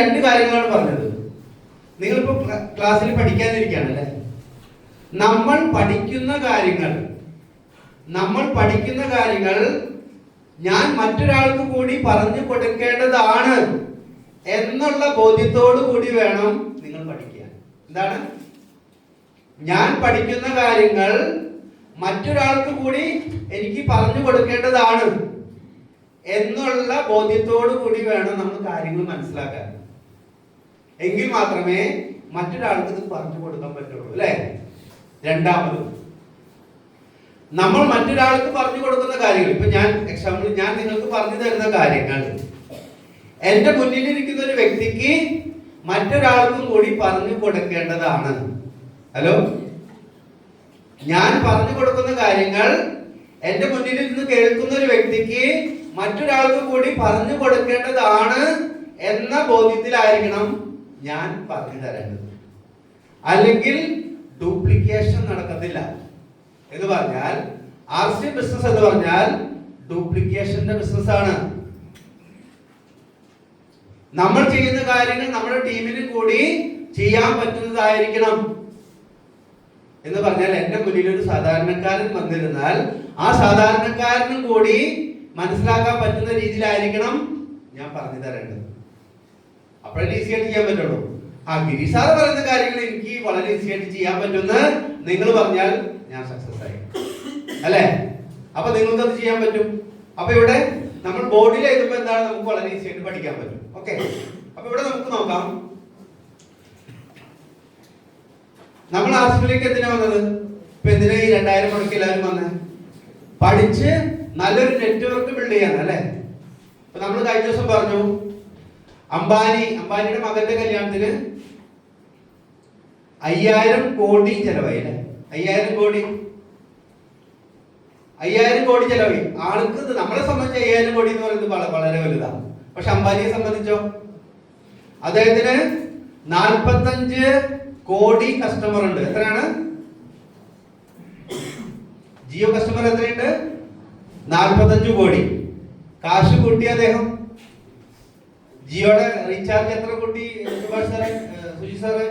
രണ്ട് കാര്യങ്ങളാണ് പറഞ്ഞത്. നിങ്ങളിപ്പോ ക്ലാസ്സിൽ പഠിക്കാനിരിക്കുകയാണല്ലേ. നമ്മൾ പഠിക്കുന്ന കാര്യങ്ങൾ ഞാൻ മറ്റൊരാൾക്ക് കൂടി പറഞ്ഞു കൊടുക്കേണ്ടതാണ് എന്നുള്ള ബോധ്യത്തോടു കൂടി വേണം നിങ്ങൾ പഠിക്കാൻ. എന്താണ്? ഞാൻ പഠിക്കുന്ന കാര്യങ്ങൾ മറ്റൊരാൾക്ക് കൂടി എനിക്ക് പറഞ്ഞു കൊടുക്കേണ്ടതാണ് എന്നുള്ള ബോധ്യത്തോടു കൂടി വേണം നമ്മൾ കാര്യങ്ങൾ മനസ്സിലാക്കാൻ. എങ്കിൽ മാത്രമേ മറ്റൊരാൾക്ക് ഇത് പറഞ്ഞു കൊടുക്കാൻ പറ്റുള്ളൂ, അല്ലെ? രണ്ടാമത്, നമ്മൾ മറ്റൊരാൾക്ക് പറഞ്ഞു കൊടുക്കുന്ന കാര്യങ്ങൾ, ഇപ്പൊ ഞാൻ നിങ്ങൾക്ക് പറഞ്ഞു തരുന്ന കാര്യങ്ങൾ എന്റെ മുന്നിലിരിക്കുന്ന ഒരു വ്യക്തിക്ക് മറ്റൊരാൾക്കും കൂടി പറഞ്ഞു കൊടുക്കേണ്ടതാണ്. ഹലോ, ഞാൻ പറഞ്ഞു കൊടുക്കുന്ന കാര്യങ്ങൾ എന്റെ മുന്നിൽ നിന്ന് കേൾക്കുന്ന ഒരു വ്യക്തിക്ക് മറ്റൊരാൾക്ക് കൂടി പറഞ്ഞു കൊടുക്കേണ്ടതാണ് എന്ന ബോധ്യത്തിലായിരിക്കണം ഞാൻ പറഞ്ഞു തരേണ്ടത്. അല്ലെങ്കിൽ ഡ്യൂപ്ലിക്കേഷൻ നടക്കത്തില്ല. എന്ന് പറഞ്ഞാൽ RC ബിസിനസ് എന്ന് പറഞ്ഞാൽ ഡ്യൂപ്ലിക്കേഷന്റെ ബിസിനസ് ആണ്. നമ്മൾ ചെയ്യുന്ന കാര്യങ്ങൾ നമ്മുടെ ടീമിന് കൂടി ചെയ്യാൻ പറ്റുന്നതായിരിക്കണം. എന്ന് പറഞ്ഞാൽ എന്റെ മുന്നിൽ ഒരു സാധാരണക്കാരൻ വന്നിരുന്നാൽ ആ സാധാരണക്കാരനും കൂടി മനസ്സിലാക്കാൻ പറ്റുന്ന രീതിയിലായിരിക്കണം ഞാൻ പറഞ്ഞു തരേണ്ടത്. അപ്പോഴേ ഈസി ആയിട്ട് ചെയ്യാൻ പറ്റുള്ളൂ. ഗിരി സാർ പറയുന്ന കാര്യങ്ങൾ എനിക്ക് വളരെ ഈസി ആയിട്ട് ചെയ്യാൻ പറ്റുമെന്ന് നിങ്ങൾ പറഞ്ഞാൽ ഞാൻ സക്സസ് ആയി, അല്ലെ? അപ്പൊ നിങ്ങൾക്ക് അത് ചെയ്യാൻ പറ്റും. അപ്പൊ ഇവിടെ നമ്മൾ ബോർഡിൽ എഴുതുമ്പോൾ എന്താണ്, നമുക്ക് വളരെ ഈസി ആയിട്ട് പഠിക്കാൻ പറ്റും. ഓക്കെ, അപ്പൊ ഇവിടെ നമുക്ക് നോക്കാം. നമ്മൾ ആസ്പിലേക്ക് എന്തിനാ വന്നത്? ഇപ്പൊ എന്തിനാ ഈ 2000 മുടക്കി എല്ലാവരും വന്നേ? പഠിച്ച് നല്ലൊരു നെറ്റ്വർക്ക് ബിൽഡ് ചെയ്യാൻ, അല്ലെ? ഇപ്പൊ നമ്മൾ കഴിഞ്ഞ ദിവസം പറഞ്ഞു, അംബാനിയുടെ മകന്റെ കല്യാണത്തിന് 5000 കോടി ചെലവായി, അല്ലെ? 5000 കോടി ചെലവായി. ആൾക്ക് നമ്മളെ സംബന്ധിച്ച് 5000 കോടി എന്ന് പറയുന്നത് വളരെ വലുതാണ്. പക്ഷെ അംബാനിയെ സംബന്ധിച്ചോ, അദ്ദേഹത്തിന് 45 കോടി കസ്റ്റമർ ഉണ്ട്. എത്രയാണ്? ജിയോ കസ്റ്റമർ എത്രയുണ്ട്? 45 കോടി. കാശ് കൂട്ടി അദ്ദേഹം. ജിയോയുടെ റീചാർജ് എത്ര കൂട്ടി സുജി സാറേ?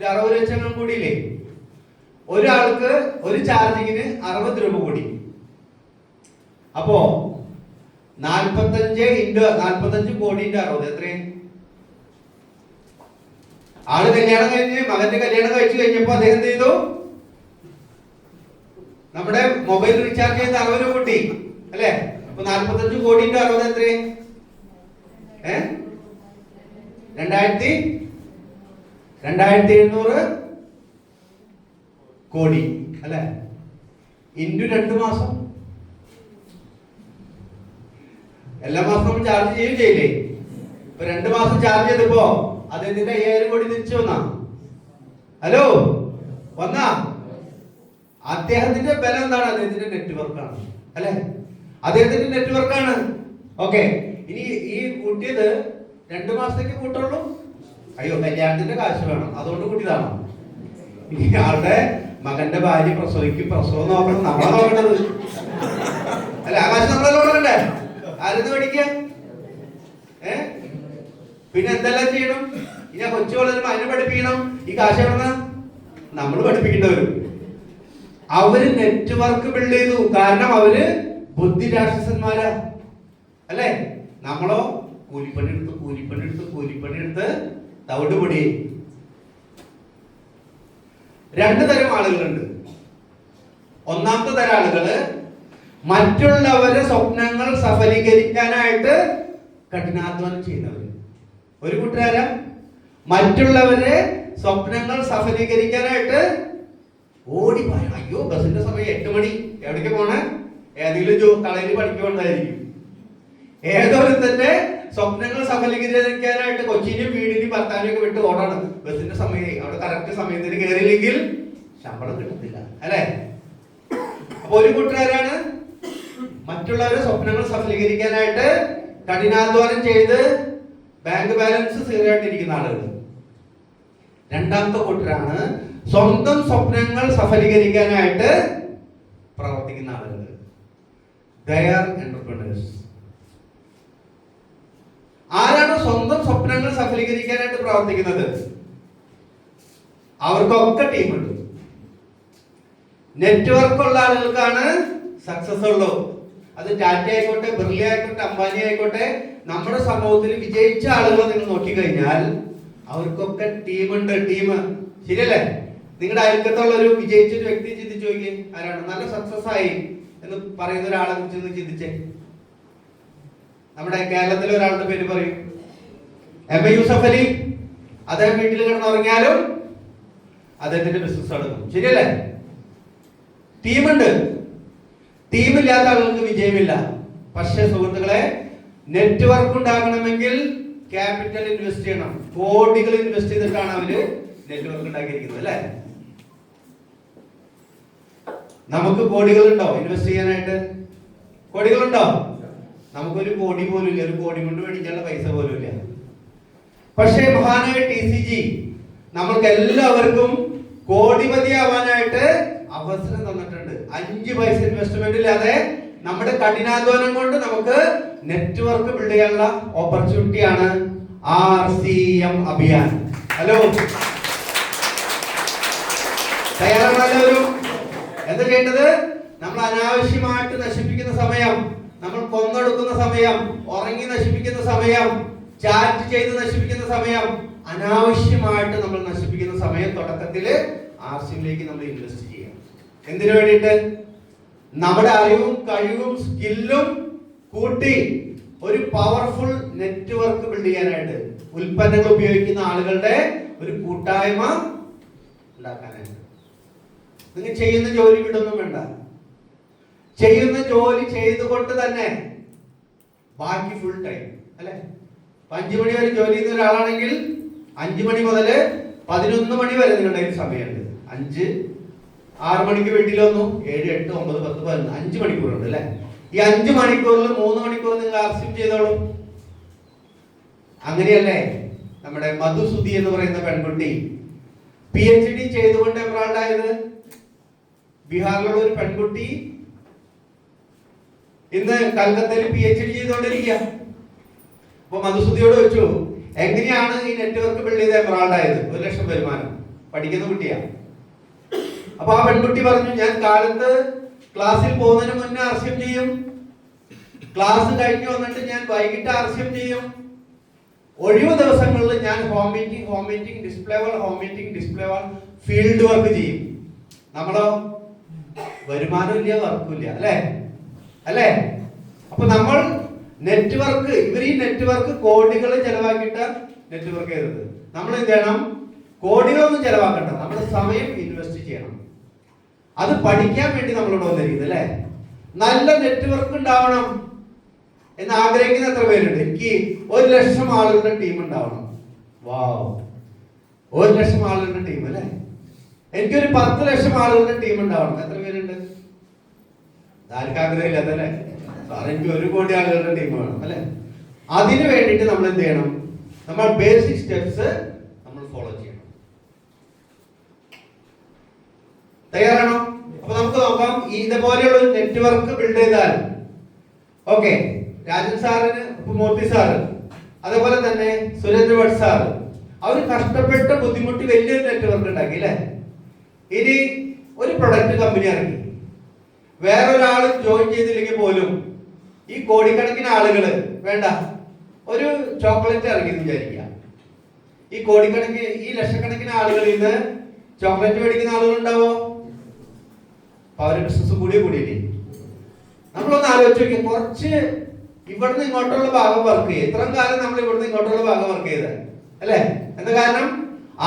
60 ലക്ഷം കൂടിയില്ലേ? ഒരാൾക്ക് ഒരു ചാർജിങ്ങിന് 60 രൂപ കൂടി. അപ്പോ 45 കോടി × 60 എത്രയും? ആള് കല്യാണം കഴിഞ്ഞ് മകന്റെ കല്യാണം കഴിച്ചു കഴിഞ്ഞപ്പോ അദ്ദേഹം എന്ത് ചെയ്തു? നമ്മുടെ മൊബൈൽ റീചാർജ് ചെയ്ത് 60 രൂപ കൂട്ടി, അല്ലെ? അപ്പൊ 45 കോടി × 60 എത്രയും? 2700 കോടി, അല്ലെ? ഇൻറ്റു 2 മാസം. എല്ലാ മാസവും ചാർജ് ചെയ്യില്ലേ? ഇപ്പൊ 2 മാസം ചാർജ് ചെയ്തപ്പോ അദ്ദേഹത്തിന്റെ 5000 കോടി തിരിച്ചു വന്നാ? ഹലോ, വന്നാ? അദ്ദേഹത്തിന്റെ ബലം എന്താണ്? അദ്ദേഹത്തിന്റെ നെറ്റ്വർക്കാണ്, അല്ലെ? അദ്ദേഹത്തിന്റെ നെറ്റ്വർക്കാണ്. ഓക്കെ, ഇനി ഈ കൂട്ടിയത് 2 മാസത്തേക്ക് കൂട്ടുള്ളൂ? അയ്യോ, കല്യാണത്തിന്റെ കാശ് വേണം, അതുകൊണ്ട് കൂട്ടിയതാണോ? ഇയാളുടെ മകന്റെ ഭാര്യ പ്രസവം നോക്കണം, നമ്മളെ നോക്കേണ്ടത്, അല്ല? ആ കാശ് നമ്മളെ നോക്കണ്ടേ? ആരെന്ന് പഠിക്കുക? പിന്നെ എന്തെല്ലാം ചെയ്യണം? ഇനി കൊച്ചു വളരുമ്പോ അതിനെ പഠിപ്പിക്കണം. ഈ കാശ് എവിടുന്ന? നമ്മൾ പഠിപ്പിക്കേണ്ടി വരും. അവര് നെറ്റ്വർക്ക് ബിൽഡ് ചെയ്തു. കാരണം അവര് ബുദ്ധി രാക്ഷസന്മാരാ, അല്ലെ? നമ്മളോ കൂലിപ്പണിയെടുത്ത് തവിടുപൊടി. 2 തരം ആളുകളുണ്ട്. ഒന്നാമത്തെ തരം ആളുകള് മറ്റുള്ളവരുടെ സ്വപ്നങ്ങൾ സഫലീകരിക്കാനായിട്ട് കഠിനാധ്വാനം ചെയ്യുന്നവര്. ഒരു കൂട്ടുകാരാ? മറ്റുള്ളവരെ സ്വപ്നങ്ങൾ സഫലീകരിക്കാനായിട്ട് ഓടിപ്പോയ, അയ്യോ ബസിന്റെ സമയം 8 മണി, എവിടേക്ക് പോണേ? ഏതെങ്കിലും കളയിൽ പഠിക്കുന്നുണ്ടായിരിക്കും. ഏതൊരുത്തന്റെ സ്വപ്നങ്ങൾ സഫലീകരിക്കാനായിട്ട് കൊച്ചിയിലും വീടിനും ഭർത്താവിനും ഒക്കെ വിട്ട് ഓടാണ്. ബസിന്റെ സമയം അവിടെ കറക്റ്റ് സമയത്തിന് കയറിയില്ലെങ്കിൽ ശമ്പളം കിട്ടത്തില്ല, അല്ലെ? അപ്പൊ ഒരു കൂട്ടുകാരാണ് മറ്റുള്ളവരുടെ സ്വപ്നങ്ങൾ സഫലീകരിക്കാനായിട്ട് കഠിനാധ്വാനം ചെയ്ത് ബാങ്ക് ബാലൻസ് 0 ആയിട്ടിരിക്കുന്ന ആളുകൾ. രണ്ടാമത്തെ കൂട്ടരാണ് സ്വന്തം സ്വപ്നങ്ങൾ സഫലീകരിക്കാനായിട്ട് പ്രവർത്തിക്കുന്ന ആളുകൾ. They are entrepreneurs. ആരാണ് സ്വന്തം സ്വപ്നങ്ങൾ സഫലീകരിക്കാനായിട്ട് പ്രവർത്തിക്കുന്നത്? അവർക്കൊക്കെ ടീമുണ്ട്. നെറ്റ്വർക്ക് ഉള്ള ആളുകൾക്കാണ് സക്സസ് ഉള്ളൂ. അത് ടാറ്റ ആയിക്കോട്ടെ, ബിർല ആയിക്കോട്ടെ, അംബാനി ആയിക്കോട്ടെ, നമ്മുടെ സമൂഹത്തിൽ വിജയിച്ച ആളുകളെ നിങ്ങൾ നോക്കിക്കഴിഞ്ഞാൽ അവർക്കൊക്കെ ടീമുണ്ട്. ടീം ശരിയല്ലേ? നിങ്ങളുടെ അയൽക്കത്തുള്ള ഒരു വിജയിച്ചൊരു വ്യക്തി ചിന്തിച്ചു നോക്കിയേ, ആരാണ് നല്ല സക്സസ് ആയി എന്ന് പറയുന്ന ഒരാളെ കുറിച്ച് ഒന്ന് ചിന്തിച്ചേ. നമ്മുടെ കേരളത്തിലെ ഒരാളുടെ പേര് പറയും. എം.എ. യൂസഫ് അലി. അദ്ദേഹം വീട്ടിൽ കിടന്നുറങ്ങിയാലും അദ്ദേഹത്തിന്റെ ബിസിനസ് നടക്കും. ശരിയല്ലേ? ടീമുണ്ട്. ടീമില്ലാത്ത ആളുകൾക്ക് വിജയമില്ല. പക്ഷേ സുഹൃത്തുക്കളെ, നെറ്റ്വർക്ക് ഉണ്ടാകണമെങ്കിൽ ക്യാപിറ്റൽ ഇൻവെസ്റ്റ് ചെയ്യണം. കോടികൾ ഇൻവെസ്റ്റ് ചെയ്തിട്ടാണ് അവര് നെറ്റ്വർക്ക് ഉണ്ടാക്കിയിരിക്കുന്നത്. അല്ലെ? നമുക്ക് കോടികളുണ്ടോ ഇൻവെസ്റ്റ് ചെയ്യാനായിട്ട്? കോടികളുണ്ടോ? നമുക്കൊരു കോടി പോലും ഇല്ല. ഒരു കോടി കൊണ്ട് മേടിക്കാനുള്ള പൈസ പോലും ഇല്ല. പക്ഷേ മഹാനായ TCG നമ്മൾക്ക് എല്ലാവർക്കും കോടിപതി ആവാനായിട്ട് അവസരം തന്നിട്ടുണ്ട്. 5 പൈസ ഇൻവെസ്റ്റ്മെന്റ് ഇല്ലാതെ നമ്മുടെ കഠിനാധ്വാനം കൊണ്ട് നമുക്ക് നെറ്റ്വർക്ക് ബിൽഡ് ചെയ്യാനുള്ള ഓപ്പർച്യൂണിറ്റിയാണ് RCM അഭിയാൻ. ഹലോ, തയ്യാറാണല്ലോ? എന്താ ചെയ്യേണ്ടത്? നമ്മൾ അനാവശ്യമായിട്ട് നശിപ്പിക്കുന്ന സമയം, നമ്മൾ കൊന്നൊടുക്കുന്ന സമയം, ഉറങ്ങി നശിപ്പിക്കുന്ന സമയം, ചാറ്റ് ചെയ്ത് നശിപ്പിക്കുന്ന സമയം, അനാവശ്യമായിട്ട് നമ്മൾ നശിപ്പിക്കുന്ന സമയം തുടക്കത്തില് RCMലേക്ക് നമ്മൾ ഇൻവെസ്റ്റ് ചെയ്യാം. എന്തിനു വേണ്ടിയിട്ട്? നമ്മുടെ അറിവും കഴിവും സ്കില്ലും കൂട്ടി ഒരു പവർഫുൾ നെറ്റ്വർക്ക് ബിൽഡ് ചെയ്യാനായിട്ട്, ഉൽപ്പന്നങ്ങൾ ഉപയോഗിക്കുന്ന ആളുകളുടെ ഒരു കൂട്ടായ്മ ഉണ്ടാക്കാനായിട്ട്. നിങ്ങൾ ചെയ്യുന്ന ജോലി വിടൊന്നും വേണ്ട. ചെയ്യുന്ന ജോലി ചെയ്തുകൊണ്ട് തന്നെ ബാക്കി ഫുൾ ടൈം, അല്ലെ? 5 മണി വരെ ജോലി ചെയ്യുന്ന ഒരാളാണെങ്കിൽ 5 മണി മുതൽ 11 മണി വരെ നിങ്ങളുടെ കയ്യിൽ സമയമുണ്ട്. 6 മണിക്ക് വീട്ടിൽ വന്നു, 7, 8, 9, 10, 11, 5 മണിക്കൂറുണ്ട് അല്ലെ? ഈ 5 മണിക്കൂറിൽ 3 മണിക്കൂർ നിങ്ങൾ RCM ചെയ്തോളൂ. അങ്ങനെയല്ലേ നമ്മുടെ മധുസുധി എന്ന് പറയുന്ന പെൺകുട്ടി PhD ചെയ്തുകൊണ്ട് എംറാൾഡ് ആയത്? ബീഹാറിലുള്ള ഒരു പെൺകുട്ടി ഇന്ന് കൽക്കത്തയിൽ PhD ചെയ്തുകൊണ്ടിരിക്കുക. അപ്പൊ മധുസുധിയോട് ചോദിച്ചു, എങ്ങനെയാണ് ഈ നെറ്റ്വർക്ക് ബിൽഡ് ചെയ്ത് എംറാൾഡ് ആയത്? 1 ലക്ഷം വരുമാനം, പഠിക്കുന്ന കുട്ടിയാ. അപ്പൊ ആ പെൺകുട്ടി പറഞ്ഞു, ഞാൻ കാലത്ത് ക്ലാസ്സിൽ പോകുന്നതിന് മുന്നേ RCM ചെയ്യും, ക്ലാസ് കഴിഞ്ഞ് വന്നിട്ട് ഞാൻ വൈകിട്ട് RCM ചെയ്യും, ഒഴിവ് ദിവസങ്ങളിൽ ഞാൻ ഹോം മീറ്റിംഗ്, ഡിസ്പ്ലേ വാൾ, ഫീൽഡ് വർക്ക് ചെയ്യും. നമ്മളോ? വരുമാനം ഇല്ല, വർക്കില്ല, അല്ലേ? അപ്പൊ നമ്മൾ നെറ്റ്വർക്ക്, ഇവർ ഈ നെറ്റ്വർക്ക് കോടികൾ ചെലവാക്കിയിട്ട് നെറ്റ്വർക്ക് ചെയ്തത്. നമ്മൾ എന്ത് ചെയ്യണം? കോടികളൊന്നും ചെലവാക്കണ്ട, നമ്മുടെ സമയം ഇൻവെസ്റ്റ് ചെയ്യണം. അത് പഠിക്കാൻ വേണ്ടി നമ്മളോട് വന്നിരിക്കുന്നത്, അല്ലെ? നല്ല നെറ്റ്വർക്ക് ഉണ്ടാവണം എന്ന് ആഗ്രഹിക്കുന്ന എത്ര പേരുണ്ട്? എനിക്ക് 1 ലക്ഷം ആളുകളുടെ ടീം ഉണ്ടാവണം. വാവ്, 1 ലക്ഷം ആളുകളുടെ ടീം, അല്ലെ? എനിക്കൊരു 10 ലക്ഷം ആളുകളുടെ ടീം ഉണ്ടാവണം. എത്ര പേരുണ്ട്? ആർക്കും ആഗ്രഹമില്ലാത്തല്ലേ? സാർ, എനിക്ക് 1 കോടി ആളുകളുടെ ടീം വേണം, അല്ലെ? അതിനു വേണ്ടിയിട്ട് നമ്മൾ എന്ത് ചെയ്യണം? നമ്മൾ ബേസിക് സ്റ്റെപ്സ് നമ്മൾ ഫോളോ ചെയ്യണം. തയ്യാറാണോ? അപ്പൊ നമുക്ക് നോക്കാം. ഇതുപോലെയുള്ള ഒരു നെറ്റ്വർക്ക് ബിൽഡ് ചെയ്താൽ, ഓക്കെ, രാജൻ സാറിന്, മൂർത്തി സാറ്, അതേപോലെ തന്നെ സുരേന്ദ്ര ഭട്ട് സാറ്, അവർ കഷ്ടപ്പെട്ട് ബുദ്ധിമുട്ടി വലിയൊരു നെറ്റ്വർക്ക് ഉണ്ടാക്കി, അല്ലെ? ഇനി ഒരു പ്രൊഡക്റ്റ് കമ്പനി ഇറങ്ങി, വേറൊരാൾ ജോയിൻ ചെയ്തില്ലെങ്കിൽ പോലും ഈ കോടിക്കണക്കിന് ആളുകള് വേണ്ട, ഒരു ചോക്ലേറ്റ് ഇറങ്ങി എന്ന് വിചാരിക്കുക. ഈ ലക്ഷക്കണക്കിന് ആളുകൾ ഇന്ന് ചോക്ലേറ്റ് മേടിക്കുന്ന ആളുകളുണ്ടാവോ? അവരുടെ ബിസിനസ് കൂടിയില്ലേ? നമ്മളൊന്ന് ആലോചിച്ച് നോക്കിയാൽ, കുറച്ച് ഇവിടുന്ന് ഇങ്ങോട്ടുള്ള ഭാഗം വർക്ക് ചെയ്യുക. ഇത്രയും കാലം നമ്മൾ ഇവിടുന്ന് ഇങ്ങോട്ടുള്ള ഭാഗം വർക്ക് ചെയ്തത്, അല്ലെ? എന്താ കാരണം?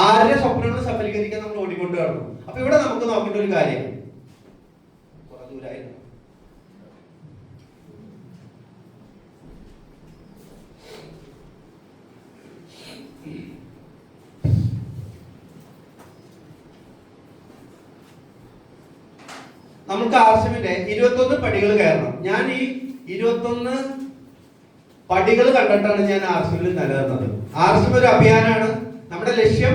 ആരുടെ സ്വപ്നങ്ങൾ സഫലീകരിക്കാൻ നമ്മൾ ഓടിക്കൊണ്ട് കാണും. അപ്പൊ ഇവിടെ നമുക്ക് നോക്കേണ്ട ഒരു കാര്യം, കുറെ ദൂരായിരുന്നു. നമുക്ക് RCMന്റെ 21 പടികൾ കയറണം. ഞാൻ ഈ 21 പടികൾ കണ്ടിട്ടാണ് ഞാൻ RCMൽ നിലനിർന്നത്. RCM ഒരു അഭിയാനാണ്. നമ്മുടെ ലക്ഷ്യം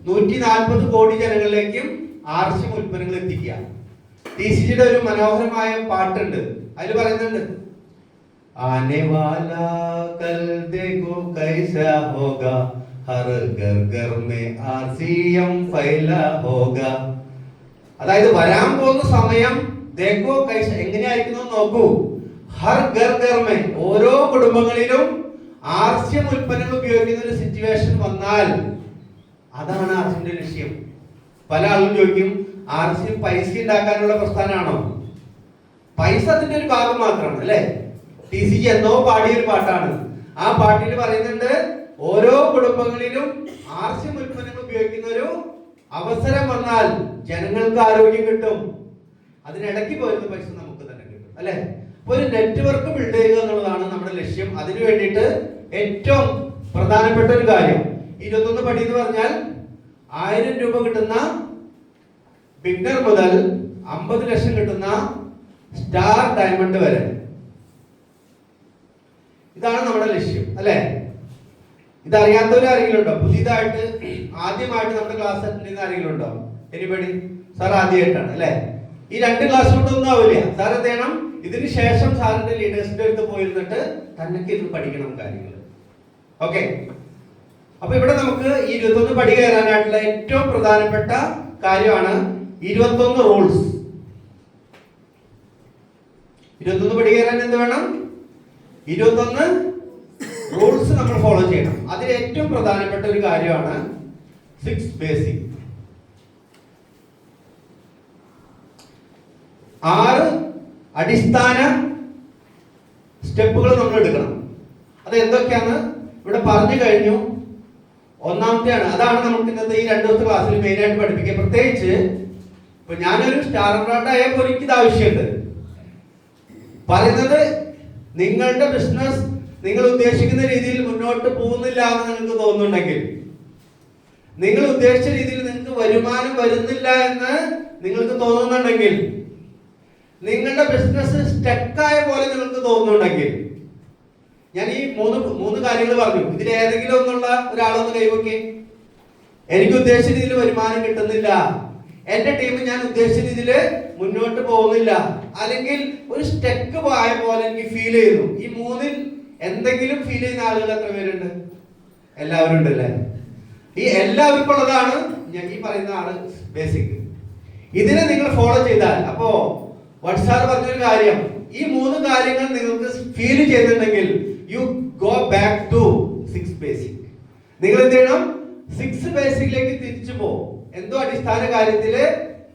140 കോടി ജനങ്ങളിലേക്കും RCM ഉൽപ്പന്നങ്ങൾ എത്തിക്കുക. TCGയുടെ ഒരു മനോഹരമായ പാട്ടുണ്ട്. അതിൽ പറയുന്നുണ്ട്, आने वाला कल देखो कैसा होगा हर घर घर में आरसीएम फैला होगा. അതായത് വരാൻ പോകുന്ന സമയം देखो കൈസ എങ്ങനെയായിരിക്കുന്നു നോക്കൂ. ഹർ ഘർ ഘർ മേ ഓരോ കുടുംബങ്ങളിലും ആർസിഎം ഉൽപ്പന്നങ്ങൾ ഉപയോഗിക്കുന്ന ഒരു സിറ്റുവേഷൻ വന്നാൽ അതാണ് ആർസിഎമ്മിന്റെ ലക്ഷ്യം. പല ആളുകളും ചോദിക്കും ആർസിഎം പൈസ ഉണ്ടാക്കാനുള്ള പ്രസ്ഥാനമാണോ? പൈസ അതിന്റെ ഒരു ഭാഗം മാത്രമാണ് അല്ലെ. TCG എന്നോ പാടിയ ഒരു പാട്ടാണ്. ആ പാട്ടിൽ പറയുന്നുണ്ട് ഓരോ കുടുംബങ്ങളിലും ആർസിഎം ഉൽപ്പന്നങ്ങൾ ഉപയോഗിക്കുന്ന ഒരു അവസരം വന്നാൽ ജനങ്ങൾക്ക് ആരോഗ്യം കിട്ടും. അതിനിടയ്ക്ക് പോരുന്ന പൈസ നമുക്ക് തന്നെ കിട്ടും അല്ലെ. അപ്പൊ ഒരു നെറ്റ്വർക്ക് ബിൽഡ് ചെയ്യുക എന്നുള്ളതാണ് നമ്മുടെ ലക്ഷ്യം. അതിനു വേണ്ടിയിട്ട് ഏറ്റവും പ്രധാനപ്പെട്ട ഒരു കാര്യം 21 പടി എന്ന് പറഞ്ഞാൽ 1000 രൂപ കിട്ടുന്ന ബിഗ്നർ മുതൽ 50 ലക്ഷം കിട്ടുന്ന സ്റ്റാർ ഡയമണ്ട് വരെ. ഇതാണ് നമ്മുടെ ലക്ഷ്യം അല്ലെ. ഇതറിയാത്തവർ ആരെങ്കിലും ഉണ്ടോ? പുതിയതായിട്ട് ആദ്യമായിട്ട് നമ്മുടെ ക്ലാസ് അറ്റൻഡ് ചെയ്യുന്ന ആരെങ്കിലും ഉണ്ടോ? എനിബഡി? സാർ ആദ്യമായിട്ടാണ് അല്ലെ. ഈ 2 ക്ലാസ് കൊണ്ടൊന്നും ആവില്ല. സാർ എന്ത് ചെയ്യണം? ഇതിന് ശേഷം സാറിന്റെ ലീഡേഴ്സിന്റെ അടുത്ത് പോയിരുന്നിട്ട് തന്നൊക്കെ ഇത് പഠിക്കണം കാര്യങ്ങൾ. ഓക്കെ. അപ്പൊ ഇവിടെ നമുക്ക് ഈ 21 പടി കയറാനായിട്ടുള്ള ഏറ്റവും പ്രധാനപ്പെട്ട കാര്യമാണ് 21 റൂൾസ്. 21 പടി കയറാൻ എന്ത് വേണം? 21 റൂൾസ് നമ്മൾ ഫോളോ ചെയ്യണം. അതിൽ ഏറ്റവും പ്രധാനപ്പെട്ട ഒരു കാര്യമാണ് 6 ബേസിക്. 6 അടിസ്ഥാന സ്റ്റെപ്പുകൾ നമ്മൾ എടുക്കണം. അത് എന്തൊക്കെയാണ് ഇവിടെ പറഞ്ഞു കഴിഞ്ഞു. ഒന്നാമത്തെയാണ്, അതാണ് നമുക്ക് ഇന്നത്തെ ഈ 2 ദിവസത്തെ ക്ലാസ്സിൽ മെയിൻ ആയിട്ട് പഠിപ്പിക്കുക. പ്രത്യേകിച്ച് ഇപ്പൊ ഞാനൊരു സ്റ്റാർ ബ്രാൻഡായപ്പോൾ എനിക്കിത് ആവശ്യമുണ്ട്. പറയുന്നത് നിങ്ങളുടെ ബിസിനസ് നിങ്ങൾ ഉദ്ദേശിക്കുന്ന രീതിയിൽ മുന്നോട്ട് പോകുന്നില്ല എന്ന് നിങ്ങൾക്ക് തോന്നുന്നുണ്ടെങ്കിൽ, നിങ്ങൾ ഉദ്ദേശിച്ച രീതിയിൽ നിങ്ങൾക്ക് വരുമാനം വരുന്നില്ല എന്ന് നിങ്ങൾക്ക് തോന്നുന്നുണ്ടെങ്കിൽ, നിങ്ങളുടെ ബിസിനസ് സ്റ്റക്കായ പോലെ നിങ്ങൾക്ക് തോന്നുന്നുണ്ടെങ്കിൽ, ഞാൻ ഈ മൂന്ന് കാര്യങ്ങൾ പറഞ്ഞു. ഇതിൽ ഏതെങ്കിലും ഒന്നുള്ള ഒരാളൊന്ന് കൈവക്കി. എനിക്ക് ഉദ്ദേശിച്ച രീതിയിൽ വരുമാനം കിട്ടുന്നില്ല, എന്റെ ടീം ഞാൻ ഉദ്ദേശിച്ച രീതിയിൽ മുന്നോട്ട് പോകുന്നില്ല, അല്ലെങ്കിൽ ഒരു സ്റ്റക്ക് ആയ പോലെ എനിക്ക് ഫീൽ ചെയ്യുന്നു. ഈ മൂന്നിൽ എന്തെങ്കിലും ഫീൽ ചെയ്യുന്ന ആളുകൾ എത്ര പേരുണ്ട്? എല്ലാവരും ഉണ്ട് അല്ലേ. ഈ എല്ലാവർക്കും ഉള്ളതാണ് ഞാൻ ഈ പറയുന്ന ആള് ബേസിക്. ഇതിനെ നിങ്ങൾ ഫോളോ ചെയ്താൽ, അപ്പോ വട്സാർ പറഞ്ഞൊരു കാര്യം, ഈ 3 കാര്യങ്ങൾ നിങ്ങൾക്ക് ഫീൽ ചെയ്യുന്നുണ്ടെങ്കിൽ you go back to 6 basic. നിങ്ങൾ എന്ത് ചെയ്യണം? 6 ബേസിക്കിലേക്ക് തിരിച്ചു പോകും. എന്തോ അടിസ്ഥാന കാര്യത്തില്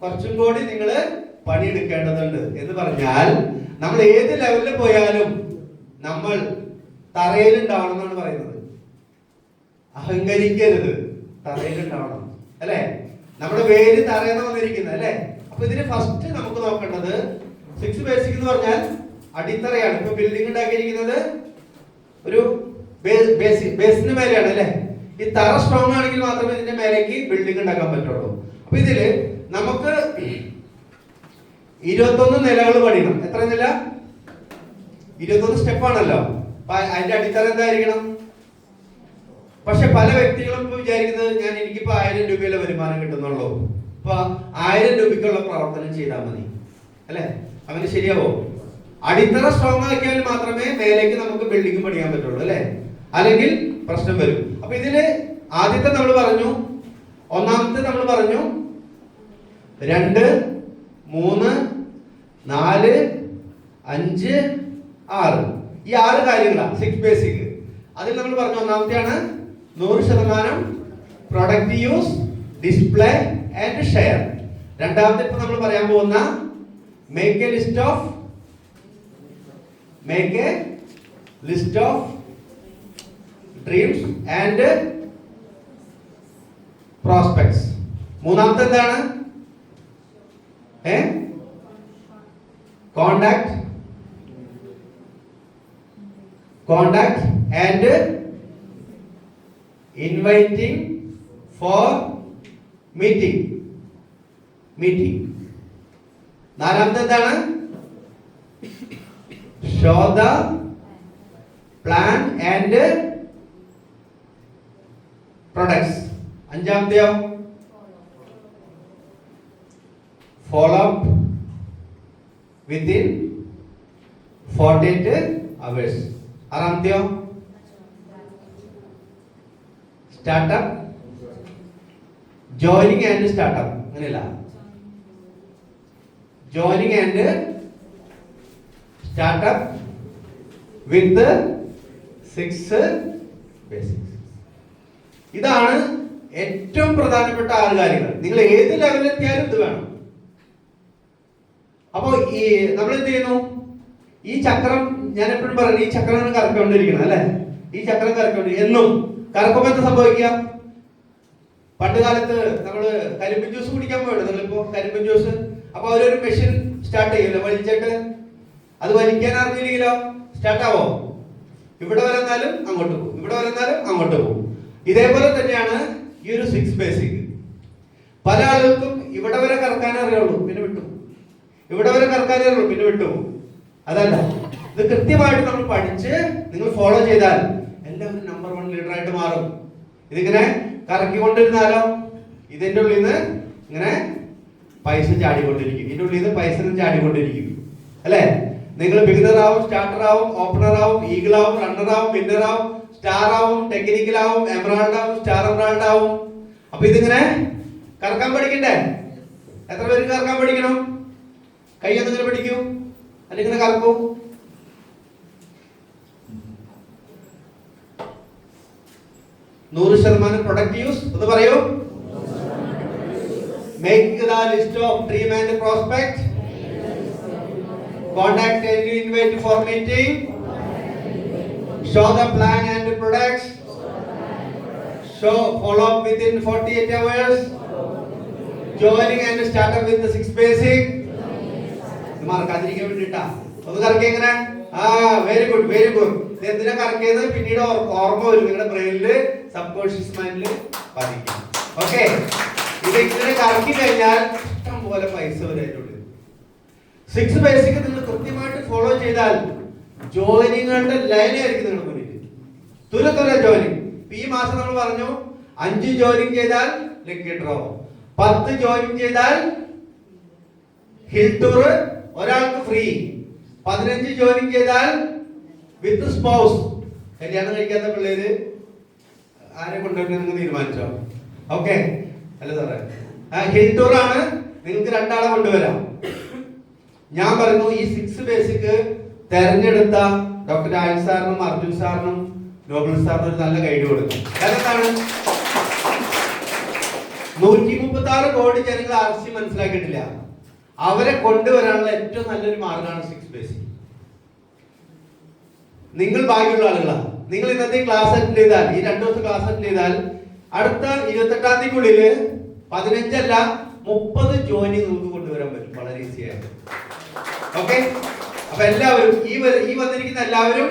കുറച്ചും കൂടി നിങ്ങൾ പണിയെടുക്കേണ്ടതുണ്ട് എന്ന് പറഞ്ഞാൽ, നമ്മൾ ഏത് ലെവലിൽ പോയാലും നമ്മൾ തറയിലുണ്ടാവണം എന്നാണ് പറയുന്നത്. അഹങ്കരിക്കരുത്, തറയിലുണ്ടാവണം അല്ലെ. നമ്മുടെ വേര് തറയെന്ന് വന്നിരിക്കുന്നത് അല്ലെ. അപ്പൊ ഇതിന് ഫസ്റ്റ് നമുക്ക് നോക്കേണ്ടത് 6 ബേസിക് എന്ന് പറഞ്ഞാൽ അടിത്തറയാണ്. ഇപ്പൊ ബിൽഡിംഗ് ഉണ്ടാക്കിയിരിക്കുന്നത് ഒരു ബേസിന് മേലെയാണ് അല്ലെ. ഈ തറ സ്ട്രോങ് ആണെങ്കിൽ മാത്രമേ ഇതിന്റെ മേലേക്ക് ബിൽഡിംഗ് ഉണ്ടാക്കാൻ പറ്റുള്ളൂ. അപ്പൊ ഇതില് നമുക്ക് 21 നിലകൾ പണിയണം. എത്ര നില? 21 സ്റ്റെപ്പാണല്ലോ. അപ്പൊ അതിന്റെ അടിത്തറ എന്തായിരിക്കണം? പക്ഷെ പല വ്യക്തികളും ഇപ്പൊ വിചാരിക്കുന്നത് എനിക്കിപ്പോ 1000 രൂപയിലെ വരുമാനം കിട്ടുന്നുള്ളൂ, അപ്പൊ 1000 രൂപയ്ക്കുള്ള പ്രവർത്തനം ചെയ്താൽ മതി അല്ലെ. അങ്ങനെ ശരിയാവോ? അടിത്തറ സ്ട്രോങ് ആക്കിയാൽ മാത്രമേ മേലേക്ക് നമുക്ക് ബിൽഡിംഗ് പണിയാൻ പറ്റുള്ളൂ അല്ലെ, അല്ലെങ്കിൽ പ്രശ്നം വരും. അപ്പൊ ഇതില് ആദ്യത്തെ നമ്മൾ പറഞ്ഞു, ഒന്നാമത്തെ നമ്മൾ പറഞ്ഞു 2, 3, 4, 5, 6. ഈ 6 കാര്യങ്ങളാണ് 6 ബേസിക്. അതിൽ നമ്മൾ പറഞ്ഞു ഒന്നാമത്തെയാണ് 100% product use, display and share. രണ്ടാമത്തെ ഇപ്പൊ നമ്മൾ പറയാൻ പോകുന്ന make a list of dreams and prospects. മൂന്നാമത്തെ എന്താണ്? Contact and inviting for meeting. നാലാമത്തെ എന്താണ്? Show the plan and products. അഞ്ചാമത്തെയോ? Follow up within 48 hours. ആറാമത്തെയോ സ്റ്റാർട്ടപ്പ്, ജോയിനിങ് ആൻഡ് സ്റ്റാർട്ടപ്പ്. അങ്ങനെയല്ല, joining and startup with 6 basics. ഇതാണ് ഏറ്റവും പ്രധാനപ്പെട്ട 6 കാര്യങ്ങൾ. നിങ്ങൾ ഏത് ലെവലിൽ എത്തിയാലും ഇത് വേണം. അപ്പൊ ഈ നമ്മൾ എന്ത് ചെയ്യുന്നു, ഈ ചക്രം ഞാൻ എപ്പോഴും പറയുന്നത്, ഈ ചക്രം കറക്കൊണ്ടിരിക്കണം അല്ലെ. ഈ ചക്രം കറക്കൊണ്ടിരിക്കും എന്നും. കറക്കുമ്പോൾ എന്താ സംഭവിക്കുക? പണ്ട് കാലത്ത് നമ്മള് കരിമ്പിൻ ജ്യൂസ് കുടിക്കാൻ പോയിട്ട്, നിങ്ങളിപ്പോ കരിമ്പിൻ ജ്യൂസ്, അപ്പൊ അവരൊരു മെഷീൻ സ്റ്റാർട്ട് ചെയ്യില്ല വലിച്ചിട്ട്. അത് വലിക്കാൻ അറിഞ്ഞില്ലെങ്കിലോ സ്റ്റാർട്ടാവോ? ഇവിടെ വരന്നാലും അങ്ങോട്ട് പോകും, ഇവിടെ വരന്നാലും അങ്ങോട്ട് പോകും. ഇതേപോലെ തന്നെയാണ് ഈ ഒരു 6 ബേസിക്. പല ആളുകൾക്കും ഇവിടെ വരെ കറക്കാനേ അറിയുള്ളൂ, പിന്നെ വിട്ടു. ഇവിടെ വരെ കറക്കാനേ അറിയുള്ളൂ, പിന്നെ വിട്ടുപോകും. അതല്ല, ഇത് കൃത്യമായിട്ട് നമ്മൾ പഠിച്ച് നിങ്ങൾ ഫോളോ ചെയ്താൽ എല്ലാവരും നമ്പർ 1 ലീഡറായിട്ട് മാറും. ഇതിങ്ങനെ കറക്കിക്കൊണ്ടിരുന്നാലോ ഇതിന്റെ ഉള്ളിൽ നിന്ന് ഇങ്ങനെ പൈസ ചാടിക്കൊണ്ടിരിക്കും, ഇതിന്റെ ഉള്ളിൽ നിന്ന് പൈസ ചാടിക്കൊണ്ടിരിക്കും അല്ലെ. നിങ്ങൾ ബിഗിനർ ആവും, സ്റ്റാർട്ടർ ആവും, ഓപ്പണർ ആവും, ഈഗിൾ ആവും, റണ്ണർ ആവും, വിന്നർ ആവും, സ്റ്റാർ ആവും, ടെക്നിക്കൽ ആവും, എമറാൾഡ് ആവും, സ്റ്റാർ എമറാൾഡ് ആവും. അപ്പൊ ഇതിങ്ങനെ കറക്കാൻ പഠിക്കണ്ടേ? എത്ര പേർക്ക് കറക്കാൻ പഠിക്കണം? കൈ എന്തെങ്കിലും പഠിക്കൂ, അല്ലെങ്കിൽ ഇങ്ങനെ കറക്കൂ. നൂറ് ശതമാനം പ്രൊഡക്റ്റ് യൂസ് എന്ന് പറയൂ. Make the list of dream and prospect. Contact and invite for meeting. Show the plan and products. Show follow up within 48 hours. Joining and start up with the 6 basic. മാർക്കാതിരിക്കാൻ വേണ്ടിട്ടാ ഒന്ന് കറക്കി എങ്ങനെ. Very good, very good. എന്തിനാ കറക്കിയത്? പിന്നീട് ഓർമ്മ വരും, നിങ്ങളുടെ ബ്രെയിനില്, sub conscious മൈൻഡില് പതിക്കും. Okay, ഇത് ഇങ്ങനെ കറക്കി കഴിഞ്ഞാൽ ഇഷ്ടം പോലെ പൈസ വരും. 6 ബേസിക് നിങ്ങൾ കൃത്യമായിട്ട് ഫോളോ ചെയ്താൽ ജോയിനിങ്ങളുടെ ലൈനായിരിക്കും നിങ്ങളുടെ മുന്നിൽ. തുര ജോയിനിങ്. ഈ മാസം നമ്മൾ പറഞ്ഞു 5 ജോയിനിങ് ചെയ്താൽ ലക്കി ഡ്രോ, 10 ജോയിനിങ് ചെയ്താൽ ഹിൽ ടൂർ ഒരാൾക്ക് ഫ്രീ, 15 ജോയിനിങ് ചെയ്താൽ വിത്ത് സ്പൗസ്. കല്യാണം കഴിക്കാത്ത പിള്ളേര് ആരെ കൊണ്ടുവരുന്നത് നിങ്ങൾ തീരുമാനിച്ചോ? ഓക്കെ അല്ല സാറേ, ഹിൽ ടൂർ ആണ്, നിങ്ങൾക്ക് 2 ആളെ കൊണ്ടുവരാം. ഞാൻ പറഞ്ഞു ഈ 6 ബേസിക് തെരഞ്ഞെടുത്ത ഡോക്ടർ ആയുഷ് സാറിനും അർജുൻ സാറിനും നോബൽ സാറിനും ഒരു നല്ല ഗൈഡ് കൊടുക്കും. എന്താണ് 136 കോടി ജനങ്ങൾ RC മനസ്സിലാക്കിയിട്ടില്ല. അവരെ കൊണ്ടുവരാനുള്ള ഏറ്റവും നല്ലൊരു മാർഗമാണ് 6 ബേസിക്. നിങ്ങൾ ഭാഗ്യമുള്ള ആളുകളാണ്. നിങ്ങൾ ഇന്നത്തെ ക്ലാസ് അറ്റൻഡ് ചെയ്താൽ, ഈ 2 ദിവസം ക്ലാസ് അറ്റൻഡ് ചെയ്താൽ അടുത്ത 28-ാം തീയതിക്കുള്ളിൽ 15 അല്ല 30 ജോയിനിങ് നിങ്ങൾക്ക് കൊണ്ടുവരാൻ പറ്റും വളരെ ഈസി ആയിട്ട്. ഓക്കെ, അപ്പൊ എല്ലാവരും ഈ വന്നിരിക്കുന്ന എല്ലാവരും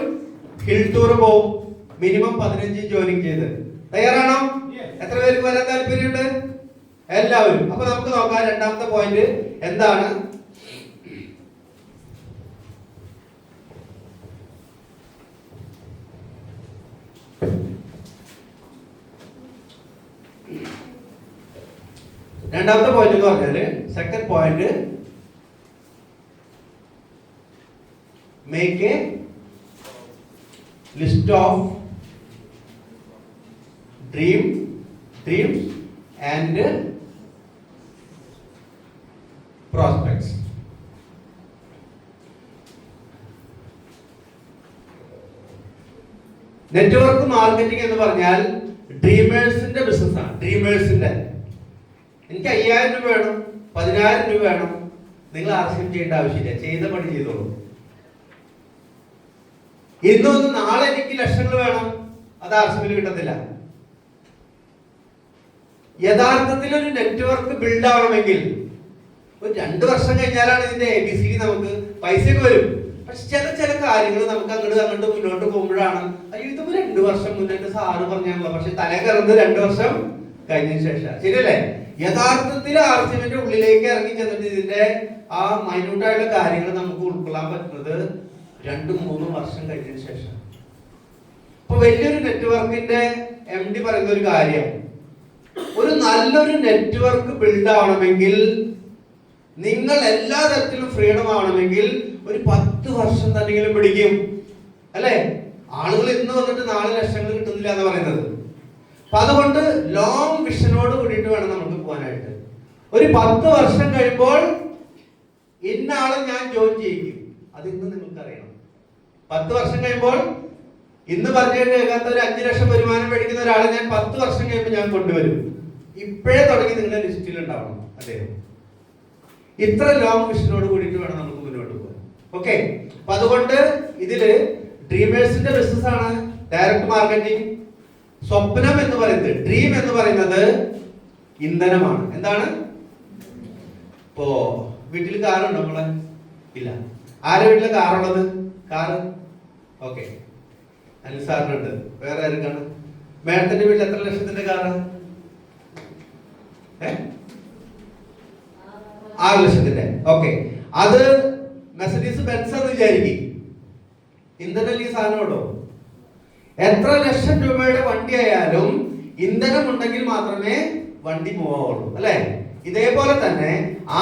ഹിൽ ടൂർ പോവും, മിനിമം 15 ജോയിനിങ് ചെയ്ത്. തയ്യാറാണോ? എത്ര പേർക്ക് വരാൻ താല്പര്യമുണ്ട്? എല്ലാവരും. അപ്പൊ നമുക്ക് നോക്കാം 2ാമത്തെ പോയിന്റ് എന്താണ്. രണ്ടാമത്തെ പോയിന്റ് എന്ന് പറഞ്ഞാല്, second point, make a list of dreams and prospects. Network marketing എന്ന് പറഞ്ഞാൽ ഡ്രീമേഴ്സിന്റെ ബിസിനസ്സാണ്. ഡ്രീമേഴ്സിന്റെ, എനിക്ക് 5000 രൂപ വേണം, 10000 രൂപ വേണം, നിങ്ങൾ ആർസിഎം ചെയ്യേണ്ട ആവശ്യമില്ല, ചെയ്ത പണി ചെയ്തോളൂ. ഇന്നൊന്ന് നാളെ എനിക്ക് ലക്ഷങ്ങൾ വേണം, അത് ആർസിഎമ്മിൽ കിട്ടത്തില്ല. യഥാർത്ഥത്തിൽ ഒരു നെറ്റ്വർക്ക് ബിൽഡ് ആവണമെങ്കിൽ ഒരു 2 വർഷം കഴിഞ്ഞാലാണ് ഇതിന്റെ ABCD നമുക്ക് പൈസയൊക്കെ വരും. പക്ഷെ ചില കാര്യങ്ങൾ നമുക്ക് അങ്ങോട്ട് മുന്നോട്ട് പോകുമ്പോഴാണ് അയ്യോ ഇതിപ്പോ 2 വർഷം മുന്നേ സാറ് പറഞ്ഞാണല്ലോ, പക്ഷെ തലേ കയറുന്നത് 2 വർഷം കഴിഞ്ഞതിന് ശേഷം. ശരിയല്ലേ? യഥാർത്ഥത്തിൽ ആർസിഎമ്മിന്റെ ഉള്ളിലേക്ക് ഇറങ്ങി ചെന്നിട്ട് ഇതിന്റെ ആ മൈന്യൂട്ടായിട്ടുള്ള കാര്യങ്ങൾ നമുക്ക് ഉൾക്കൊള്ളാൻ പറ്റുന്നത് 2-3 വർഷം കഴിഞ്ഞതിന് ശേഷം. അപ്പൊ വലിയൊരു നെറ്റ്വർക്കിന്റെ MD പറയുന്ന ഒരു കാര്യം, ഒരു നല്ലൊരു നെറ്റ്വർക്ക് ബിൽഡ് ആവണമെങ്കിൽ, നിങ്ങൾ എല്ലാ തരത്തിലും ഫ്രീഡം ആവണമെങ്കിൽ ഒരു 10 വർഷം തന്നെങ്കിലും പിടിക്കും. അല്ലേ? ആളുകൾ ഇന്ന് വന്നിട്ട് നാളെ ലക്ഷങ്ങൾ കിട്ടുന്നില്ല എന്ന് പറയുന്നത്. അപ്പൊ അതുകൊണ്ട് ലോങ് വിഷനോട് കൂടിയിട്ട് വേണം നമുക്ക് പോകാനായിട്ട്. ഒരു 10 വർഷം കഴിയുമ്പോൾ ഇന്ന ആളെ ഞാൻ ജോയിൻ ചെയ്യിക്കും, അത് ഇന്ന് നിങ്ങൾക്ക് അറിയണം. 10 വർഷം കഴിയുമ്പോൾ ഇന്ന് പറഞ്ഞു കേൾക്കാത്ത ഒരു 5 ലക്ഷം വരുമാനം മേടിക്കുന്ന ഒരാളെ ഞാൻ 10 വർഷം കഴിയുമ്പോൾ ഞാൻ കൊണ്ടുവരും. ഇപ്പോഴേ തുടങ്ങി നിങ്ങളുടെ ലിസ്റ്റിൽ ഉണ്ടാവണം അദ്ദേഹം. ഇത്ര ലോങ് വിഷനോട് കൂടിയിട്ട് വേണം നമുക്ക് മുന്നോട്ട് പോകാൻ. ഓക്കെ, അപ്പൊ അതുകൊണ്ട് ഇതില് ഡ്രീമേഴ്സിന്റെ ബിസിനസ് ആണ് ഡയറക്ട് മാർക്കറ്റിംഗ്. സ്വപ്നം എന്ന് പറയുന്നത്, ഡ്രീം എന്ന് പറയുന്നത് ഇന്ധനമാണ്. എന്താണ്? ഇപ്പോ വീട്ടിൽ കാറുണ്ടോ നമ്മളെ? ഇല്ല. ആരുടെ വീട്ടിലെ കാറുള്ളത്? കാറ് ഓക്കെ, അനിൽ സാറിനുണ്ട്. വേറെ ആർക്കാണ്? മേഡത്തിന്റെ വീട്ടിൽ എത്ര ലക്ഷത്തിന്റെ കാറ്? 6 ലക്ഷത്തിന്റെ. ഓക്കെ, അത് മെർസിഡീസ് ബെൻസ് എന്ന് വിചാരിക്കും. ഇന്ധനം ഈ സാധനമുണ്ടോ? എത്ര ലക്ഷം രൂപയുടെ വണ്ടി ആയാലും ഇന്ധനം ഉണ്ടെങ്കിൽ മാത്രമേ വണ്ടി മൂവാവുള്ളൂ, അല്ലെ? ഇതേപോലെ തന്നെ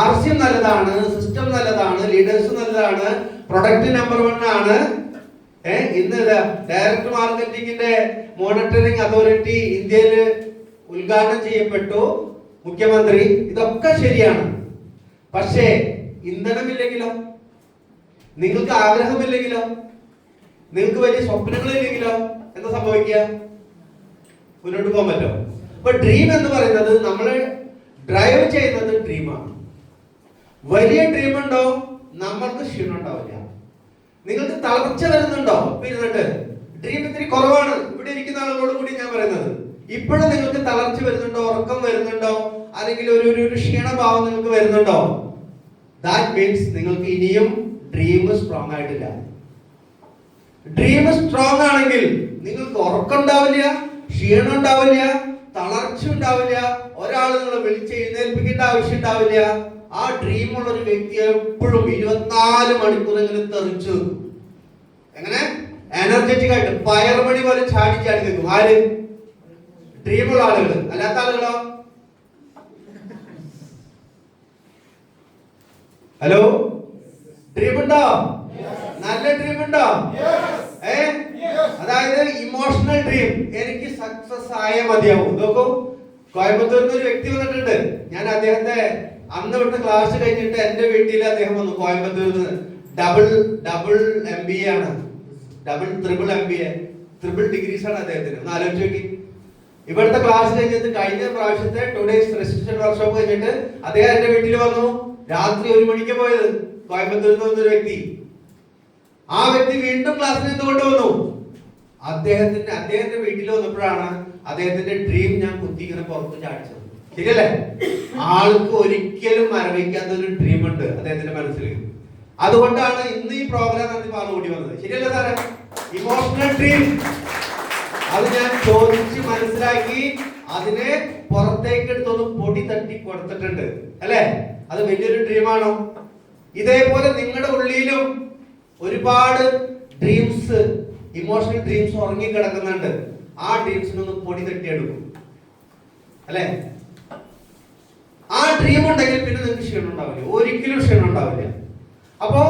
RC നല്ലതാണ്, സിസ്റ്റം നല്ലതാണ്, ലീഡേഴ്സ് നല്ലതാണ്, പ്രൊഡക്റ്റ് നമ്പർ 1 ആണ്. ഇന്ന് ഡയറക്ട് മാർക്കറ്റിംഗിന്റെ മോണിറ്ററിംഗ് അതോറിറ്റി ഇന്ത്യയിൽ ഉദ്ഘാടനം ചെയ്യപ്പെട്ടു, മുഖ്യമന്ത്രി. ഇതൊക്കെ ശരിയാണ്. പക്ഷേ ഇന്ധനമില്ലെങ്കിലോ, നിങ്ങൾക്ക് ആഗ്രഹമില്ലെങ്കിലോ, നിങ്ങൾക്ക് വലിയ സ്വപ്നങ്ങളില്ലെങ്കിലോ എന്താ സംഭവിക്കുക? മുന്നോട്ട് പോകാൻ പറ്റുമോ? അപ്പൊ ഡ്രീം എന്ന് പറയുന്നത് നമ്മൾ ഡ്രൈവ് ചെയ്യുന്നത് ഡ്രീമാണ്. വലിയ ഡ്രീം ഉണ്ടോ നമ്മൾക്ക് ക്ഷീണം ഉണ്ടാവില്ല. നിങ്ങൾക്ക് തളർച്ച വരുന്നുണ്ടോ? ഇരുന്നിട്ട് ഡ്രീം ഇത്തിരി കുറവാണ്, ഇവിടെ ഇരിക്കുന്ന ആളുകളോട് കൂടി ഞാൻ പറയുന്നത്, ഇപ്പോഴും നിങ്ങൾക്ക് തളർച്ച വരുന്നുണ്ടോ, ഉറക്കം വരുന്നുണ്ടോ, അല്ലെങ്കിൽ ഒരു ക്ഷീണഭാവം നിങ്ങൾക്ക് വരുന്നുണ്ടോ? ദാറ്റ് മീൻസ് നിങ്ങൾക്ക് ഇനിയും ഡ്രീം സ്ട്രോങ് ആയിട്ടില്ല. ഡ്രീം സ്ട്രോങ് ആണെങ്കിൽ നിങ്ങൾക്ക് ഉറക്കം ഉണ്ടാവില്ല, ക്ഷീണം ഉണ്ടാവില്ല, തളർച്ച ഉണ്ടാവില്ല, ഒരാൾ നിങ്ങളെ വിളിച്ച് എഴുന്നേൽപ്പിക്കേണ്ട ആവശ്യം ഉണ്ടാവില്ല. ആ ഡ്രീം ഉള്ള ഒരു വ്യക്തി എപ്പോഴും 24 മണിക്കൂർ ഇങ്ങനെ തെറിച്ചു, എങ്ങനെ എനർജറ്റിക് ആയിട്ട് ഫയർ മണി പോലെ ചാടി ചാടി നിൽക്കും. ആര്? ഡ്രീമുള്ള ആളുകൾ. അല്ലാത്ത ആളുകളോ? ഹലോ, ഡ്രീം ഉണ്ടോ? നല്ല ഡ്രീം ഉണ്ടോ? അതായത് ഇമോഷണൽ ഡ്രീം. എനിക്ക് സക്സസ് ആയ മതിയാവും. നോക്കൂ, കോയമ്പത്തൂരിൽ നിന്ന് ഒരു വ്യക്തി വന്നിട്ടുണ്ട്. ഞാൻ അദ്ദേഹത്തെ അന്ന് വിട്ട് ക്ലാസ് കഴിഞ്ഞിട്ട് എന്റെ വീട്ടിൽ അദ്ദേഹം വന്നു. കോയമ്പത്തൂരിൽ നിന്ന് ഡബിൾ MBA ആണ്, ട്രിപ്പിൾ MBA, ട്രിപ്പിൾ ഡിഗ്രീസ് ആണ് അദ്ദേഹത്തിന്. ഒന്ന് ആലോചിച്ച് നോക്കി. ഇവിടുത്തെ ക്ലാസ് കഴിഞ്ഞിട്ട് കഴിഞ്ഞ പ്രാവശ്യത്തെ 2 days റെസിസ്റ്റന്റ് വർക്ക്ഷോപ്പ് കഴിഞ്ഞിട്ട് അദ്ദേഹം എന്റെ വീട്ടിൽ വന്നു. രാത്രി 1 മണിക്ക് പോയത് കോയമ്പത്തൂരിൽ നിന്ന് വന്നൊരു വ്യക്തി. ആ വ്യക്തി വീണ്ടും ക്ലാസ്സിൽ എന്തുകൊണ്ട് വന്നു? അദ്ദേഹത്തിന്റെ വീട്ടിൽ വന്നപ്പോഴാണ് അദ്ദേഹത്തിന്റെ ഡ്രീം ഞാൻ കുത്തി ഇങ്ങനെ പുറത്ത് ചാടിച്ചത്. ശരിയല്ലേ? ആൾക്ക് ഒരിക്കലും മരവിക്കാത്ത ഒരു ഡ്രീം ഉണ്ട് അദ്ദേഹത്തിന്റെ മനസ്സിൽ. അതുകൊണ്ടാണ് ഇന്ന് ഈ പ്രോഗ്രാം നടത്തി പാടുകൂടി വന്നത്. ശരിയല്ലേ സാറേ? ഇമോഷണൽ ഡ്രീം അത് ഞാൻ ചോദിച്ച് മനസ്സിലാക്കി അതിനെ പുറത്തേക്ക് എടുത്തൊന്ന് പൊടി തട്ടി കൊടുത്തിട്ടുണ്ട്, അല്ലെ? അത് വലിയൊരു ഡ്രീമാണോ? ഇതേപോലെ നിങ്ങളുടെ ഉള്ളിലും ഒരുപാട് ഡ്രീംസ്, ഇമോഷണൽ ഡ്രീംസ് ഉറങ്ങി കിടക്കുന്നുണ്ട്. ആ ഡ്രീംസിനൊന്ന് പൊടി തട്ടിയെടുക്കും, അല്ലെ? ആ ഡ്രീം ഉണ്ടെങ്കിൽ പിന്നെ നിങ്ങൾക്ക് ക്ഷീണം ഉണ്ടാവില്ല, ഒരിക്കലും ക്ഷീണം ഉണ്ടാവില്ല. അപ്പോ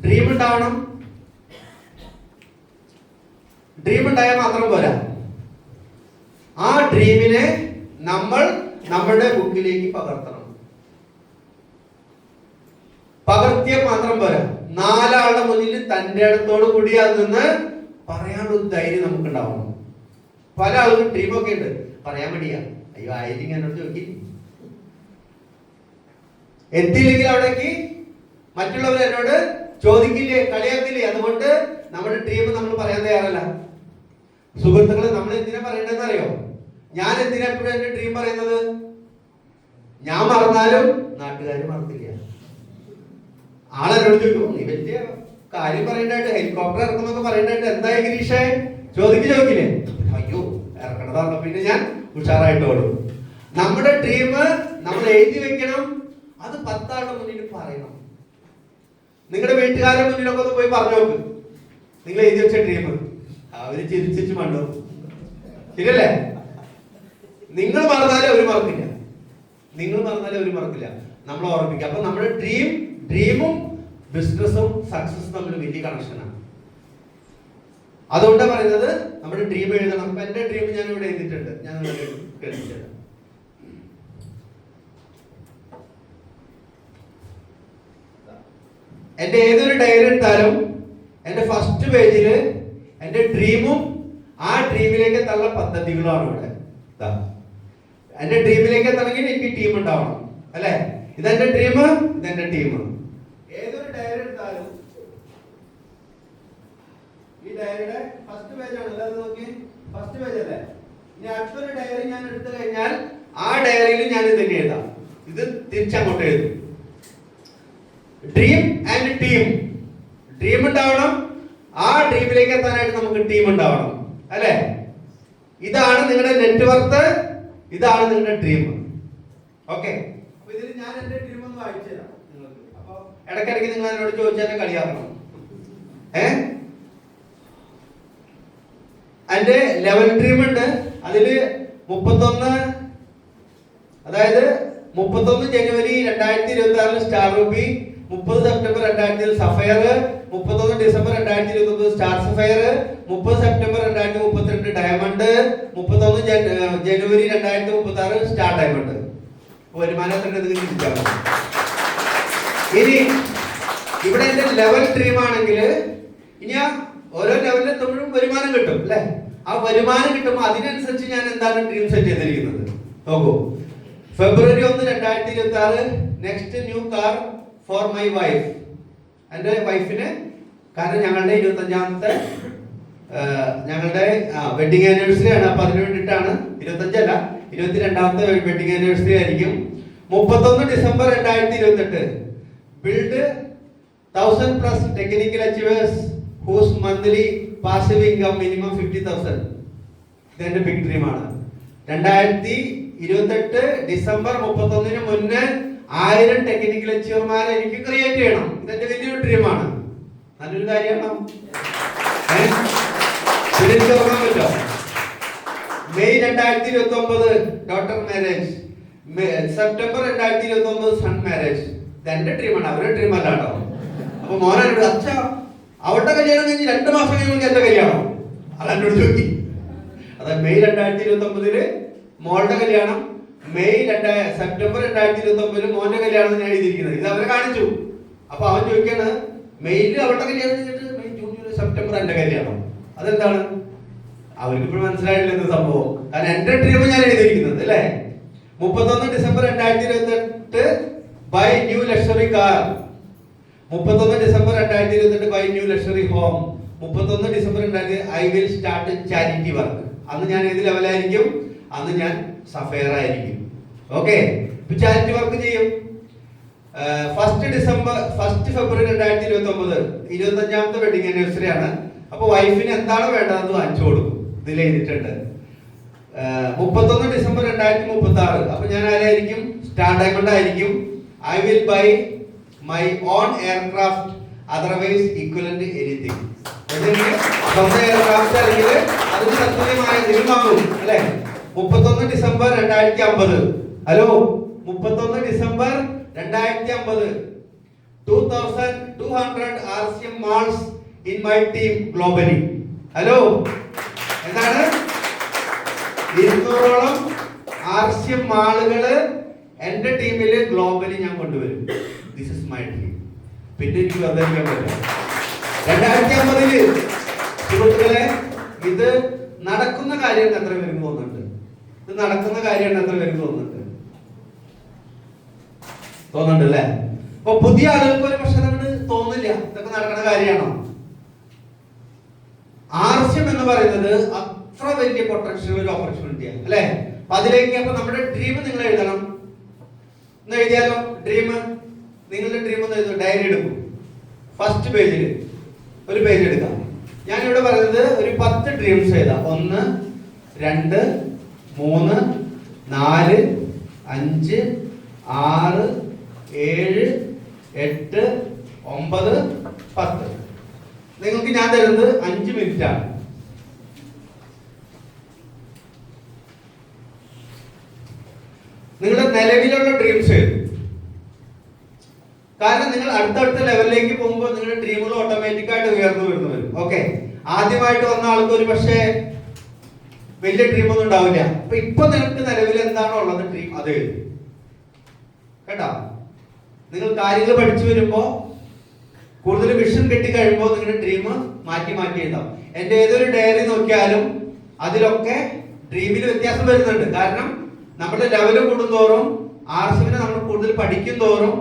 ഡ്രീം ഉണ്ടാവണം. ഡ്രീം ഉണ്ടായാൽ മാത്രം പോരാ, ആ ഡ്രീമിനെ നമ്മൾ നമ്മുടെ ബുക്കിലേക്ക് പകർത്തണം. പകർത്തിയാൽ മാത്രം പോരാ, 4 ആളുടെ മുന്നിൽ തന്റെ ഇടത്തോട് കൂടി അത് നിന്ന് പറയാനുള്ള ധൈര്യം നമുക്ക് ഉണ്ടാവണം. പല ആളുകളും ഡ്രീമൊക്കെ ഉണ്ട്, പറയാൻ മടിയാ. അയ്യോ ആയിരിക്കും എന്നോട് ചോദിക്കി, എത്തിയില്ലെങ്കിൽ അവിടേക്ക് മറ്റുള്ളവർ എന്നോട് ചോദിക്കില്ലേ, കളിയാക്കില്ലേ. അതുകൊണ്ട് നമ്മുടെ ഡ്രീം നമ്മൾ പറയാൻ തയ്യാറല്ല. സുഹൃത്തുക്കളെ, നമ്മൾ എന്തിനാ പറയേണ്ടതെന്ന് അറിയോ? ഞാൻ എന്തിനാ എപ്പോഴും എന്റെ ഡ്രീം പറയുന്നത്? ഞാൻ മറന്നാലും നാട്ടുകാർ മറന്നില്ല. ആളെന്നോട് ചോദിക്കും, നീ വലിയ കാര്യം പറയണ്ടായിട്ട് ഹെലികോപ്റ്റർ ഇറക്കുന്നൊക്കെ പറയണ്ടായിട്ട് എന്തായി ഗിരീഷേ ചോദിക്കില്ലേ? അയ്യോ ഇറക്കണതാണ്. പിന്നെ ഞാൻ ഉഷാറായിട്ട് ഓടും. നമ്മുടെ ഡ്രീം നമ്മൾ എഴുതി വെക്കണം, അത് 10 ആളുടെ മുന്നിൽ പറയണം. നിങ്ങളുടെ വീട്ടുകാരുടെ മുന്നിലൊക്കെ ഒന്ന് പോയി പറഞ്ഞു നോക്ക്, നിങ്ങൾ എഴുതി വെച്ച ഡ്രീം. അവര് ചിരിച്ചു മണ്ടോ? ശരിയല്ലേ? നിങ്ങൾ മറന്നാലേ അവര് മറക്കില്ല, നിങ്ങൾ മറന്നാലേ അവര് മറക്കില്ല. നമ്മൾ ഓർമ്മിക്കുക. അപ്പൊ നമ്മുടെ ഡ്രീമും ബിസിനസ്സും സക്സസും തമ്മിൽ വലിയ കണക്ഷനാണ്. അതുകൊണ്ടാണ് പറയുന്നത് നമ്മുടെ ഡ്രീം എഴുതണം. അപ്പൊ എന്റെ ഡ്രീം ഞാൻ ഇവിടെ എഴുതിയിട്ടുണ്ട്, ഞാൻ കേൾപ്പിച്ചത്. എന്റെ ഏതൊരു ഡയറി എടുത്താലും എന്റെ ഫസ്റ്റ് പേജില് എന്റെ ഡ്രീമും ആ ഡ്രീമിലേക്ക് എത്താനുള്ള പദ്ധതികളാണ് ഇവിടെ. എന്റെ ഡ്രീമിലേക്ക് എത്തണമെങ്കിൽ എനിക്ക് ടീം ഉണ്ടാവണം, അല്ലെ? ഇതെന്റെ ഡ്രീം, ഇതെന്റെ ടീം. ഏതൊരു ഡയറി എടുത്താലും ഈ ഡയറിയുടെ ഫസ്റ്റ് പേജ് ആണല്ലോ, അത് നോക്കി, ഫസ്റ്റ് പേജ് അല്ലേ? ഇനി അടുത്തൊരു ഡയറി ഞാൻ എടുത്തു കഴിഞ്ഞാൽ ആ ഡയറിയിൽ ഞാൻ ഇത് തന്നെ എഴുതാം, ഇത് തിരിച്ചങ്ങോട്ട് എഴുതും. Dream and team. ഡ്രീം ഉണ്ടാവണം, ആ ഡ്രീമിലേക്ക് എത്താനായിട്ട് നമുക്ക് ടീം ഉണ്ടാവണം, അല്ലെ? ഇതാണ് നിങ്ങളുടെ നെറ്റ്വർക്ക്, ഇതാണ് നിങ്ങളുടെ ഡ്രീം. ഓക്കെ, അപ്പൊ ഇതിൽ ഞാൻ എന്റെ ഡ്രീം ഒന്ന് വായിച്ചു തരാം നിങ്ങൾക്ക്. അപ്പൊ ഇടയ്ക്കിടയ്ക്ക് നിങ്ങൾ എന്നോട് ചോദിച്ചാൽ കളിയാക്കണം. എന്റെ ലെവൽ ഡ്രീം ഉണ്ട്, അതില് 31, അതായത് 31 ജനുവരി 2026 star Ruby, 30 September 2000 sapphire, 31 December 2029 star sapphire, 30 September 2032 diamond, 31 ജനുവരി 2036 സ്റ്റാർ ഡയമണ്ട്. വരുമാനത്തിന്റെ ഇനി ഇവിടെ എന്റെ ലെവൽ ഡ്രീം ആണെങ്കിൽ ഇനി ഓരോ ലെവലിൽ എത്തുമ്പോഴും വരുമാനം കിട്ടും, അല്ലെ? ആ വരുമാനം കിട്ടുമ്പോൾ അതിനനുസരിച്ച് ഞാൻ എന്താണ് ഡ്രീം സെറ്റ് ചെയ്തിരിക്കുന്നത് നോക്കൂ. ഫെബ്രുവരി 1, 2026 next new car for my wife. എൻ്റെ വൈഫിന്, കാരണം ഞങ്ങളുടെ 25ാമത്തെ ഞങ്ങളുടെ വെഡിങ് ആനിവേഴ്സറി ആണ്. അപ്പൊ അതിന് വേണ്ടിയിട്ടാണ്, 25 അല്ല 22ാമത്തെ വെഡിങ് ആനിവേഴ്സറി ആയിരിക്കും. 31 December 2028 build 1000+ technical achievers whose monthly passive income minimum 50,000. ഇതെന്റെ ബിഗ് ഡ്രീം ആണ്. 2028 ഡിസംബർ 31 മുന്നേ 1000 ടെക്നിക്കൽ അച്ചീവർമാരെ എനിക്ക് ക്രിയേറ്റ് ചെയ്യണം. ഇതെന്റെ വലിയൊരു ഡ്രീമാണ്. നല്ലൊരു കാര്യമാണോ? ഓർക്കാൻ പറ്റോ? May 2029 daughter marriage, September 2029 son marriage. ഇതെന്റെ ഡ്രീമാണ്, അവരുടെ ഡ്രീം അല്ലാട്ടോ. അപ്പൊ മോനോട് അച്ഛാ അവളുടെ കല്യാണം കഴിഞ്ഞ് 2 മാസം കഴിയുമ്പോൾ എന്റെ കല്യാണം, അതെന്നോട് ചോദിക്കി. അതായത് മെയ് 2029 മോളുടെ കല്യാണം, സെപ്റ്റംബർ 2029 മോന്റെ കല്യാണം ഞാൻ എഴുതിയിരിക്കുന്നത്. ഇത് അവരെ കാണിച്ചു. അപ്പൊ അവൻ ചോദിക്കാണ്, മെയ്യിൽ അവളുടെ കല്യാണം കഴിഞ്ഞിട്ട് മെയ്, ജൂൺ, ജൂലൈ, സെപ്റ്റംബർ എന്റെ കല്യാണം. അതെന്താണ്? അവർക്ക് ഇപ്പോഴും മനസ്സിലായില്ല എന്ത് സംഭവം. കാരണം എന്റെ ഡ്രീം ഞാൻ എഴുതിയിരിക്കുന്നത്, അല്ലെ? 31 December 2028 buy new luxury car, 31 December 2028 buy new luxury home, 31 December 2028 I will start charity work. അന്ന് ഞാൻ ഏത് ലെവലായിരിക്കും? അന്ന് ഞാൻ സഫയർ ആയിരിക്കും. ഓക്കെ, ചാരിറ്റി വർക്ക് ചെയ്യും. 1 ഫെബ്രുവരി 2029 25ാമത്തെ വെഡിങ് ആനിവേഴ്സറി ആണ്. അപ്പൊ വൈഫിന് എന്താണ് വേണ്ടതെന്ന് വാങ്ങിച്ചു കൊടുക്കും. ഇതിൽ എഴുതിയിട്ടുണ്ട്. 31 ഡിസംബർ 2036 അപ്പൊ ഞാൻ ആരായിരിക്കും? സ്റ്റാർ ഡയമണ്ട് ആയിരിക്കും. I will buy my own aircraft, otherwise equivalent anything. സ്വന്തം എയർക്രാഫ്റ്റ് അല്ലെങ്കിൽ അതിന് തത്തുല്യമായ നിലമാകും, അല്ലെ? 31 December 2050. Hello, 31 December 2050 2200 RCM malls in my team globally. Hello, എന്താണ്? 200ഓളം RCM മാളുകള് എന്റെ ടീമില് ഗ്ലോബലി ഞാൻ കൊണ്ടുവരും. This is my dream. പിന്നെ എനിക്ക് വർദ്ധിക്കാൻ പറ്റും. 2050 സുഹൃത്തുക്കളെ, ഇത് നടക്കുന്ന കാര്യം എത്ര പേർക്ക് തോന്നുന്നുണ്ട്? ഇത് നടക്കുന്ന കാര്യമാണ് എത്ര പേർക്ക് തോന്നുന്നുണ്ട്? തോന്നുന്നുണ്ട് അല്ലേ? അപ്പൊ പുതിയ ആളുകൾക്ക് ഒരു പക്ഷെ നമുക്ക് തോന്നില്ല ഇതൊക്കെ നടക്കുന്ന കാര്യമാണോ. ആർസ്യം എന്ന് പറയുന്നത് അത്ര വലിയ പൊട്ടൻഷ്യൽ ഒരു ഓപ്പർച്യൂണിറ്റിയാണ്, അല്ലെ? അപ്പൊ അതിലേക്ക് അപ്പൊ നമ്മുടെ ഡ്രീം നിങ്ങൾ എഴുതണം. എന്ന് എഴുതിയാലോ? ഡ്രീം, നിങ്ങളുടെ ഡ്രീം ഒന്ന് എഴുതും. ഡയറി എടുക്കും. ഫസ്റ്റ് പേജിൽ ഒരു പേജ് എടുക്കാം. ഞാൻ ഇവിടെ പറയുന്നത് ഒരു 10 ഡ്രീംസ് എഴുതാം. 1, 2, 3, 4, 5, 6, 7, 8, 9, 10. നിങ്ങൾക്ക് ഞാൻ തരുന്നത് 5 മിനിറ്റ് ആണ്. നിങ്ങളുടെ നിലവിലുള്ള ഡ്രീംസ് എഴുതും. കാരണം നിങ്ങൾ അടുത്തടുത്ത ലെവലിലേക്ക് പോകുമ്പോൾ നിങ്ങളുടെ ഡ്രീമുകൾ ഓട്ടോമാറ്റിക് ആയിട്ട് ഉയർന്നു വരുന്നു വരും. ഓക്കെ, ആദ്യമായിട്ട് വന്ന ആൾക്ക് ഒരു പക്ഷേ വലിയ ഡ്രീം ഒന്നും ഉണ്ടാവില്ല. അപ്പൊ ഇപ്പൊ നിങ്ങൾക്ക് നിലവിൽ എന്താണോ ഉള്ളത് ഡ്രീം അത് എഴുതും കേട്ടോ. നിങ്ങൾ കാര്യങ്ങൾ പഠിച്ചു വരുമ്പോ കൂടുതൽ വിഷൻ കിട്ടി കഴിയുമ്പോൾ നിങ്ങളുടെ ഡ്രീം മാറ്റി മാറ്റി എഴുതാം. എന്റെ ഏതൊരു ഡയറി നോക്കിയാലും അതിലൊക്കെ ഡ്രീമിൽ വ്യത്യാസം വരുന്നുണ്ട്. കാരണം നമ്മുടെ ലെവല് കൂടുന്തോറും ആർസിവിനെ നമ്മൾ കൂടുതൽ പഠിക്കും തോറും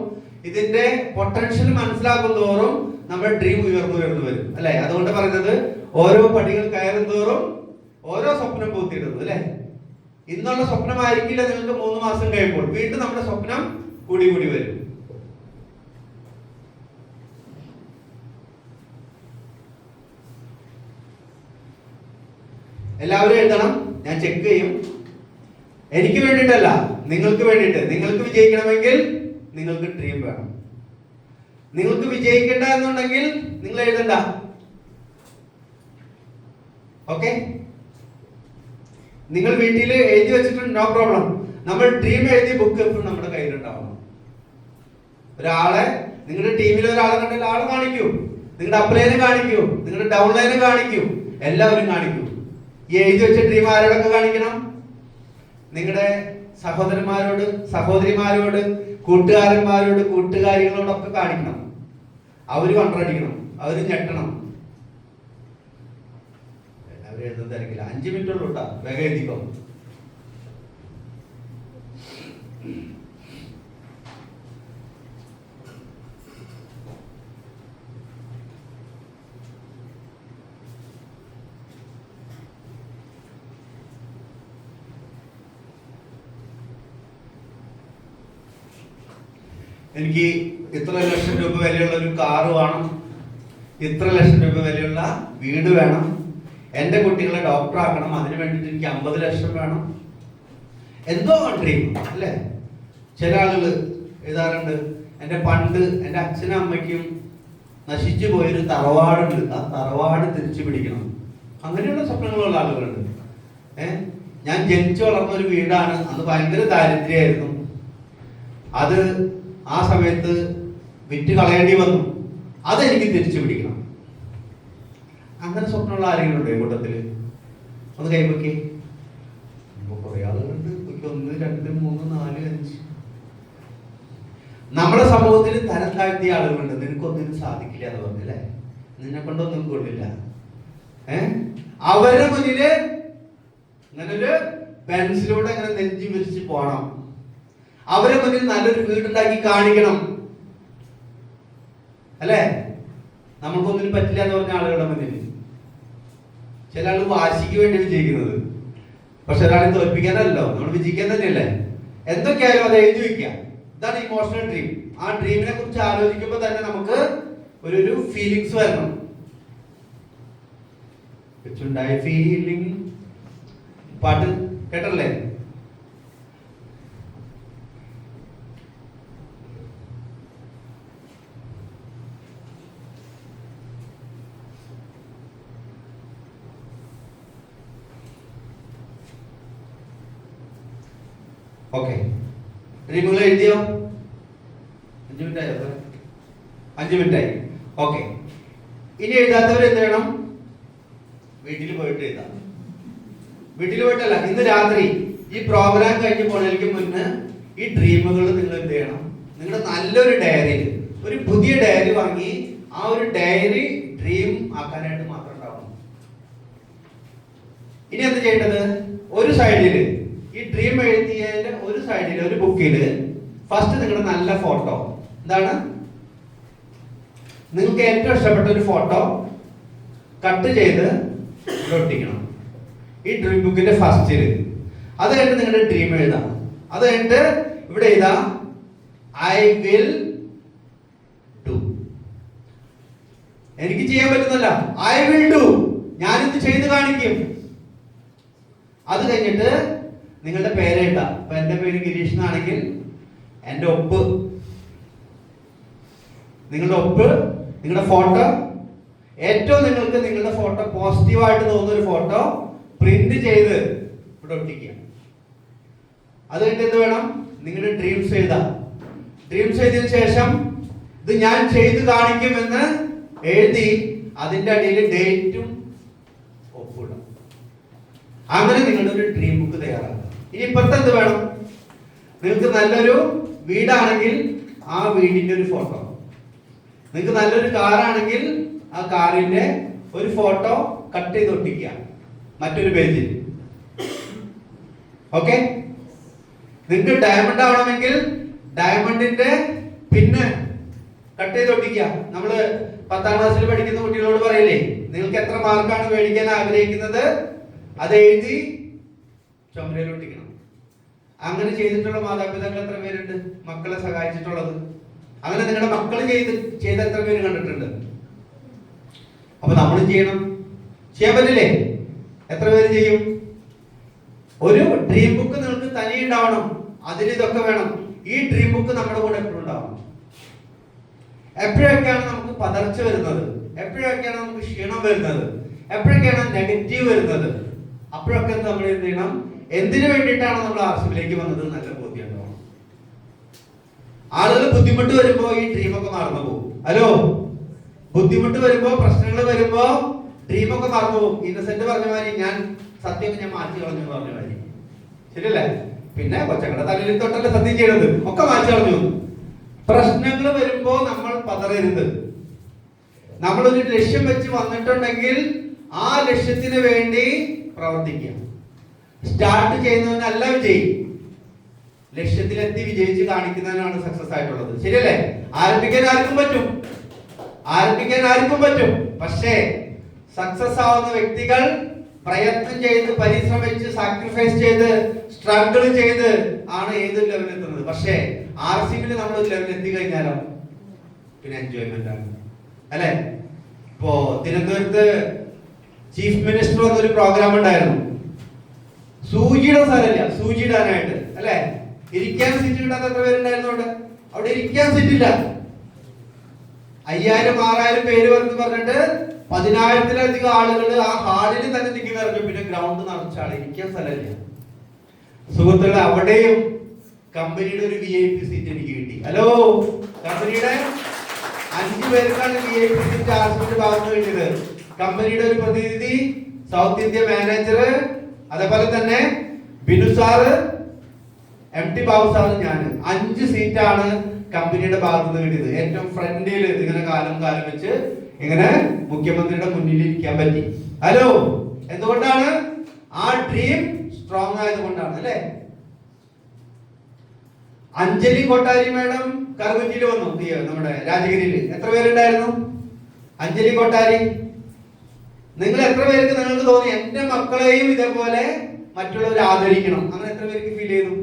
ഇതിന്റെ പൊട്ടൻഷ്യൽ മനസ്സിലാക്കും തോറും നമ്മുടെ ഡ്രീം ഉയർന്നു വരും അല്ലെ. അതുകൊണ്ട് പറയുന്നത് ഓരോ പടികൾ കയറും തോറും ഓരോ സ്വപ്നം പൂത്തിയിടുന്നു അല്ലെ. ഇന്നുള്ള സ്വപ്നമായിരിക്കില്ല നിങ്ങൾക്ക് 3 മാസം കഴിയുമ്പോൾ. വീണ്ടും നമ്മുടെ സ്വപ്നം കൂടി കൂടി വരും. എല്ലാവരും എഴുതണം. ഞാൻ ചെക്ക് ചെയ്യും. എനിക്ക് വേണ്ടിയിട്ടല്ല, നിങ്ങൾക്ക് വേണ്ടിയിട്ട്. നിങ്ങൾക്ക് വിജയിക്കണമെങ്കിൽ നിങ്ങൾക്ക് ഡ്രീം വേണം. നിങ്ങൾക്ക് വിജയിക്കണ്ട എന്നുണ്ടെങ്കിൽ നിങ്ങൾ എഴുതണ്ട. ഓക്കെ, നിങ്ങൾ വീട്ടിൽ എഴുതി വെച്ചിട്ടുണ്ട്, നോ പ്രോബ്ലം. നമ്മൾ ഡ്രീം എഴുതിയ ബുക്ക് എപ്പോഴും നമ്മുടെ കയ്യിലുണ്ടാവണം. ഒരാളെ, നിങ്ങളുടെ ടീമിൽ ഒരാളെ കണ്ടാൽ ആളെ കാണിക്കൂ, നിങ്ങളുടെ അപ്ലൈനെ കാണിക്കൂ, നിങ്ങളുടെ ഡൗൺലൈനെ കാണിക്കൂ, എല്ലാവരും കാണിക്കൂ. ഈ എഴുതി വെച്ച ഡ്രീം ആരോടൊക്കെ കാണിക്കണം? നിങ്ങളുടെ സഹോദരന്മാരോട്, സഹോദരിമാരോട്, കൂട്ടുകാരന്മാരോട്, കൂട്ടുകാരികളോടൊക്കെ കാണിക്കണം. അവര് കണ്ടടിക്കണം, അവര് ഞെട്ടണം. എല്ലാവരും എഴുതുന്ന തിരക്കില്ല. 5 മിനിറ്റ് ഉള്ളൂ കേട്ടോ, വേഗം എഴുതിക്കോ. എനിക്ക് ഇത്ര ലക്ഷം രൂപ വിലയുള്ള ഒരു കാറ് വേണം, ഇത്ര ലക്ഷം രൂപ വിലയുള്ള വീട് വേണം, എൻ്റെ കുട്ടികളെ ഡോക്ടർ ആക്കണം, അതിന് വേണ്ടിയിട്ട് എനിക്ക് 50 ലക്ഷം വേണം. എന്തോ ഡ്രീം അല്ലേ. ചില ആളുകൾ എഴുതാറുണ്ട്, എൻ്റെ പണ്ട് എൻ്റെ അച്ഛനും അമ്മയ്ക്കും നശിച്ചു പോയൊരു തറവാടുണ്ട്, ആ തറവാട് തിരിച്ചു പിടിക്കണം. അങ്ങനെയുള്ള സ്വപ്നങ്ങളുള്ള ആളുകളുണ്ട്. ഞാൻ ജനിച്ചു വളർന്ന ഒരു വീടാണ്, അന്ന് ഭയങ്കര ദാരിദ്ര്യമായിരുന്നു, അത് ആ സമയത്ത് വിറ്റ് കളയേണ്ടി വന്നു, അതെനിക്ക് തിരിച്ചു പിടിക്കണം. അങ്ങനെ സ്വപ്നമുള്ള ആരെങ്കിലും ഉണ്ടോ ഈ കൂട്ടത്തില്? ഒന്ന് കൈവയ്ക്കേ. കുറെ ആളുകളുണ്ട്. 1 2 3 4 5. നമ്മുടെ സമൂഹത്തിൽ തരം താഴ്ത്തിയ ആളുകളുണ്ട്. നിനക്കൊന്നിനും സാധിക്കില്ല എന്ന് പറഞ്ഞല്ലേ, നിന്നെ കൊണ്ടൊന്നും കൊള്ളില്ല. അവരുടെ മുന്നില് ഇങ്ങനെ ഒരു പെൻസിലൂടെ ഇങ്ങനെ നെഞ്ചി വിരിച്ച് പോണം. അവരെ മുന്നിൽ നല്ലൊരു വീടുണ്ടാക്കി കാണിക്കണം അല്ലേ. നമ്മൾക്കൊന്നിനും പറ്റില്ല എന്ന് പറഞ്ഞ ആളുകളുടെ മുന്നിൽ ചില ആൾ വാശിക്ക് വേണ്ടി വിജയിക്കുന്നത്, പക്ഷെ ഒരാളെ തോൽപ്പിക്കാനല്ലോ, നമ്മൾ വിജയിക്കാൻ തന്നെയല്ലേ. എന്തൊക്കെയായാലും അത് എഴുതി വെക്കുക. ഇതാണ് ഇമോഷണൽ ഡ്രീം. ആ ഡ്രീമിനെ കുറിച്ച് ആലോചിക്കുമ്പോൾ തന്നെ നമുക്ക് ഒരു ഫീലിങ്സ് വരണം. ഫീലിംഗ് പാട്ട് കേട്ടല്ലേ? ഓക്കെ, ഡ്രീമുകൾ എഴുതിയോ? 5 മിനിറ്റായോ? 5 മിനിറ്റായി. ഓക്കെ, ഇനി എഴുതാത്തവർ എന്ത് ചെയ്യണം? വീട്ടിൽ പോയിട്ട് എഴുതാം. വീട്ടിൽ പോയിട്ടല്ല, ഇന്ന് രാത്രി ഈ പ്രോഗ്രാം കഴിഞ്ഞ് പോണേക്ക് മുന്നേ ഈ ഡ്രീമുകൾ നിങ്ങൾ എന്ത് ചെയ്യണം? നിങ്ങളുടെ നല്ലൊരു ഡയറി, ഒരു പുതിയ ഡയറി വാങ്ങി ആ ഒരു ഡയറി ഡ്രീം ആക്കാനായിട്ട് മാത്രം ഉണ്ടാവണം. ഇനി എന്ത് ചെയ്യേണ്ടത്? ഒരു സൈഡില് ഈ ഡ്രീം എഴുതിയതിന്റെ ഒരു സൈഡിൽ ഒരു ബുക്കില് ഫസ്റ്റ് നിങ്ങളുടെ നല്ല ഫോട്ടോ, എന്താണ് നിങ്ങൾക്ക് ഏറ്റവും ഇഷ്ടപ്പെട്ട ഒരു ഫോട്ടോ കട്ട് ചെയ്ത് ഒട്ടിക്കണം ഈ ഡ്രീം ബുക്കിന്റെ ഫസ്റ്റില്. അത് കഴിഞ്ഞിട്ട് നിങ്ങളുടെ ഡ്രീം എഴുതാം. അത് കഴിഞ്ഞിട്ട് ഇവിടെ എഴുതാ ഐ വിൽ ഡു. എനിക്ക് ചെയ്യാൻ പറ്റുന്നില്ല, ഐ വിൽ ഡു, ഞാനിത് ചെയ്ത് കാണിക്കും. അത് കഴിഞ്ഞിട്ട് നിങ്ങളുടെ പേര് എഴുതാം. ഇപ്പൊ എന്റെ പേര് ഗിരീഷ് എന്നാണെങ്കിൽ എന്റെ ഒപ്പ്, നിങ്ങളുടെ ഒപ്പ്, നിങ്ങളുടെ ഫോട്ടോ, ഏറ്റവും നിങ്ങൾക്ക് നിങ്ങളുടെ ഫോട്ടോ പോസിറ്റീവായിട്ട് തോന്നുന്ന ഒരു ഫോട്ടോ പ്രിന്റ് ചെയ്ത് ഇവിടെ ഒട്ടിക്കുക. അത് കഴിഞ്ഞിട്ട് എന്ത് വേണം? നിങ്ങളുടെ ഡ്രീംസ് എഴുതാം. ഡ്രീംസ് എഴുതിയതിനു ശേഷം ഇത് ഞാൻ ചെയ്ത് കാണിക്കുമെന്ന് എഴുതി അതിന്റെ അടിയിൽ ഡേറ്റും അങ്ങനെ നിങ്ങളുടെ ഒരു ഡ്രീം ബുക്ക് തയ്യാറാക്കുക. ഇനി ഇപ്പുറത്ത് എന്ത് വേണം? നിങ്ങൾക്ക് നല്ലൊരു വീടാണെങ്കിൽ ആ വീടിന്റെ ഒരു ഫോട്ടോ, നിങ്ങൾക്ക് നല്ലൊരു കാറാണെങ്കിൽ ആ കാറിന്റെ ഒരു ഫോട്ടോ കട്ട് ചെയ്ത് ഒട്ടിക്കുക മറ്റൊരു പേജിൽ. ഓക്കെ? നിങ്ങൾക്ക് ഡയമണ്ട് ആവണമെങ്കിൽ ഡയമണ്ടിന്റെ പിന്നെ കട്ട് ചെയ്ത് ഒട്ടിക്കുക. നമ്മള് 10ാം ക്ലാസ്സിൽ പഠിക്കുന്ന കുട്ടികളോട് പറയില്ലേ, നിങ്ങൾക്ക് എത്ര മാർക്കാണ് മേടിക്കാൻ ആഗ്രഹിക്കുന്നത് അത് എഴുതി ചുമരിൽ ഒട്ടിക്കണം. അങ്ങനെ ചെയ്തിട്ടുള്ള മാതാപിതാക്കൾ എത്ര പേരുണ്ട്? മക്കളെ സഹായിച്ചിട്ടുള്ളത്. അങ്ങനെ നിങ്ങളുടെ മക്കൾ ചെയ്ത എത്ര പേര് കണ്ടിട്ടുണ്ട്? അപ്പൊ നമ്മൾ ചെയ്യണം. ചെയ്യാൻ പറ്റില്ലേ? എത്ര പേര് ചെയ്യും? ഒരു ഡ്രീം ബുക്ക് നിങ്ങൾക്ക് തനിയെ ഉണ്ടാവണം. അതിന് ഇതൊക്കെ വേണം. ഈ ഡ്രീം ബുക്ക് നമ്മുടെ കൂടെ എപ്പോഴും ഉണ്ടാവണം. എപ്പോഴൊക്കെയാണ് നമുക്ക് പതർച്ച വരുന്നത്, എപ്പോഴൊക്കെയാണ് നമുക്ക് ക്ഷീണം വരുന്നത്, എപ്പോഴൊക്കെയാണ് നെഗറ്റീവ് വരുന്നത്, അപ്പോഴൊക്കെ നമ്മൾ എന്ത് ചെയ്യണം? എന്തിനു വേണ്ടിയിട്ടാണ് നമ്മൾ ആർസിബിലേക്ക് വന്നത് നല്ല ബോധ്യം ഉണ്ടാവണം. ആളുകൾ ബുദ്ധിമുട്ട് വരുമ്പോ ഈ ഡ്രീമൊക്കെ മറന്നു പോകും. ഹലോ, ബുദ്ധിമുട്ട് വരുമ്പോ, പ്രശ്നങ്ങൾ വരുമ്പോ ഡ്രീമൊക്കെ മറന്നു പോകും. ഇന്നസെന്റ് പറഞ്ഞ മാതിരി ഞാൻ സത്യമൊക്കെ ഞാൻ മാറ്റി കളഞ്ഞു പറഞ്ഞ മാതിരി, ശരിയല്ലേ? പിന്നെ കൊച്ചങ്ങളുടെ തലയിൽ തൊട്ടല്ലേ സത്യം ചെയ്യണത്, ഒക്കെ മാറ്റി കളഞ്ഞു. പ്രശ്നങ്ങൾ വരുമ്പോ നമ്മൾ പതറരുത്. നമ്മളൊരു ലക്ഷ്യം വെച്ച് വന്നിട്ടുണ്ടെങ്കിൽ ആ ലക്ഷ്യത്തിന് വേണ്ടി പ്രവർത്തിക്കുക. സ്റ്റാർട്ട് ചെയ്യുന്നവനല്ല വിജയി, ലക്ഷ്യത്തിലെത്തി വിജയിച്ച് കാണിക്കുന്നതിനാണ് സക്സസ് ആയിട്ടുള്ളത്. ശരിയല്ലേ? ആരംഭിക്കാൻ ആർക്കും പറ്റും. പക്ഷേ സക്സസ് ആവുന്ന വ്യക്തികൾ പ്രയത്നം ചെയ്ത്, പരിശ്രമിച്ച്, സാക്രിഫൈസ് ചെയ്ത്, സ്ട്രഗിൾ ചെയ്ത് ആണ് ഏത് ലെവലിൽ എത്തുന്നത്. പക്ഷേ ആർസിബിയിൽ നമ്മൾ ഒരു ലെവലിൽ എത്തിക്കഴിഞ്ഞാലോ പിന്നെ എൻജോയ്മെന്റ് ആണ്, അല്ലെ? ഇപ്പോ തിരുവനന്തപുരത്ത് ചീഫ് മിനിസ്റ്റർ വന്നൊരു പ്രോഗ്രാം ഉണ്ടായിരുന്നു. സൂചിയുടെ സ്ഥലമില്ല, സൂചി ഇടാനായിട്ട്, അല്ലെ? ഇരിക്കാൻ സീറ്റ് കിട്ടാത്ത എത്ര പേരുണ്ടായിരുന്നു അവിടെ ഇരിക്കാൻ സീറ്റില്ല. 5000-6000 പേര് വന്ന് പറഞ്ഞിട്ട് 10,000-ലധികം ആളുകൾ ആ ഹാളിൽ തന്നെ തിങ്ങി നിറഞ്ഞു. പിന്നെ ഗ്രൗണ്ട് നിറച്ചാണ്, ഇരിക്കാൻ സ്ഥലമില്ല. സുഹൃത്തുക്കളെ, അവിടെയും കമ്പനിയുടെ ഒരു VIP സീറ്റ് എനിക്ക് കിട്ടി. ഹലോ, കമ്പനിയുടെ 5 പേർക്കാണ് VIP സീറ്റ് ആർസിബിയുടെ ഭാഗത്ത് കിട്ടിയത്. കമ്പനിയുടെ ഒരു പ്രതിനിധി, സൗത്ത് ഇന്ത്യ മാനേജർ, അതേപോലെ തന്നെ Binu sir, MT Babu sir, ഞാൻ 5 സീറ്റാണ് കമ്പനിയുടെ ഭാഗത്ത് നിന്ന് കിട്ടിയത്. ഏറ്റവും ഫ്രണ്ടിൽ ഇങ്ങനെ കാലം വെച്ച് ഇങ്ങനെ മുഖ്യമന്ത്രിയുടെ മുന്നിൽ ഇരിക്കാൻ പറ്റി. ഹലോ, എന്തുകൊണ്ടാണ്? ആ ഡ്രീം സ്ട്രോങ് ആയതുകൊണ്ടാണ്, അല്ലെ? അഞ്ജലി കൊട്ടാരി മാഡം കറുകുറ്റിയിൽ വന്നു, നമ്മുടെ രാജഗിരിയിൽ. എത്ര പേരുണ്ടായിരുന്നു? അഞ്ജലി കൊട്ടാരി. നിങ്ങൾ എത്ര പേർക്ക് നിങ്ങൾക്ക് തോന്നി എന്റെ മക്കളെയും ഇതേപോലെ മറ്റുള്ളവർ ആദരിക്കണം? അങ്ങനെ എത്ര പേർക്ക് ഫീൽ ചെയ്തു?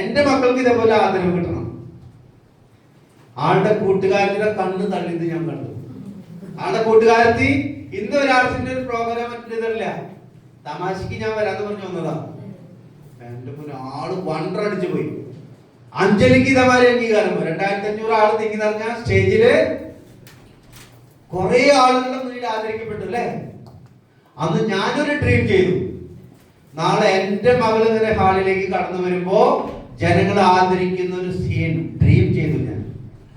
എന്റെ മക്കൾക്ക് ഇതേപോലെ ആദരവ് കിട്ടണം. ആളുടെ കൂട്ടുകാരന്റെ കണ്ണ് തള്ളിയത് ഞാൻ കണ്ടു. ആളുടെ കൂട്ടുകാരത്തി ഇന്ന് ഒരു ആർട്സിന്റെ ഒരു പ്രോഗ്രാം മറ്റില്ല, തമാശക്ക് ഞാൻ വരാന്ന് പറഞ്ഞു വന്നതാ. എന്റെ ആള് വണ്ടർ അടിച്ചു പോയി. അഞ്ജലിക്ക് ഇതേമാതിരി അംഗീകാരം 2500 ആള് തിങ്ങി നിറഞ്ഞ സ്റ്റേജില് കുറെ ആളുകളുടെ മുന്നിൽ ആദരിക്കപ്പെട്ടു, അല്ലെ? അന്ന് ഞാനൊരു ഡ്രീം ചെയ്തു. നാളെ എന്റെ മകൾ ഇങ്ങനെ ഹാളിലേക്ക് കടന്നു വരുമ്പോ ജനങ്ങൾ ആദരിക്കുന്ന ഒരു സീൻ ഡ്രീം ചെയ്തു. ഞാൻ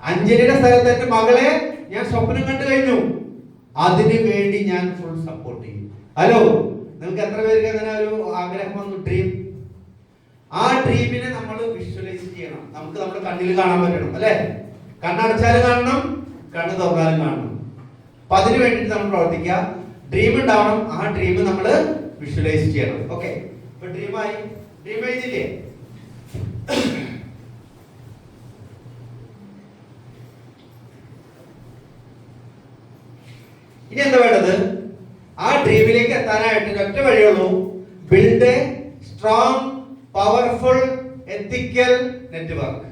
അഞ്ജലിയുടെ സ്ഥലത്ത് എന്റെ മകളെ ഞാൻ സ്വപ്നം കണ്ടു കഴിഞ്ഞു. അതിനു വേണ്ടി ഞാൻ ഫുൾ സപ്പോർട്ട് ചെയ്യും. ഹലോ, നിങ്ങൾക്ക് എത്ര പേർക്ക് അങ്ങനെ ഒരു ആഗ്രഹം വന്നു? ഡ്രീം. ആ ഡ്രീമിനെ നമ്മൾ വിഷ്വലൈസ് ചെയ്യണം. നമുക്ക് നമ്മുടെ കണ്ണിൽ കാണാൻ പറ്റണം, അല്ലെ? കണ്ണടച്ചാലും കാണണം, കണ്ണ് തുറന്നാലും കാണണം. അപ്പൊ അതിനു വേണ്ടിയിട്ട് നമ്മൾ പ്രവർത്തിക്കുക. ഡ്രീം ഉണ്ടാവണം. ആ ഡ്രീം നമ്മൾ വിഷ്വലൈസ് ചെയ്യണം. ഓക്കെ, ഇപ്പൊ ഡ്രീം എഴുതില്ലേ? ഇനി എന്താ വേണ്ടത്? ആ ഡ്രീമിലേക്ക് എത്താനായിട്ട് ഒറ്റ വഴിയുള്ളൂ. Build a strong, powerful, ethical network.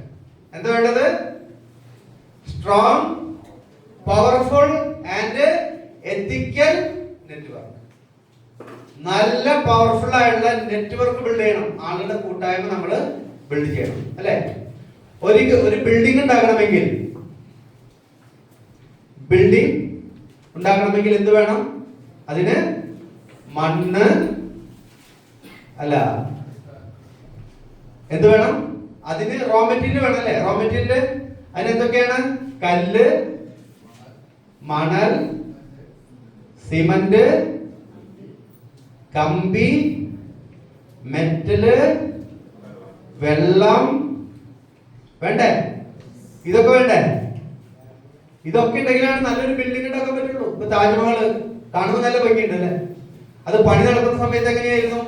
എന്താ വേണ്ടത്? Strong, powerful and ethical network. നല്ല പവർഫുൾ ആയിട്ടുള്ള നെറ്റ്വർക്ക് ബിൽഡ് ചെയ്യണം. ആളുകളുടെ കൂട്ടായ്മ നമ്മൾ ബിൽഡ് ചെയ്യണം, അല്ലെ? ഒരു ബിൽഡിംഗ് ഉണ്ടാക്കണമെങ്കിൽ എന്ത് വേണം? അതിന് മണ്ണ് അല്ല, എന്ത് വേണം? അതിന് റോ മെറ്റീരിയൽ വേണം, അല്ലെ? റോ മെറ്റീരിയൽ അതിന് എന്തൊക്കെയാണ്? കല്ല്, മണൽ, സിമന്റ്, കമ്പി, മെറ്റല്, വെള്ളം വേണ്ടേ? ഇതൊക്കെ വേണ്ടേ? ഇതൊക്കെ ഉണ്ടെങ്കിലാണ് നല്ലൊരു ബിൽഡിംഗ് ഉണ്ടാക്കാൻ പറ്റുള്ളൂ. ഇപ്പൊ താജ്മഹൽ കാണുമ്പോൾ നല്ല ഭംഗിയുണ്ട് അല്ലെ? അത് പണി നടക്കുന്ന സമയത്ത് എങ്ങനെയായിരുന്നു?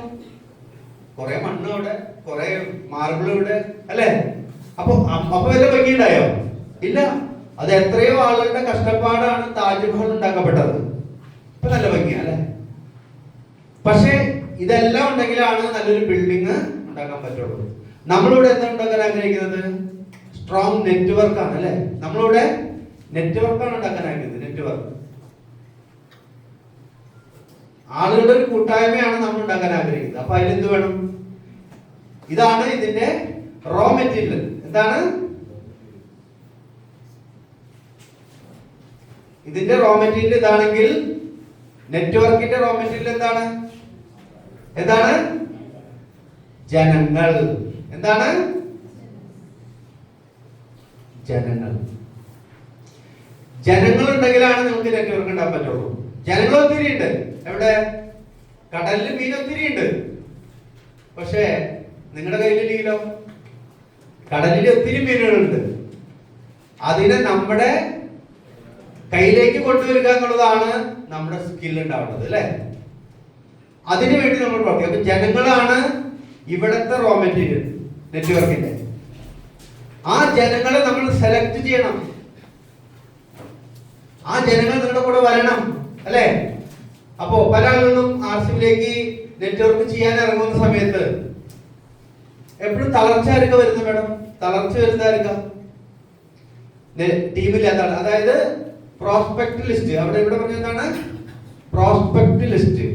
കുറെ മണ്ണ് അവിടെ, കുറെ മാർബിൾ ഇവിടെ അല്ലെ? അപ്പൊ വല്ല ഭംഗിയുണ്ടായോ? ഇല്ല. അത് എത്രയോ ആളുകളുടെ കഷ്ടപ്പാടാണ് താജ്മഹൽ ഉണ്ടാക്കപ്പെട്ടത്. ഇപ്പൊ നല്ല ഭംഗിയാ അല്ലെ? പക്ഷെ ഇതെല്ലാം ഉണ്ടെങ്കിലാണ് നല്ലൊരു ബിൽഡിംഗ് ഉണ്ടാക്കാൻ പറ്റുള്ളൂ. നമ്മളിവിടെ എന്താ ഉണ്ടാക്കാൻ ആഗ്രഹിക്കുന്നത്? സ്ട്രോങ് നെറ്റ്വർക്ക് ആണ് അല്ലെ? നമ്മളിവിടെ നെറ്റ്വർക്കാണ് ഉണ്ടാക്കാൻ ആഗ്രഹിക്കുന്നത്. നെറ്റ്വർക്ക്, ആളുകളുടെ ഒരു കൂട്ടായ്മയാണ് നമ്മൾ ഉണ്ടാക്കാൻ ആഗ്രഹിക്കുന്നത്. അപ്പൊ അതിലെന്ത് വേണം? ഇതാണ് ഇതിന്റെ റോ മെറ്റീരിയൽ. എന്താണ് ഇതിന്റെ റോ മെറ്റീരിയൽ? ഇതാണെങ്കിൽ നെറ്റ്വർക്കിന്റെ റോ മെറ്റീരിയൽ എന്താണ്? എന്താണ്? ജനങ്ങൾ. എന്താണ്? ജനങ്ങൾ. ജനങ്ങൾ ഉണ്ടെങ്കിലാണ് നിങ്ങൾക്ക് നെറ്റ്വർക്ക് ഉണ്ടാക്കാൻ പറ്റുള്ളൂ. ജനങ്ങൾ ഒത്തിരി ഉണ്ട്. എവിടെ? കടലിൽ മീൻ ഒത്തിരി ഉണ്ട്. പക്ഷേ നിങ്ങളുടെ കയ്യിലില്ലെങ്കിലോ? കടലിൽ ഒത്തിരി മീനുകളുണ്ട്. അതിനെ നമ്മുടെ കയ്യിലേക്ക് കൊണ്ടുവരിക എന്നുള്ളതാണ് നമ്മുടെ സ്കിൽ ഉണ്ടാവുന്നത് അല്ലെ? അതിനു വേണ്ടി നമ്മൾ പ്രവർത്തിക്കും. അപ്പൊ ജനങ്ങളാണ് ഇവിടത്തെ റോ മെറ്റീരിയൽ നെറ്റ്വർക്കിന്റെ. ആ ജനങ്ങളെ നമ്മൾ സെലക്ട് ചെയ്യണം. ആ ജനങ്ങൾ നിങ്ങളുടെ കൂടെ വരണം അല്ലെ? അപ്പോ പല ആളുകളും ആർസിബിലേക്ക് നെറ്റ്വർക്ക് ചെയ്യാൻ ഇറങ്ങുന്ന സമയത്ത് എപ്പോഴും തളർച്ച ആയിരിക്കും വരുന്നത് മേഡം? തളർച്ച വരുന്നതായിരിക്കാം ടീമില്ലാത്ത ആൾ. അതായത് പ്രോസ്പെക്ട് ലിസ്റ്റ്, അവിടെ ഇവിടെ പറഞ്ഞ എന്താണ്? Prospect list.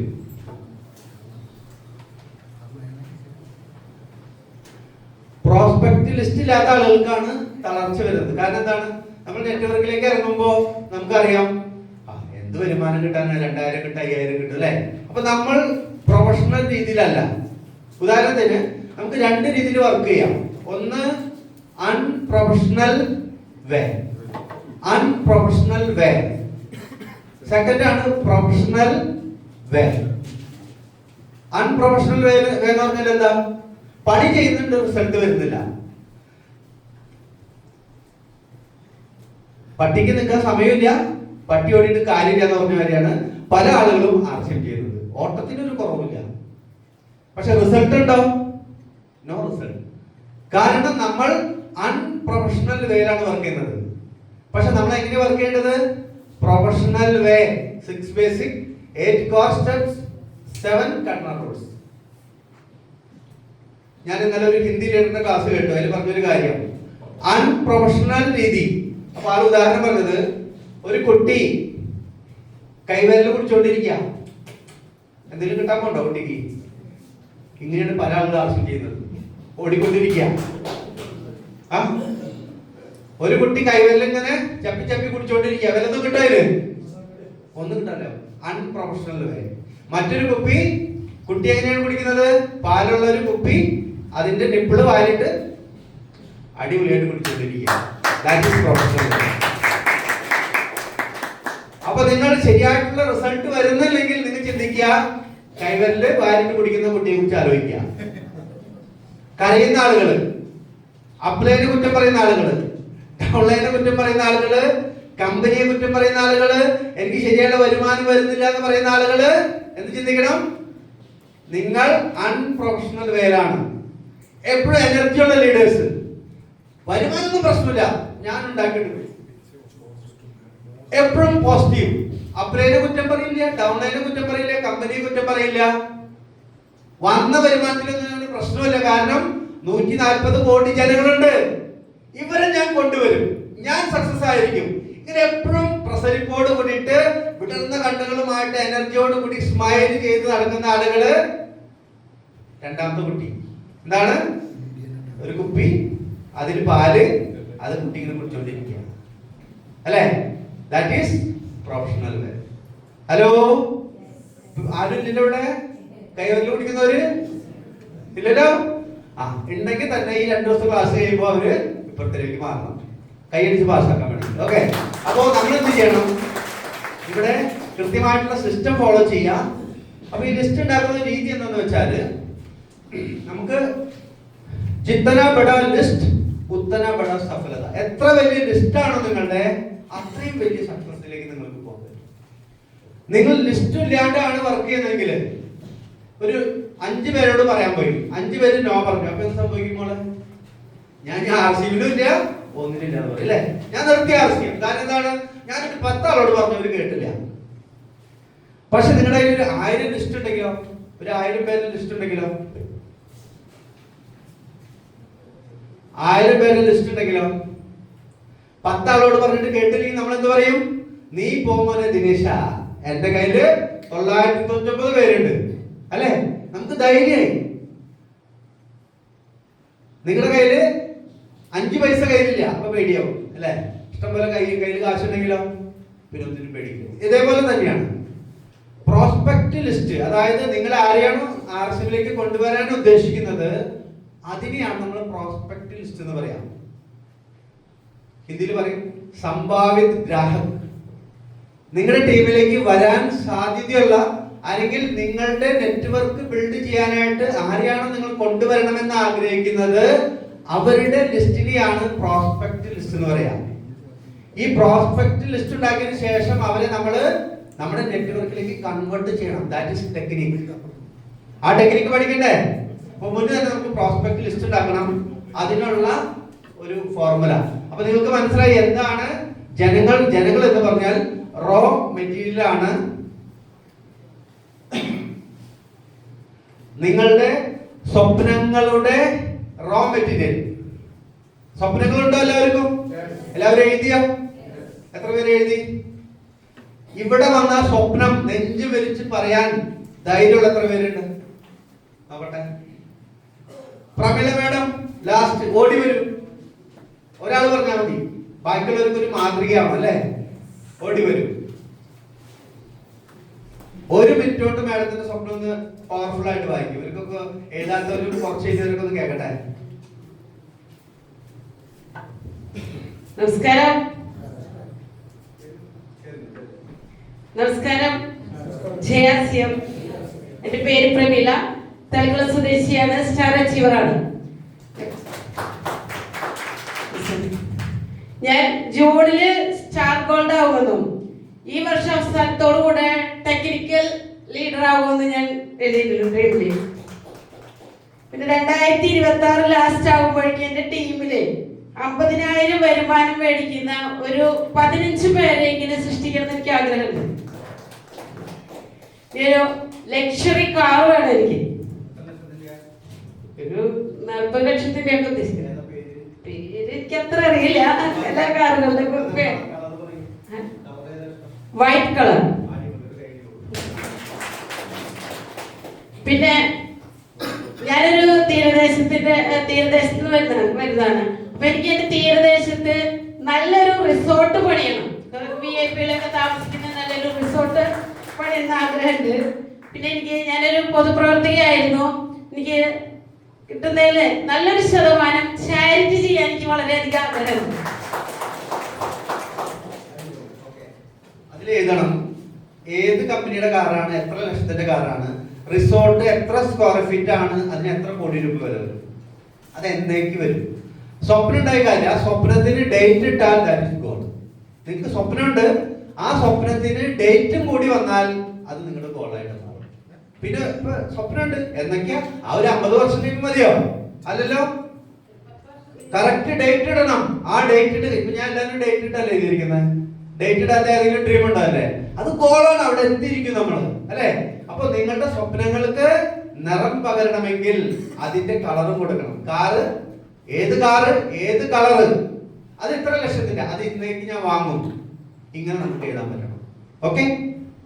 പ്രോസ്പെക്ട് ലിസ്റ്റ് ഇല്ലാത്ത ആളുകൾക്കാണ് തളർച്ച വരുന്നത്. കാരണം എന്താണ്? നമ്മൾ നെറ്റ്വർക്കിലേക്ക് ഇറങ്ങുമ്പോ നമുക്കറിയാം എന്ത് വരുമാനം കിട്ടാൻ 2000 കിട്ടും, 5000 കിട്ടും അല്ലെ? അപ്പൊ നമ്മൾ പ്രൊഫഷണൽ രീതിയിലല്ല. ഉദാഹരണത്തിന് നമുക്ക് രണ്ട് രീതിയിൽ വർക്ക് ചെയ്യാം. ഒന്ന് അൺപ്രൊഫഷണൽ വേ, അൺപ്രൊഫഷണൽ വേ. സെക്കൻഡ് ആണ് പ്രൊഫഷണൽ വേ. അൺപ്രൊഫഷണൽ വേ എന്ന് പറഞ്ഞാൽ എന്താ? പണി ചെയ്യുന്നുണ്ട്, റിസൾട്ട് വരുന്നില്ല. പട്ടിക്ക് നിൽക്കാൻ സമയമില്ല, പട്ടി ഓടിയിട്ട് കാര്യമില്ല എന്ന് പറഞ്ഞ കാര്യമാണ് പല ആളുകളും ആർസിം ചെയ്യുന്നത്. ഓട്ടത്തിനൊരു കുറവില്ല, പക്ഷെ റിസൾട്ട് ഉണ്ടാവും. No result. കാരണം നമ്മൾ അൺപ്രൊഫഷണൽ വേയിലാണ് വർക്ക് ചെയ്യുന്നത്. പക്ഷെ നമ്മൾ എങ്ങനെ വർക്ക് ചെയ്യേണ്ടത്? പ്രൊഫഷണൽ വേ. 6 basic, 8 core steps, 7 kernel rules. ഞാൻ ഇന്നലെ ഒരു ഹിന്ദി ലീഡറിന്റെ ക്ലാസ് കേട്ടു. അതിൽ പറഞ്ഞൊരു കാര്യം അൺപ്രൊഫഷണൽ രീതി. അപ്പൊ ആ ഉദാഹരണം പറഞ്ഞത്, ഒരു കുട്ടി കൈവിരൽ പിടിച്ചോണ്ടിരിക്കുക, എന്തെങ്കിലും കിട്ടാൻ പോണ്ടോ കുട്ടിക്ക്? ഇങ്ങനെയാണ് പല ആളുകൾ ആവശ്യം ചെയ്യുന്നത്. ഓടിക്കൊണ്ടിരിക്കുക. ഒരു കുട്ടി കൈവിരൽ ഇങ്ങനെ ചപ്പി ചപ്പി കുടിച്ചോണ്ടിരിക്കുക, വല്ലതും കിട്ടാല്? ഒന്നും കിട്ടാല്ലോ. അൺപ്രൊഫഷണൽ വേ. മറ്റൊരു കുട്ടി എങ്ങനെയാണ് കുടിക്കുന്നത്? പാലുള്ള ഒരു കുപ്പി, അതിന്റെ നിപ്പിള് വാരിട്ട് അടിപൊളിയായിട്ട് കുടിച്ചോണ്ടിരിക്കുക. That is professional way. അപ്പൊ നിങ്ങൾ ശരിയായിട്ടുള്ള റിസൾട്ട് വരുന്നില്ലെങ്കിൽ നിങ്ങൾ ചിന്തിക്കുക, കൈവരല് വാരിട്ട് കുടിക്കുന്ന കുട്ടിയെ കുറിച്ച് ആലോചിക്കുക. കരയുന്ന ആളുകള്, അപ്ലൈനെ കുറ്റം പറയുന്ന ആളുകള്, ഡൗൺലൈനെ കുറ്റം പറയുന്ന ആളുകള്, കമ്പനിയെ കുറ്റം പറയുന്ന ആളുകള്, എനിക്ക് ശരിയായ വരുമാനം വരുന്നില്ല എന്ന് പറയുന്ന ആളുകള് എന്ത് ചിന്തിക്കണം? നിങ്ങൾ അൺപ്രൊഫഷണൽ വേയിലാണ്. എപ്പോഴും എനർജിയുള്ള ലീഡേഴ്സ്, വരുമാനമൊന്നും പ്രശ്നമില്ല, ഞാൻ ഉണ്ടാക്കിയിട്ടുണ്ട്, എപ്പോഴും പോസിറ്റീവ്. അപ്ലൈനെ കുറ്റം പറയില്ല, ഡൗൺലൈനെ കുറ്റം പറയില്ല, കമ്പനിയെ കുറ്റം പറയില്ല. വന്ന വരുമാനത്തിലൊന്നും പ്രശ്നമില്ല. കാരണം 140 കോടി ജനങ്ങളുണ്ട്, ഇവരെ ഞാൻ കൊണ്ടുവരും, ഞാൻ സക്സസ് ആയിരിക്കും. ഇങ്ങനെ എപ്പോഴും പ്രസരിപ്പോട് കൂടിയിട്ട് വിടർന്ന കണ്ണുകളുമായിട്ട് എനർജിയോട് കൂടി സ്മൈൽ ചെയ്ത് നടക്കുന്ന ആളുകള്. രണ്ടാമത്തെ കുട്ടി എന്താണ്? ഒരു കുപ്പി, അതിൽ പാല്, അത് കുട്ടി ഇങ്ങനെ കുടിച്ചോണ്ടിരിക്കുക അല്ലെ? That is professional way. Hello, ആരും ഇല്ലല്ലോ ഇവിടെ? കൈവരിൽ കുടിക്കുന്നവര് ഇല്ലല്ലോ? ഉണ്ടെങ്കിൽ തന്നെ ഈ 2 ദിവസം ക്ലാസ് കഴിയുമ്പോൾ അവര് ഇപ്പുറത്തേക്ക് മാറണം, കൈയടിച്ച് പാസ്സാക്കാൻ വേണ്ടി. ഓക്കെ, അപ്പോ നമ്മൾ എന്ത് ചെയ്യണം? ഇവിടെ കൃത്യമായിട്ടുള്ള സിസ്റ്റം ഫോളോ ചെയ്യാം. അപ്പൊ ഈ ലിസ്റ്റ് ഉണ്ടാക്കുന്ന രീതി എന്താന്ന് വെച്ചാല്, നമുക്ക് ജിത്തന ബഡ ലിസ്റ്റ് ഉത്തന ബഡ സഫലത. എത്ര വലിയ ലിസ്റ്റ് ആണോ നിങ്ങളുടെ, അത്രയും വലിയ സക്സസിലേക്ക് നിങ്ങൾക്ക് പോകാൻ പറ്റും. നിങ്ങൾ ലിസ്റ്റ് ഇല്ലാണ്ടാണ് വർക്ക് ചെയ്യുന്നതെങ്കിൽ ഒരു 5 പേരോട് പറയാൻ പോയി, 5 പേര് നോ പറഞ്ഞു, അപ്പൊ എന്ത് സംഭവിക്കും മോളെ? ഞാൻ RCBയിലും ഇല്ല, ഒന്നിലില്ല എന്ന് പറയും അല്ലേ? ഞാൻ നിർത്തി RCB. കാരണം എന്താണ്? ഞാനൊരു 10 ആളോട് പറഞ്ഞവര് കേട്ടില്ല. പക്ഷെ നിങ്ങളുടെ കയ്യിൽ ഒരു 1000 ലിസ്റ്റ് ഉണ്ടെങ്കിലോ, ഒരു 1000 പേരുടെ ലിസ്റ്റ് ഉണ്ടെങ്കിലോ, 1000 പേരുടെ ലിസ്റ്റ് ഉണ്ടെങ്കിലോ, 10 ആളോട് പറഞ്ഞിട്ട് കേട്ടില്ലെങ്കിൽ നമ്മൾ എന്ത് പറയും? നീ പോകുമോനെ ദിനേശ, എന്റെ കയ്യില് 999 പേരുണ്ട് അല്ലെ? നമുക്ക് ധൈര്യമായി. നിങ്ങളുടെ കയ്യില് 5 പൈസ കയ്യിലില്ല, അപ്പൊ പേടിയാവും അല്ലെ? ഇഷ്ടംപോലെ കയ്യിൽ കാശുണ്ടെങ്കിലോ പിന്നെ ഒന്നിനും പേടിക്കും. ഇതേപോലെ തന്നെയാണ് പ്രോസ്പെക്ട് ലിസ്റ്റ്. അതായത് നിങ്ങൾ ആരെയാണോ RCBയിലേക്ക് കൊണ്ടുവരാൻ ഉദ്ദേശിക്കുന്നത് അതിനെയാണ് നമ്മൾ പ്രോസ്പെക്ട് ലിസ്റ്റ് എന്ന് പറയാം. ഹിന്ദിയിൽ പറയും സംഭാവിത് ഗ്രാഹക്. നിങ്ങളുടെ ടീമിലേക്ക് വരാൻ സാധ്യതയുള്ള അല്ലെങ്കിൽ നിങ്ങളുടെ നെറ്റ്വർക്ക് ബിൽഡ് ചെയ്യാനായിട്ട് ആരെയാണോ നിങ്ങൾ കൊണ്ടുവരണമെന്ന് ആഗ്രഹിക്കുന്നത് അവരുടെ ലിസ്റ്റിനെയാണ് പ്രോസ്പെക്ട് ലിസ്റ്റ് എന്ന് പറയാം. ഈ പ്രോസ്പെക്ട് ലിസ്റ്റ് ഉണ്ടാക്കിയതിനു ശേഷം അവരെ നമ്മൾ നമ്മുടെ നെറ്റ്വർക്കിലേക്ക് കൺവേർട്ട് ചെയ്യണം. That is technique. ആ ടെക്നിക്ക് പഠിക്കണ്ടേ? അപ്പൊ മുന്നേ തന്നെ നമുക്ക് പ്രോസ്പെക്ട് ലിസ്റ്റ് ഉണ്ടാക്കണം. അതിനുള്ള ഒരു ഫോർമുല. അപ്പൊ നിങ്ങൾക്ക് മനസ്സിലായി എന്താണ് ജനങ്ങൾ എന്ന് പറഞ്ഞാൽ റോ മെറ്റീരിയൽ ആണ്. നിങ്ങളുടെ സ്വപ്നങ്ങളുടെ റോ മെറ്റീരിയൽ. സ്വപ്നങ്ങളുണ്ടോ എല്ലാവർക്കും? എല്ലാവരും എഴുതിയോ? എത്ര പേര് എഴുതി? ഇവിടെ വന്ന സ്വപ്നം നെഞ്ചു വലിച്ച് പറയാൻ ധൈര്യമുള്ള എത്ര പേരുണ്ട്? നോക്കട്ടെ. പ്രമിള മേഡം ലാസ്റ്റ് ഓടി വരും. ഒരാൾ പറഞ്ഞാൽ മതി, ബാക്കിയുള്ളവർക്ക് ഒരു മാതൃകയാണ് അല്ലെ? ഓടി വരും. 1 മിനിറ്റ് കൊണ്ട് മേഡത്തിന്റെ സ്വപ്നം ഒന്ന് പവർഫുൾ ആയിട്ട് വായിക്കും. ഇവർക്കൊക്കെ എഴുതാത്തവരും കുറച്ച് എഴുതിയവരൊക്കെ ഒന്ന് കേൾക്കട്ടെ. നമസ്കാരം. നമസ്കാരം. JRCM. എന്റെ പേര് പ്രമീല. തലകുള സ്വദേശിയാണ്. സ്റ്റാർ അച്ചീവർ ആണ്. ഞാൻ ജൂണില് സ്റ്റാർ ഗോൾഡ് ആവുമെന്നും ഈ വർഷം അവസാനത്തോടു കൂടെ ടെക്നിക്കൽ ലീഡർ ആവുമെന്ന് ഞാൻ എഴുതിയിട്ടുണ്ട്. പിന്നെ 2026 ലാസ്റ്റ് ആകുമ്പോഴേക്കും എന്റെ ടീമില് 50,000 വരുമാനം മേടിക്കുന്ന ഒരു 15 പേരെ ഇങ്ങനെ സൃഷ്ടിക്കണം എന്ന് എനിക്ക് ആഗ്രഹമുണ്ട്. ഒരു ലക്ഷറി കാർ വേണം എനിക്ക്. ഒരു 40 ലക്ഷത്തിന്റെ ഒക്കെ ഉദ്ദേശിക്കുന്നത്. പേര് എനിക്ക് അത്ര അറിയില്ല. എല്ലാ കാറുകളുടെ കുറിപ്പ് വൈറ്റ് കളർ. പിന്നെ ഞാനൊരു തീരദേശത്ത് വരുന്നതാണ്. അപ്പൊ എനിക്ക് എന്റെ തീരദേശത്ത് നല്ലൊരു റിസോർട്ട് പണിയണം. VIP-യിലൊക്കെ താമസിക്കുന്ന നല്ലൊരു റിസോർട്ട് പണിയുന്ന ആഗ്രഹമുണ്ട്. പിന്നെ ഞാനൊരു പൊതുപ്രവർത്തകയായിരുന്നു. എനിക്ക് കിട്ടുന്നതിൽ നല്ലൊരു ശതമാനം ചാരിറ്റി ചെയ്യാൻ എനിക്ക് വളരെയധികം ആഗ്രഹമുണ്ട്. എഴുതണം ഏത് കമ്പനിയുടെ കാറാണ്, എത്ര ലക്ഷത്തിന്റെ കാറാണ്, റിസോർട്ട് എത്ര സ്ക്വയർ ഫീറ്റ് ആണ്, അതിന് എത്ര കോടി രൂപ വരും, അത് എന്നേക്ക് വരും. സ്വപ്നം ഉണ്ടായ കാര്യം, ആ സ്വപ്നത്തിന് ഡേറ്റ് ഇട്ടാൽ നിങ്ങൾക്ക് സ്വപ്നമുണ്ട്, ആ സ്വപ്നത്തിന് ഡേറ്റും കൂടി വന്നാൽ അത് നിങ്ങളുടെ ഗോളായിട്ട് മാറും. പിന്നെ ഇപ്പൊ സ്വപ്നമുണ്ട് എന്നൊക്കെയാ, ആ ഒരു 50 വർഷത്തേക്ക് മതിയോ? അല്ലല്ലോ, കറക്റ്റ് ഡേറ്റ് ഇടണം. ആ ഡേറ്റ് ഇട്ട് ഇപ്പൊ ഞാൻ എല്ലാവരും ഡേറ്റ് ഇട്ടല്ലേ എഴുതിയിരിക്കുന്നത്. ഡേറ്റ് ഇടാത്ത ഏതെങ്കിലും ഡ്രീം ഉണ്ടല്ലേ? അത് ഗോളാണ്, അവിടെ എത്തിയിരിക്കും നമ്മള് അല്ലെ? അപ്പൊ നിങ്ങളുടെ സ്വപ്നങ്ങൾക്ക് നിറം പകരണമെങ്കിൽ അതിന്റെ കളറും കൊടുക്കണം. കാറ് ഏത് കളറ്, അത് ഇത്ര ലക്ഷത്തിന്റെ, അത് ഇന്നേക്ക് ഞാൻ വാങ്ങും. ഇങ്ങനെ നമുക്ക് എഴുതാൻ പറ്റണം. Okay,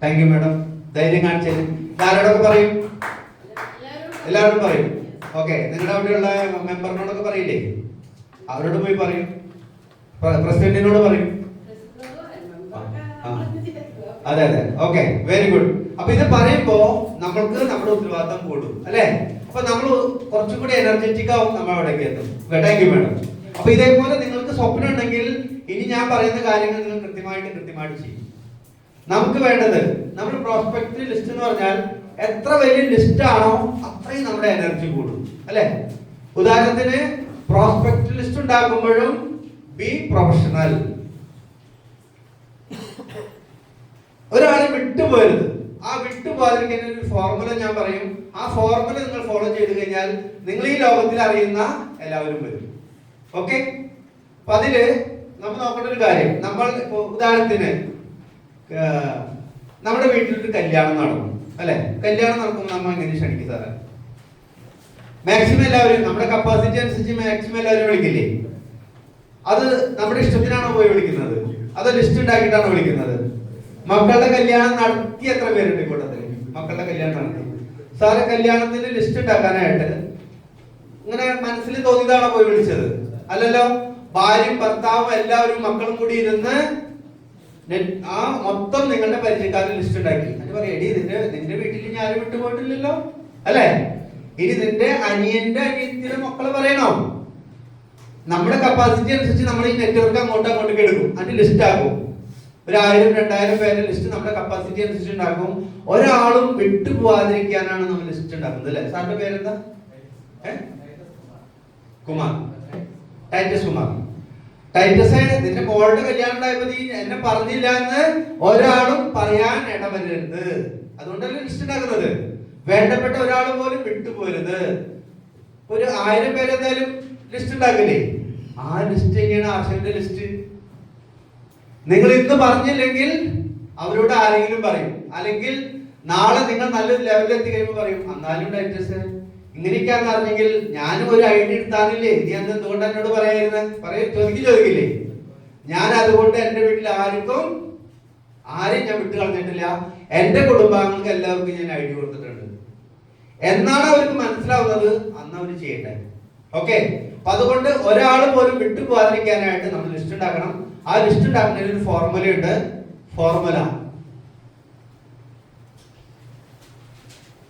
thank you madam. ധൈര്യം കാണിച്ചത് ആരോടൊക്കെ പറയും? എല്ലാവരോടും പറയും. ഓക്കെ, നിങ്ങളുടെ അവിടെയുള്ള മെമ്പറിനോടൊക്കെ പറയില്ലേ? അവരോട് പോയി പറയും. പ്രസിഡന്റിനോട് പറയും. അതെ, ഓക്കെ, വെരി ഗുഡ്. അപ്പൊ ഇത് പറയുമ്പോ നമ്മൾക്ക് നമ്മുടെ ഉത്തരവാദിത്തം കൂടും അല്ലെ? അപ്പൊ നമ്മൾ കുറച്ചും കൂടി എനർജറ്റിക് ആവും, നമ്മൾ അവിടേക്ക് എത്തും. Thank you madam. അപ്പൊ ഇതേപോലെ നിങ്ങൾക്ക് സ്വപ്നം ഉണ്ടെങ്കിൽ ഇനി ഞാൻ പറയുന്ന കാര്യങ്ങൾ നിങ്ങൾ കൃത്യമായിട്ട് ചെയ്യും. നമുക്ക് വേണ്ടത്, നമ്മൾ പ്രോസ്പെക്ട് ലിസ്റ്റ് എന്ന് പറഞ്ഞാൽ എത്ര വലിയ ലിസ്റ്റ് ആണോ അത്രയും നമ്മുടെ എനർജി കൂടും അല്ലെ. ഉദാഹരണത്തിന് പ്രോസ്പെക്ട് ലിസ്റ്റ് ഉണ്ടാക്കുമ്പോഴും ബി പ്രൊഫഷണൽ. ഒരാളെ വിട്ടുപോകരുത്. ആ വിട്ടുപോകാതിരിക്കാൻ ഒരു ഫോർമുല ഞാൻ പറയും. ആ ഫോർമുല നിങ്ങൾ ഫോളോ ചെയ്ത് കഴിഞ്ഞാൽ നിങ്ങൾ ഈ ലോകത്തിൽ അറിയുന്ന എല്ലാവരും വരും. ഓക്കെ. അപ്പൊ അതില് നമ്മൾ നോക്കേണ്ട ഒരു കാര്യം, നമ്മൾ ഉദാഹരണത്തിന് നമ്മുടെ വീട്ടിലൊരു കല്യാണം നടന്നു അല്ലെ. കല്യാണം നടക്കുമ്പോൾ നമ്മൾ എങ്ങനെ ക്ഷണിക്കും സാറേ? മാക്സിമം എല്ലാവരും നമ്മുടെ കപ്പാസിറ്റി അനുസരിച്ച് മാക്സിമം എല്ലാവരും വിളിക്കില്ലേ? അത് നമ്മുടെ ഇഷ്ടത്തിനാണോ പോയി വിളിക്കുന്നത്, അതോ ലിസ്റ്റ് ഉണ്ടാക്കിയിട്ടാണോ വിളിക്കുന്നത്? മക്കളുടെ കല്യാണം നടത്തി എത്ര പേരുണ്ട് കൂട്ടത്തിൽ? മക്കളുടെ കല്യാണം നടത്തി. സാറ് കല്യാണത്തിന് ലിസ്റ്റ് ഉണ്ടാക്കാനായിട്ട് ഇങ്ങനെ മനസ്സിൽ തോന്നിയതാണോ പോയി വിളിച്ചത്? അല്ലല്ലോ. ഭാര്യയും ഭർത്താവും എല്ലാവരും മക്കളും കൂടി ഇരുന്ന് ആ മൊത്തം നിങ്ങളുടെ പരിചയക്കാരൻ ലിസ്റ്റ് ഉണ്ടാക്കി. അത് പറയാം, എടി നിന്റെ വീട്ടിൽ ഞാൻ വിട്ടുപോയിട്ടില്ലല്ലോ അല്ലെ. ഇനി നിന്റെ അനിയന്റെ മക്കള് പറയണോ? നമ്മുടെ കപ്പാസിറ്റി അനുസരിച്ച് നമ്മൾ ഈ നെറ്റ്വർക്ക് അങ്ങോട്ട് എടുക്കും. അതിന് ലിസ്റ്റ് ആക്കും. 1000 2000 പേരുടെ ലിസ്റ്റ് നമ്മുടെ കപ്പാസിറ്റി അനുസരിച്ച് ഉണ്ടാക്കും. ഒരാളും വിട്ടുപോകാതിരിക്കാനാണ് നമ്മൾ ലിസ്റ്റ് ഉണ്ടാക്കുന്നത് അല്ലെ. സാറിന്റെ പേരെന്താ? കുമാർ, ടൈറ്റസ് കുമാർ. ടൈറ്റസ്, നിന്റെ മോളുടെ കല്യാണം ഉണ്ടായപ്പോ നീ എന്നെ പറഞ്ഞില്ല എന്ന് ഒരാളും പറയാൻ ഇടവരരുത്. അതുകൊണ്ടല്ലേ ലിസ്റ്റ് ഉണ്ടാക്കുന്നത്. വേണ്ടപ്പെട്ട ഒരാൾ പോലും വിട്ടുപോരുത്. ഒരു 1000 പേര് എന്തായാലും ലിസ്റ്റ് ഉണ്ടാക്കില്ലേ? ആ ലിസ്റ്റ് എങ്ങനെയാണ് ആശയുടെ ലിസ്റ്റ്? നിങ്ങൾ ഇന്ന് പറഞ്ഞില്ലെങ്കിൽ അവരോട് ആരെങ്കിലും പറയും, അല്ലെങ്കിൽ നാളെ നിങ്ങൾ നല്ലൊരു ലെവലിൽ എത്തി കഴിയുമ്പോൾ പറയും, എന്നാലും ടൈറ്റസ് ഇങ്ങനെയൊക്കെയാന്ന് അറിഞ്ഞെങ്കിൽ ഞാനും ഒരു ഐഡിയ എടുത്താനില്ലേ, നീ അന്ന് എന്തുകൊണ്ട് എന്നോട് പറയായിരുന്നത് ചോദിക്കില്ലേ? ഞാൻ അതുകൊണ്ട് എന്റെ വീട്ടിൽ ആരെയും ഞാൻ വിട്ടു കളഞ്ഞിട്ടില്ല. എന്റെ കുടുംബാംഗങ്ങൾക്ക് എല്ലാവർക്കും ഞാൻ ഐഡിയ കൊടുത്തിട്ടുണ്ട്. എന്നാണ് അവർക്ക് മനസ്സിലാവുന്നത് അന്ന് അവർ ചെയ്യട്ടെ. ഓക്കെ. അപ്പൊ അതുകൊണ്ട് ഒരാൾ പോലും വിട്ടു പോകാതിരിക്കാനായിട്ട് നമ്മൾ ലിസ്റ്റ് ഉണ്ടാക്കണം. ആ ലിസ്റ്റ് ഉണ്ടാക്കുന്നതിന് ഒരു ഫോർമുലയുണ്ട്. ഫോർമുല,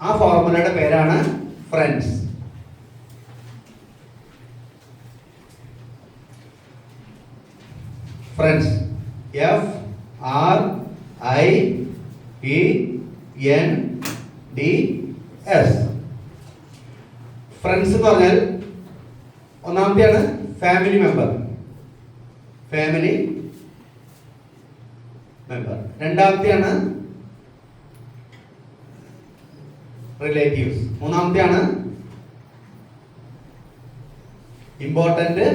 ആ ഫോർമുലയുടെ പേരാണ് ഫ്രണ്ട്സ്. Friends, FRIENDS. ഫ്രണ്ട്സ് എന്ന് പറഞ്ഞാൽ ഒന്നാമത്തെയാണ് ഫാമിലി മെമ്പർ. രണ്ടാമത്തെയാണ് റിലേറ്റീവ്സ്. മൂന്നാമത്തെയാണ് ഇമ്പോർട്ടന്റ്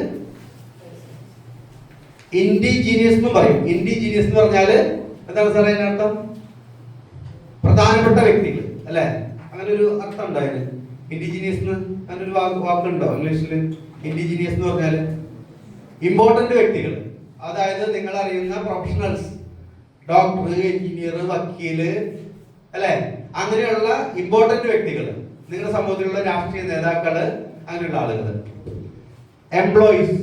ഇൻഡിജീനിയസ് എന്ന് പറയും. ഇൻഡിജീനിയസ് എന്ന് പറഞ്ഞാല് എന്താണ് സാറേ അതിന്റെ അർത്ഥം? പ്രധാനപ്പെട്ട വ്യക്തികൾ അല്ലെ. അങ്ങനെ ഒരു അർത്ഥം ഉണ്ടോ അതിന്? ഇൻഡിജീനിയസ് അങ്ങനെ ഒരു വാക്കുണ്ടോ ഇംഗ്ലീഷില്? ഇൻഡിജീനിയസ് എന്ന് പറഞ്ഞാല് ഇമ്പോർട്ടന്റ് വ്യക്തികൾ, അതായത് നിങ്ങൾ അറിയുന്ന പ്രൊഫഷണൽസ്, ഡോക്ടർ, എഞ്ചിനീയർ, വക്കീല് അല്ലെ, അങ്ങനെയുള്ള ഇമ്പോർട്ടന്റ് വ്യക്തികൾ, നിങ്ങളുടെ സമൂഹത്തിലുള്ള രാഷ്ട്രീയ നേതാക്കള്, അങ്ങനെയുള്ള ആളുകൾ. എംപ്ലോയീസ്,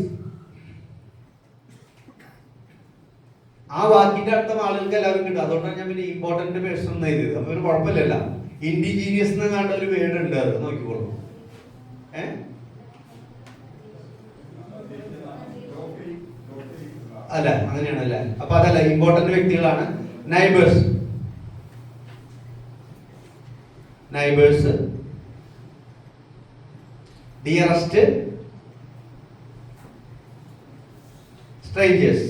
ആ വാക്കിന്റെ അർത്ഥം ആളുകൾക്ക് എല്ലാവരും കിട്ടും. അതുകൊണ്ടാണ് ഞാൻ പിന്നെ ഇമ്പോർട്ടന്റ് പേഴ്സൺ എന്ന് എഴുതിയത്. അപ്പൊ ഒരു കുഴപ്പമില്ലല്ല. ഇൻഡിജീനിയസ് എന്ന് കണ്ട ഒരു വേർഡ് ഉണ്ട്, അത് നോക്കിക്കോളൂ. അല്ല, അങ്ങനെയാണല്ലേ. അപ്പൊ അതല്ല, ഇമ്പോർട്ടന്റ് വ്യക്തികളാണ്. Neighbours, dearest, strangers.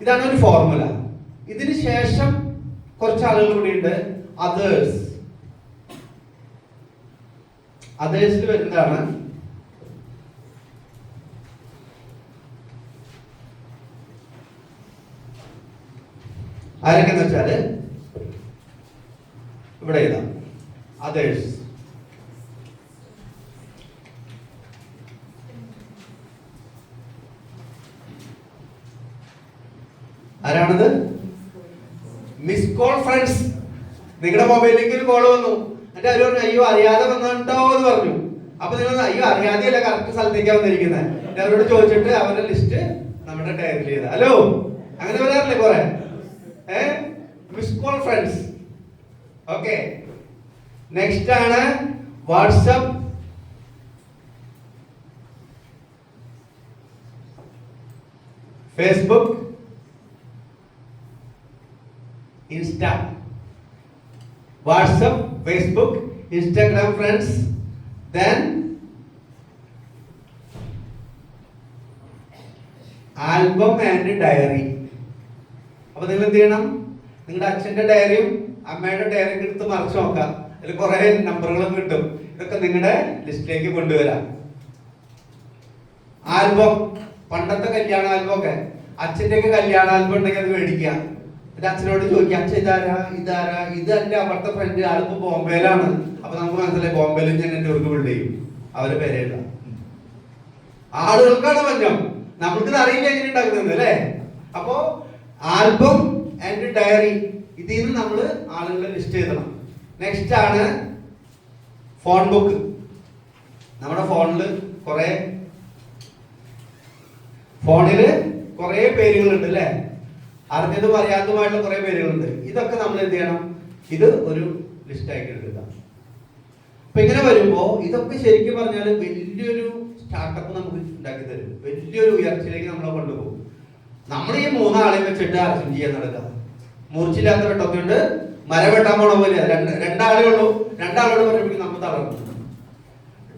ഇതാണ് ഒരു ഫോർമുല. ഇതിന് ശേഷം കുറച്ച് ആളുകൾ കൂടി ഉണ്ട്. അതേഴ്സിൽ വരുന്നതാണ് ആരൊക്കെന്ന് വെച്ചാല് ഇവിടെ എഴുതാം. അതേഴ്സ്, ആരാണത്? Miss call friends. നിങ്ങളുടെ മൊബൈലിലേക്ക് ഒരു കോൾ വന്നു, എന്നിട്ട് അവർ പറഞ്ഞു അയ്യോ അറിയാതെ വന്നിട്ടോ എന്ന് പറഞ്ഞു. അപ്പൊ നിങ്ങൾ അയ്യോ അറിയാതെയല്ല, കറക്റ്റ് സ്ഥലത്തേക്കാണ് വന്നിരിക്കുന്നത്. അവരോട് ചോദിച്ചിട്ട് അവരുടെ ലിസ്റ്റ് നമ്മുടെ ടൈപ്പിൽ ചെയ്ത. ഹലോ, അങ്ങനെ വരാറില്ലേ കുറെ? Miss call friends. Okay. Next ആണ് WhatsApp, Facebook, Insta. WhatsApp, Facebook, Instagram friends, then album and diary. അപ്പൊ നിങ്ങൾ എന്ത് ചെയ്യണം? നിങ്ങളുടെ അച്ഛന്റെ ഡയറിയും അമ്മയുടെ ഡയറിയും എടുത്ത് മറിച്ച് നോക്കാം. അതിൽ കുറെ നമ്പറുകളും കിട്ടും. ഇതൊക്കെ നിങ്ങളുടെ ലിസ്റ്റിലേക്ക് കൊണ്ടുവരാം. ആൽബം, പണ്ടത്തെ കല്യാണ ആൽബം ഒക്കെ, അച്ഛൻ്റെ ഒക്കെ കല്യാണ ആൽബം ഉണ്ടെങ്കിൽ അത് മേടിക്കുക. എന്നിട്ട് അച്ഛനോട് ചോദിക്കുക, അച്ഛൻ ഇതാരാ ഇതാരാ, ഇത് എന്റെ അവിടുത്തെ ഫ്രണ്ട്, ആളിപ്പോ ബോംബെയിലാണ്. അപ്പൊ നമുക്ക് മനസ്സിലായി ബോംബെയിലും ഞാൻ എന്റെ ഒരു ബിൽഡ് ചെയ്യും, അവരെ പേരെഴുതാം. ആളുകൾക്കാണ് പഞ്ഞം, നമ്മൾക്കിത് അറിയില്ല എങ്ങനെ ഉണ്ടാക്കുന്നത് അല്ലേ? അപ്പോ ആൽബം ആൻഡ് ഡയറി, ഇതിൽ നിന്ന് നമ്മൾ ആളുകളെ ലിസ്റ്റ് ചെയ്തണം. നെക്സ്റ്റ് ആണ് ഫോൺ ബുക്ക്. നമ്മുടെ ഫോണില് കുറെ പേരുകളുണ്ട് അല്ലേ? അറിഞ്ഞതും അറിയാത്തതുമായിട്ടുള്ള കുറെ പേരുകളുണ്ട്. ഇതൊക്കെ നമ്മൾ എന്ത് ചെയ്യണം? ഇത് ഒരു ലിസ്റ്റ് ആക്കി എടുക്കുക. അപ്പൊ ഇങ്ങനെ വരുമ്പോ ഇതൊക്കെ ശരിക്കും പറഞ്ഞാൽ വലിയൊരു സ്റ്റാർട്ടപ്പ് നമുക്ക് ഉണ്ടാക്കി തരും, വലിയൊരു ഉയർച്ചയിലേക്ക് നമ്മളെ കൊണ്ടുപോകും. നമ്മൾ ഈ മൂന്നാളെയും വെച്ചിട്ട് അർജന്റ് ചെയ്യാൻ നടക്കുക. മുറിച്ചില്ലാത്ത വെട്ടൊക്കെയുണ്ട്, മരം വെട്ടാൻ പോണ പോലെ രണ്ടാളേ ഉള്ളൂ. രണ്ടാളോട് പറയുമ്പോൾ നമ്മൾ തളർന്നു.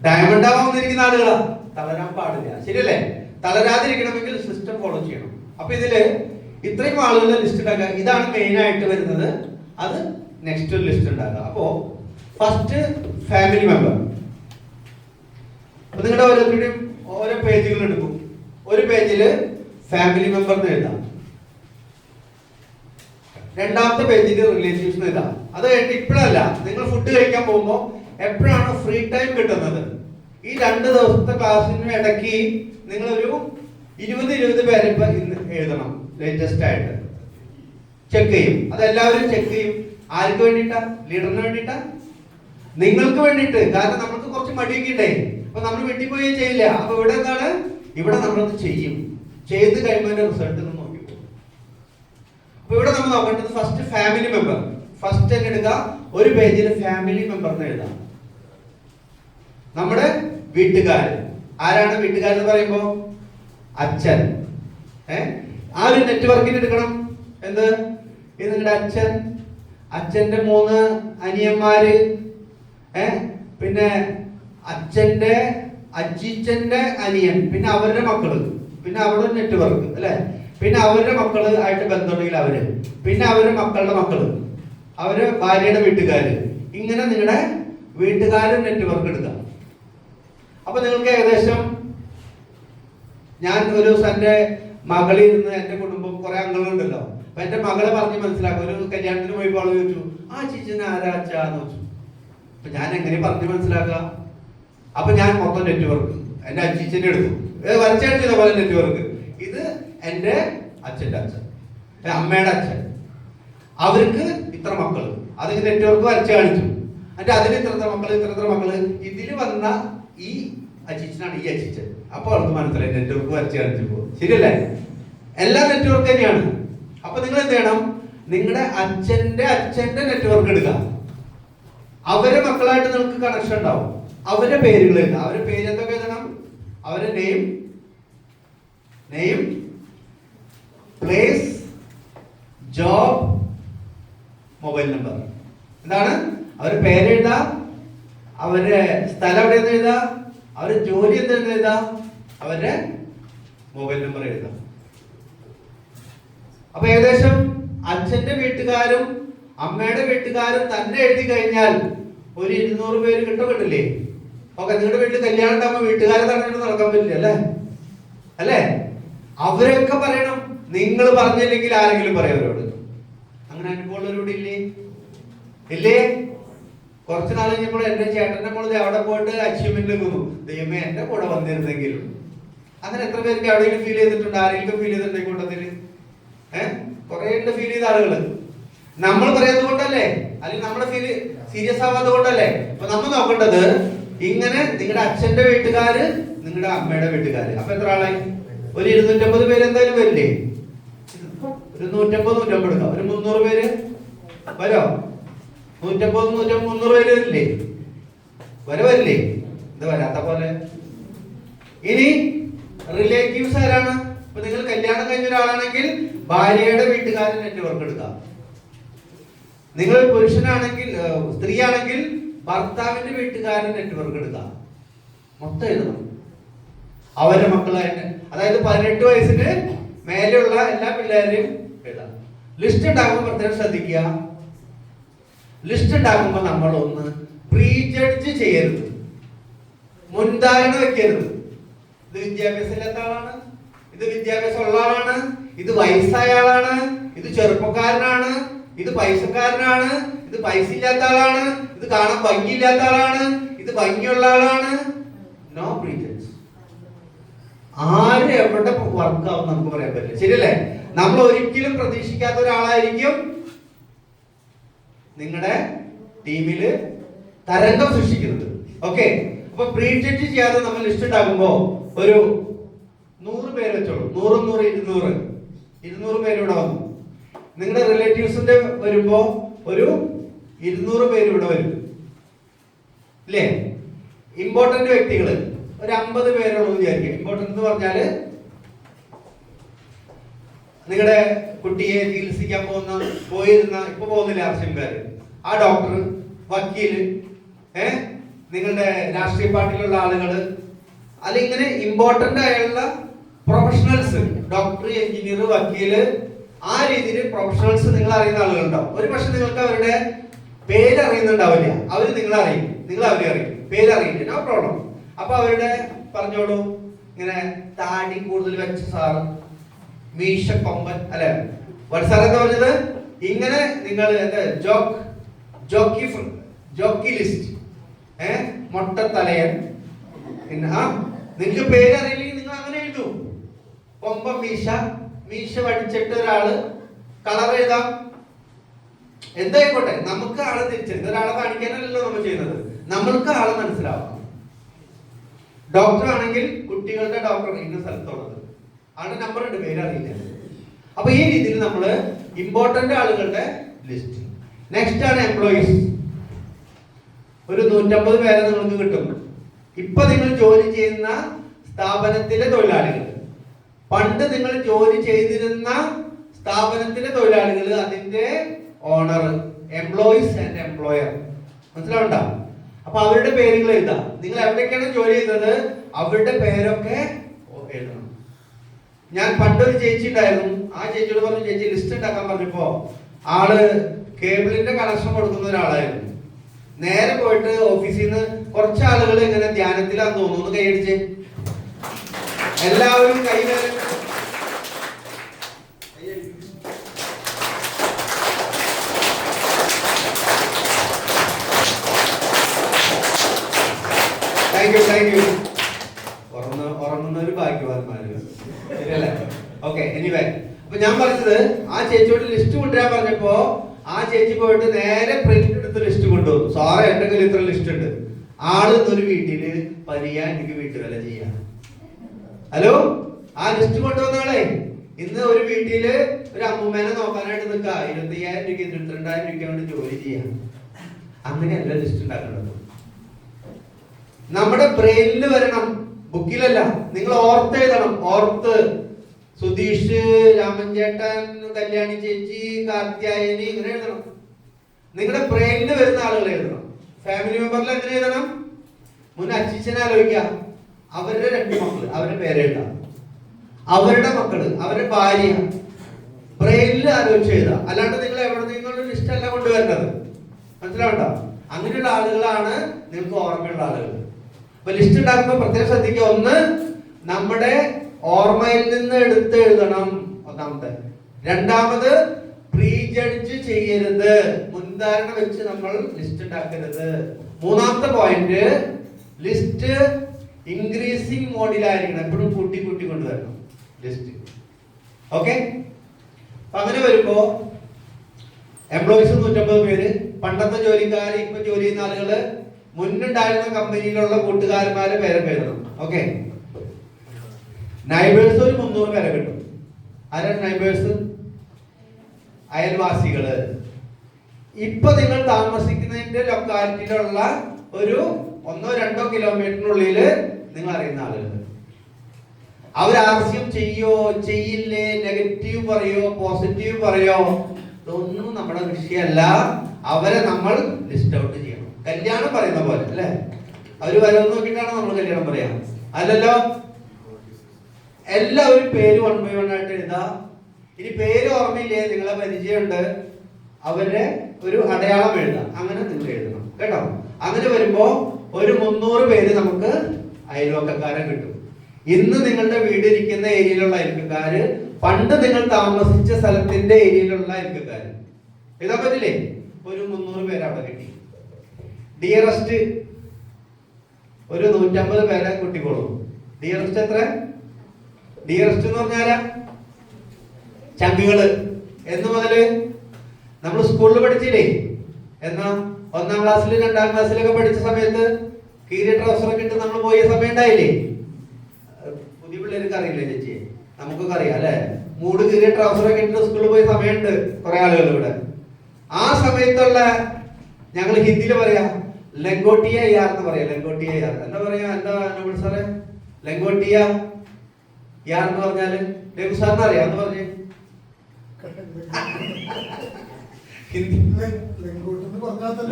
ഡയമണ്ട് ആവാൻ വന്നിരിക്കുന്ന ആളുകളാ, തളരാൻ പാടില്ല. ശരിയല്ലേ? തളരാതിരിക്കണമെങ്കിൽ സിസ്റ്റം ഫോളോ ചെയ്യണം. അപ്പൊ ഇതില് ഇത്രയും ആളുകളുടെ ലിസ്റ്റ് ഉണ്ടാക്കുക. ഇതാണ് മെയിൻ ആയിട്ട് വരുന്നത്. അത് നെക്സ്റ്റ് ഒരു ലിസ്റ്റ് ഉണ്ടാക്കുക. അപ്പോ ഫസ്റ്റ് ഫാമിലി മെമ്പർ. അപ്പൊ നിങ്ങളുടെ ഓരോരുത്തരുടെയും ഓരോ പേജുകൾ എടുക്കും. ഒരു പേജില് ഫാമിലി മെമ്പർ എന്ന് എഴുതാം. രണ്ടാമത്തെ പേജിൽ റിലേറ്റീവ്സ് എന്ന് എഴുതാം. അത് കഴിഞ്ഞിട്ട് ഇപ്പോഴല്ല, നിങ്ങൾ ഫുഡ് കഴിക്കാൻ പോകുമ്പോൾ എപ്പോഴാണ് ഫ്രീ ടൈം കിട്ടുന്നത്, ഈ 2 ദിവസത്തെ ക്ലാസ്സിന് ഇടയ്ക്ക് നിങ്ങളൊരു 20 പേരെ ഇപ്പൊ ഇന്ന് എഴുതണം. ലേറ്റസ്റ്റ് ആയിട്ട് ചെക്ക് ചെയ്യും. അതെല്ലാവരും ചെക്ക് ചെയ്യും. ആർക്ക് വേണ്ടിയിട്ടാ? ലീഡറിന് വേണ്ടിയിട്ടാ? നിങ്ങൾക്ക് വേണ്ടിയിട്ട്. കാരണം നമുക്ക് കുറച്ച് മടിയൊക്കെ ഉണ്ടേ. അപ്പൊ നമ്മൾ വീട്ടിൽ പോയി ചെയ്യില്ല. അപ്പൊ ഇവിടെ എന്താണ്? ഇവിടെ നമ്മളത് ചെയ്യും. ചെയ്ത് കഴിയുമ്പോൾ റിസൾട്ട് നോക്കിപ്പോ. അപ്പൊ ഇവിടെ നമ്മൾ നോക്കേണ്ടത് ഫസ്റ്റ് ഫാമിലി മെമ്പർ. ഫസ്റ്റ് തന്നെ എടുക്കുക. ഒരു പേജിൽ ഫാമിലി മെമ്പർ എന്ന് എഴുതാം. നമ്മുടെ വീട്ടുകാർ. ആരാണ് വീട്ടുകാരെന്ന് പറയുമ്പോ? അച്ഛൻ. ആ ഒരു നെറ്റ്വർക്കിന് എടുക്കണം. എന്ത്? ഇത് നിങ്ങളുടെ അച്ഛൻ, അച്ഛന്റെ 3 അനിയന്മാര്, പിന്നെ അച്ഛന്റെ അച്ഛന്റെ അനിയൻ, പിന്നെ അവരുടെ മക്കള്, പിന്നെ അവരുടെ നെറ്റ്വർക്ക് അല്ലെ, പിന്നെ അവരുടെ മക്കള് ആയിട്ട് ബന്ധമുണ്ടെങ്കിൽ അവര്, പിന്നെ അവരുടെ മക്കളുടെ മക്കള്, അവര് ഭാര്യയുടെ വീട്ടുകാര്. ഇങ്ങനെ നിങ്ങളുടെ വീട്ടുകാരും നെറ്റ്വർക്ക് എടുക്കുക. അപ്പൊ നിങ്ങൾക്ക് ഏകദേശം, ഞാൻ ഒരു ദിവസം എന്റെ മകളിൽ നിന്ന്, എന്റെ കുടുംബം കുറെ അംഗങ്ങളുണ്ടല്ലോ, അപ്പൊ എന്റെ മകളെ പറഞ്ഞ് മനസ്സിലാക്കും. ഒരു കല്യാണത്തിന് പോയപ്പോൾ ആള് ചോദിച്ചു, ആ ചേച്ചിനെ ആരാ അച്ഛാന്ന് ചോദിച്ചു. അപ്പൊ ഞാൻ എങ്ങനെ പറഞ്ഞ് മനസ്സിലാക്കുക? അപ്പൊ ഞാൻ മൊത്തം നെറ്റ്വർക്ക് എന്റെ അച്ഛനെ എടുത്തു, വരച്ചടിച്ചത് പോലെ നെറ്റ്വർക്ക്. ഇത് എന്റെ അച്ഛന്റെ അച്ഛൻ, അമ്മയുടെ അച്ഛൻ, അവർക്ക് ഇത്ര മക്കള്, അത് നെറ്റ്വർക്ക് വരച്ച് കാണിച്ചു. എന്നിട്ട് അതിന് ഇത്ര മക്കള്, ഇതിൽ വന്ന ഈ അച്ഛനാണ് ഈ അച്ഛൻ. അപ്പൊ അവർക്ക് മനസ്സിലായി നെറ്റ്വർക്ക് വരച്ച് കാണിച്ചപ്പോ. ശരിയല്ലേ? എല്ലാ നെറ്റ്വർക്ക് തന്നെയാണ്. അപ്പൊ നിങ്ങൾ എന്ത് ചെയ്യണം? നിങ്ങളുടെ അച്ഛന്റെ നെറ്റ്വർക്ക് എടുക്കുക. അവരെ മക്കളായിട്ട് നിങ്ങൾക്ക് കണക്ഷൻ ഉണ്ടാവും. അവരുടെ പേരുകൾ എഴുതാം. അവരുടെ പേര് എന്തൊക്കെ എഴുതണം? അവരുടെ name, place, job, mobile number. എന്താണ്? അവരുടെ പേര് എഴുതാം, അവരുടെ സ്ഥലം എവിടെയെന്ന് എഴുതാം, അവരുടെ ജോലി എന്തെന്ന് എഴുതാം, അവരുടെ മൊബൈൽ നമ്പർ എഴുതാം. അപ്പൊ ഏകദേശം അച്ഛന്റെ വീട്ടുകാരും അമ്മയുടെ വീട്ടുകാരും തന്നെ എഴുതി കഴിഞ്ഞാൽ ഒരു 200 പേര് കിട്ടില്ലേ? ഓക്കെ, നിങ്ങളുടെ വീട്ടിൽ കല്യാണം ഉണ്ടാകുമ്പോൾ വീട്ടുകാരെ തന്നെ നടക്കാൻ പറ്റില്ല അല്ലേ? അവരൊക്കെ പറയണം. നിങ്ങൾ പറഞ്ഞില്ലെങ്കിൽ ആരെങ്കിലും പറയും അവരോട്. അങ്ങനെ അനുഭവമുള്ളവരോട് ഇല്ലേ? കുറച്ച് നാൾ കഴിഞ്ഞപ്പോൾ എന്റെ ചേട്ടന്റെ മോള് അവിടെ പോയിട്ട് അച്ചീവ്മെന്റ് നിൽക്കുന്നു. ദൈവമേ, എന്റെ കൂടെ വന്നിരുന്നെങ്കിലും. അങ്ങനെ എത്ര പേർക്ക് എവിടെയെങ്കിലും ഫീൽ ചെയ്തിട്ടുണ്ട്? ആരെങ്കിലും ഫീൽ ചെയ്തിട്ടുണ്ടെങ്കിൽ കൂട്ടത്തില് കുറെ ഉണ്ട് ഫീൽ ചെയ്ത ആളുകള്. നമ്മൾ പറയുന്നത് കൊണ്ടല്ലേ, അല്ലെങ്കിൽ നമ്മുടെ ഫീല് സീരിയസ് ആവാത്തത് കൊണ്ടല്ലേ? അപ്പൊ നമ്മൾ നോക്കേണ്ടത് ഇങ്ങനെ നിങ്ങളുടെ അച്ഛന്റെ വീട്ടുകാര്, നിങ്ങളുടെ അമ്മയുടെ വീട്ടുകാര്. അപ്പൊ എത്ര ആളായി? ഒരു 250 പേര് എന്തായാലും വരില്ലേ? ഒരു 150 എടുക്കാം. ഒരു 300 പേര് വരോ? 150 300 പേര് വരില്ലേ? വരില്ലേ? ഇത് വരാത്ത പോലെ. ഇനി റിലേറ്റീവ്സ് ആരാണ്? ഇപ്പൊ നിങ്ങൾ കല്യാണം കഴിഞ്ഞ ഒരാളാണെങ്കിൽ ഭാര്യയുടെ വീട്ടുകാരൻ നെറ്റ്വർക്ക് എടുക്കാം. നിങ്ങൾ പുരുഷനാണെങ്കിൽ സ്ത്രീയാണെങ്കിൽ ഭർത്താവിന്റെ വീട്ടുകാരൻ നെറ്റ്വർക്ക് എടുക്കാം, മൊത്തം എഴുതണം. അവരുടെ മക്കളായിട്ട്, അതായത് 18 വയസ്സിന് മേലെയുള്ള എല്ലാ പിള്ളേരെയും എഴുതാം. ലിസ്റ്റ് ഉണ്ടാകുമ്പോൾ പ്രത്യേകം ശ്രദ്ധിക്കുക. ലിസ്റ്റ് ഉണ്ടാകുമ്പോൾ നമ്മൾ ഒന്ന് പ്രീ ജഡ്ജ് ചെയ്യരുത്, മുൻധാരണ വെക്കരുത്. ഇത് വിദ്യാഭ്യാസം ഇല്ലാത്ത ആളാണ്, ഇത് വിദ്യാഭ്യാസം ഉള്ള ആളാണ്, ഇത് വയസ്സായ ആളാണ്, ഇത് ചെറുപ്പക്കാരനാണ്, ഇത് പൈസക്കാരനാണ്, ഇത് പൈസ ഇല്ലാത്ത ആളാണ്, ഇത് കാണാൻ ഭംഗിയില്ലാത്ത ആളാണ്, ഇത് ഭംഗിയുള്ള ആളാണ്. No prejudge. ആര് എവിടെ വർക്കാവും നമുക്ക് പറയാൻ പറ്റില്ല, ശരിയല്ലേ? നമ്മൾ ഒരിക്കലും പ്രതീക്ഷിക്കാത്ത ഒരാളായിരിക്കും നിങ്ങളുടെ ടീമില് തരംഗം സൃഷ്ടിക്കുന്നത്. ഓക്കെ, അപ്പൊ പ്രീ ജഡ്ജ് ചെയ്യാതെ നമ്മൾ ലിസ്റ്റ് ഉണ്ടാകുമ്പോ ഒരു 100 പേര് വെച്ചോളൂ. 100 100 200 പേര് ഇവിടെ വന്നു. നിങ്ങളുടെ റിലേറ്റീവ്സിന്റെ വരുമ്പോ ഒരു 200 പേര് ഇവിടെ വരും, ഇല്ലേ? ഇമ്പോർട്ടന്റ് വ്യക്തികള് ഒരു 50 പേരുള്ളൂ വിചാരിക്കും. ഇമ്പോർട്ടന്റ് എന്ന് പറഞ്ഞാല് നിങ്ങളുടെ കുട്ടിയെ ചികിത്സിക്കാൻ പോയിരുന്ന, ഇപ്പൊ പോകുന്നില്ല ആർസിംകാര്, ആ ഡോക്ടർ, വക്കീല്, നിങ്ങളുടെ രാഷ്ട്രീയ പാർട്ടിയിലുള്ള ആളുകള്, അതിങ്ങനെ ഇമ്പോർട്ടന്റ് ആയുള്ള പ്രൊഫഷണൽസ്, ഡോക്ടർ, എഞ്ചിനീയർ, വക്കീല്, ആ രീതിയിൽ പ്രൊഫഷണൽസ് നിങ്ങൾ അറിയുന്ന ആളുകളുണ്ടാവും. ഒരു പക്ഷെ നിങ്ങൾക്ക് അവരുടെ പേര് അറിയുന്നുണ്ടാവില്ല, അവര് നിങ്ങളെ അറിയും, നിങ്ങൾ അവരെ അറിയും, പേര് അറിയില്ല, നോ പ്രോബ്ലം. അപ്പൊ അവരുടെ പറഞ്ഞോളൂ, ഇങ്ങനെ താടി കൂടുതൽ വെച്ച സാറ്, മീശ കൊമ്പൻ, അല്ലെ സാർ എന്താ പറഞ്ഞത്? ഇങ്ങനെ നിങ്ങൾ ജോക്കി ലിസ്റ്റ്, മൊട്ടത്തലയൻ, പിന്നെ നിങ്ങൾക്ക് പേര് അറിയില്ലെങ്കിൽ നിങ്ങൾ അങ്ങനെ എഴുതും. കൊമ്പ മീശ വടിച്ചിട്ട് ഒരാള്, കളർ എഴുതാം, എന്തായിക്കോട്ടെ. നമുക്ക് ആളെ തിരിച്ചറിയാം, ഒരാളെ കാണിക്കാനല്ലല്ലോ നമ്മൾ ചെയ്യുന്നത്, നമ്മൾക്ക് ആളെ മനസ്സിലാവാം. ഡോക്ടർ ആണെങ്കിൽ കുട്ടികളുടെ ഡോക്ടർ ഇന്ന സ്ഥലത്തുള്ളത്, ആളുടെ നമ്പർ ഉണ്ട്, പേരറിയില്ല. അപ്പൊ ഈ രീതിയിൽ നമ്മൾ ഇമ്പോർട്ടന്റ് ആളുകളുടെ ലിസ്റ്റ്. നെക്സ്റ്റ് ആണ് എംപ്ലോയീസ്. ഒരു 150 പേരെ നിങ്ങൾക്ക് കിട്ടും. ഇപ്പൊ നിങ്ങൾ ജോലി ചെയ്യുന്ന സ്ഥാപനത്തിലെ തൊഴിലാളികൾ, പണ്ട് നിങ്ങൾ ജോലി ചെയ്തിരുന്ന സ്ഥാപനത്തിലെ തൊഴിലാളികൾ, അതിന്റെ ഓണർ, എംപ്ലോയീസ് ആൻഡ് എംപ്ലോയർ, മനസ്സിലാവണ്ട? അപ്പൊ അവരുടെ പേരുകൾ എഴുതാം. നിങ്ങൾ എവിടേക്കാണ് ജോലി ചെയ്തത് അവരുടെ പേരൊക്കെ എഴുതണം. ഞാൻ പണ്ടൊരു ചേച്ചി ഉണ്ടായിരുന്നു, ആ ചേച്ചിയോട് പറഞ്ഞു, ചേച്ചി ലിസ്റ്റ് ഉണ്ടാക്കാൻ പറഞ്ഞപ്പോ ആള് കേബിളിന്റെ കണക്ഷൻ കൊടുക്കുന്ന ഒരാളായിരുന്നു. നേരെ പോയിട്ട് ഓഫീസിൽ നിന്ന് കുറച്ച് ആളുകൾ ഇങ്ങനെ ധ്യാനത്തിലാന്ന് തോന്നുന്നു, കൈയടിച്ച് എല്ലാവരും കൈ താങ്ക് യു. ഉറങ്ങുന്ന ഒരു ഭാഗ്യവാന്മാര്, ശരിയല്ലേ? ഓക്കെ, എനിവേ, അപ്പൊ ഞാൻ പറഞ്ഞത്, ആ ചേച്ചിയോട് ലിസ്റ്റ് കൊണ്ടുവരാൻ പറഞ്ഞപ്പോ ആ ചേച്ചി പോയിട്ട് നേരെ പ്രിന്റ് എടുത്ത് ലിസ്റ്റ് കൊണ്ടുവന്നു. സാറേ, എന്റെ കയ്യിൽ ഇത്ര ലിസ്റ്റ് ഉണ്ട്. ആള് ഇന്നൊരു വീട്ടില് പരിയാൻ എനിക്ക് വീട്ടുവേല ചെയ്യാം. ഹലോ, ആ ലിസ്റ്റ് കൊണ്ടുവന്ന ആളെ ഇന്ന് ഒരു വീട്ടില് ഒരു അമ്മൂമ്മേനെ നോക്കാനായിട്ട് നിൽക്കുക, 25,000 രൂപ 22,000 രൂപ കൊണ്ട് ജോലി ചെയ്യാം. അങ്ങനെയല്ല ലിസ്റ്റ് ഉണ്ടാക്കേണ്ടത്. നമ്മുടെ ബ്രെയിനിൽ വരണം, ബുക്കിലല്ല. നിങ്ങൾ ഓർത്ത് എഴുതണം, ഓർത്ത്. സുധീഷ്, രാമൻ ചേട്ടൻ, കല്യാണി ചേച്ചി, കാർത്യായനി, ഇങ്ങനെ എഴുതണം. നിങ്ങളുടെ ബ്രെയിനിൽ വരുന്ന ആളുകൾ എഴുതണം. ഫാമിലി മെമ്പറിൽ എങ്ങനെ എഴുതണം? മുൻ അച്ഛനെ ആലോചിക്കുക, അവരുടെ 2 മക്കള്, അവരുടെ പേരെഴുതാം, അവരുടെ മക്കള്, അവരുടെ ഭാര്യ, ബ്രെയിനിൽ ആലോചിച്ച് എഴുതാം. അല്ലാണ്ട് നിങ്ങൾ എവിടെ നിന്നുള്ള ലിസ്റ്റ് അല്ല കൊണ്ടുവരേണ്ടത്, മനസ്സിലാവണ്ട? അങ്ങനെയുള്ള ആളുകളാണ് നിങ്ങൾക്ക് ഓർമ്മയുള്ള ആളുകൾ. അപ്പൊ ലിസ്റ്റ് ഉണ്ടാക്കുമ്പോൾ പ്രത്യേകം ശ്രദ്ധിക്കുക. ഒന്ന്, നമ്മുടെ ഓർമ്മയിൽ നിന്ന് എടുത്ത് എഴുതണം, ഒന്നാമത്തെ. രണ്ടാമത്, പ്രീ ജഡ്ജ് ചെയ്യരുത്, മുൻധാരണ വെച്ച് നമ്മൾ ലിസ്റ്റ് ഉണ്ടാക്കരുത്. മൂന്നാമത്തെ പോയിന്റ്, ലിസ്റ്റ് ഇൻക്രീസിംഗ് മോഡിലായിരിക്കണം, എപ്പോഴും കൂട്ടി കൊണ്ടുവരണം ലിസ്റ്റ്. ഓക്കെ, അപ്പൊ അങ്ങനെ വരുമ്പോ എംപ്ലോയീസ് 150 പേര്, പണ്ടത്തെ ജോലിക്കാർ, ഇപ്പൊ ജോലി ചെയ്യുന്ന ആളുകള്, മുന്നുണ്ടായിരുന്ന കമ്പനിയിലുള്ള കൂട്ടുകാരന്മാരെ പേരൊക്കെ എഴുതണം. ഓക്കെ, നൈബേഴ്സ് ഒരു 300 പേരെ കിട്ടും. ആരാണ് നൈബേഴ്സ്? അയൽവാസികള്. ഇപ്പൊ നിങ്ങൾ താമസിക്കുന്നതിന്റെ ലൊക്കാലിറ്റിയിലുള്ള ഒരു 1-2 കിലോമീറ്ററിനുള്ളിൽ നിങ്ങൾ അറിയുന്ന ആളുകൾ. അവർ ആവശ്യം ചെയ്യോ ചെയ്യില്ലേ, നെഗറ്റീവ് പറയോ പോസിറ്റീവ് പറയോ, ഇതൊന്നും നമ്മുടെ വിഷയമല്ല. അവരെ നമ്മൾ ലിസ്റ്റ് ഔട്ട് ചെയ്യണം. കല്യാണം പറയുന്ന പോലെ അല്ലേ? അവര് വരവ് നോക്കിയിട്ടാണ് നമ്മൾ കല്യാണം പറയാം, അല്ലല്ലോ. എല്ലാവരും പേര് 1 by 1 ആയിട്ട് എഴുതാം. ഇനി പേര് ഓർമ്മയില്ലേ, നിങ്ങളെ പരിചയമുണ്ട്, അവരുടെ ഒരു അടയാളം എഴുതാം. അങ്ങനെ നിങ്ങൾ എഴുതണം കേട്ടോ. അങ്ങനെ വരുമ്പോ ഒരു 300 പേര് നമുക്ക് അയൽവക്കക്കാരെ കിട്ടും. ഇന്ന് നിങ്ങളുടെ വീട് ഇരിക്കുന്ന ഏരിയയിലുള്ള അയൽക്കാര്, പണ്ട് നിങ്ങൾ താമസിച്ച സ്ഥലത്തിന്റെ ഏരിയയിലുള്ള അയൽക്കാര് എഴുതാൻ പറ്റില്ലേ? ഒരു 300 പേര് അവിടെ കിട്ടി. ഡിയറസ്റ്റ് ഒരു 150 പേരെ കുട്ടിക്കോളും. ഡിയറസ്റ്റ് എത്ര? ഡിയറസ്റ്റ് എന്ന് പറഞ്ഞാലാ ചങ്കുകള്. എന്ന് മുതല് നമ്മൾ സ്കൂളിൽ പഠിച്ചില്ലേ? എന്നാ 1ാം ക്ലാസ്സിൽ 2ാം ക്ലാസ്സിലൊക്കെ പഠിച്ച സമയത്ത് കീരിയ ട്രൗസറൊക്കെ ഇട്ട് നമ്മൾ പോയ സമയം ഉണ്ടായില്ലേ? പുതിയ പിള്ളേർക്ക് അറിയില്ലേ ചേച്ചി? നമുക്കൊക്കെ അറിയാം അല്ലെ? മൂട് കീറിയ ട്രൗസറൊക്കെ ഇട്ട് സ്കൂളിൽ പോയ സമയമുണ്ട് കുറെ ആളുകൾ ഇവിടെ. ആ സമയത്തുള്ള ഞങ്ങൾ ഹിന്ദിയിൽ പറയാ ലങ്കോട്ടിയ യാർ എന്ന് പറയാം. ലങ്കോട്ടിയ യാർ എന്താ പറയാ? എന്താ നോബിൾ സാറേ? ലങ്കോട്ടിയ യാർ എന്ന് പറഞ്ഞാല് രഘു സാറിന് അറിയാം എന്ന് പറഞ്ഞേ.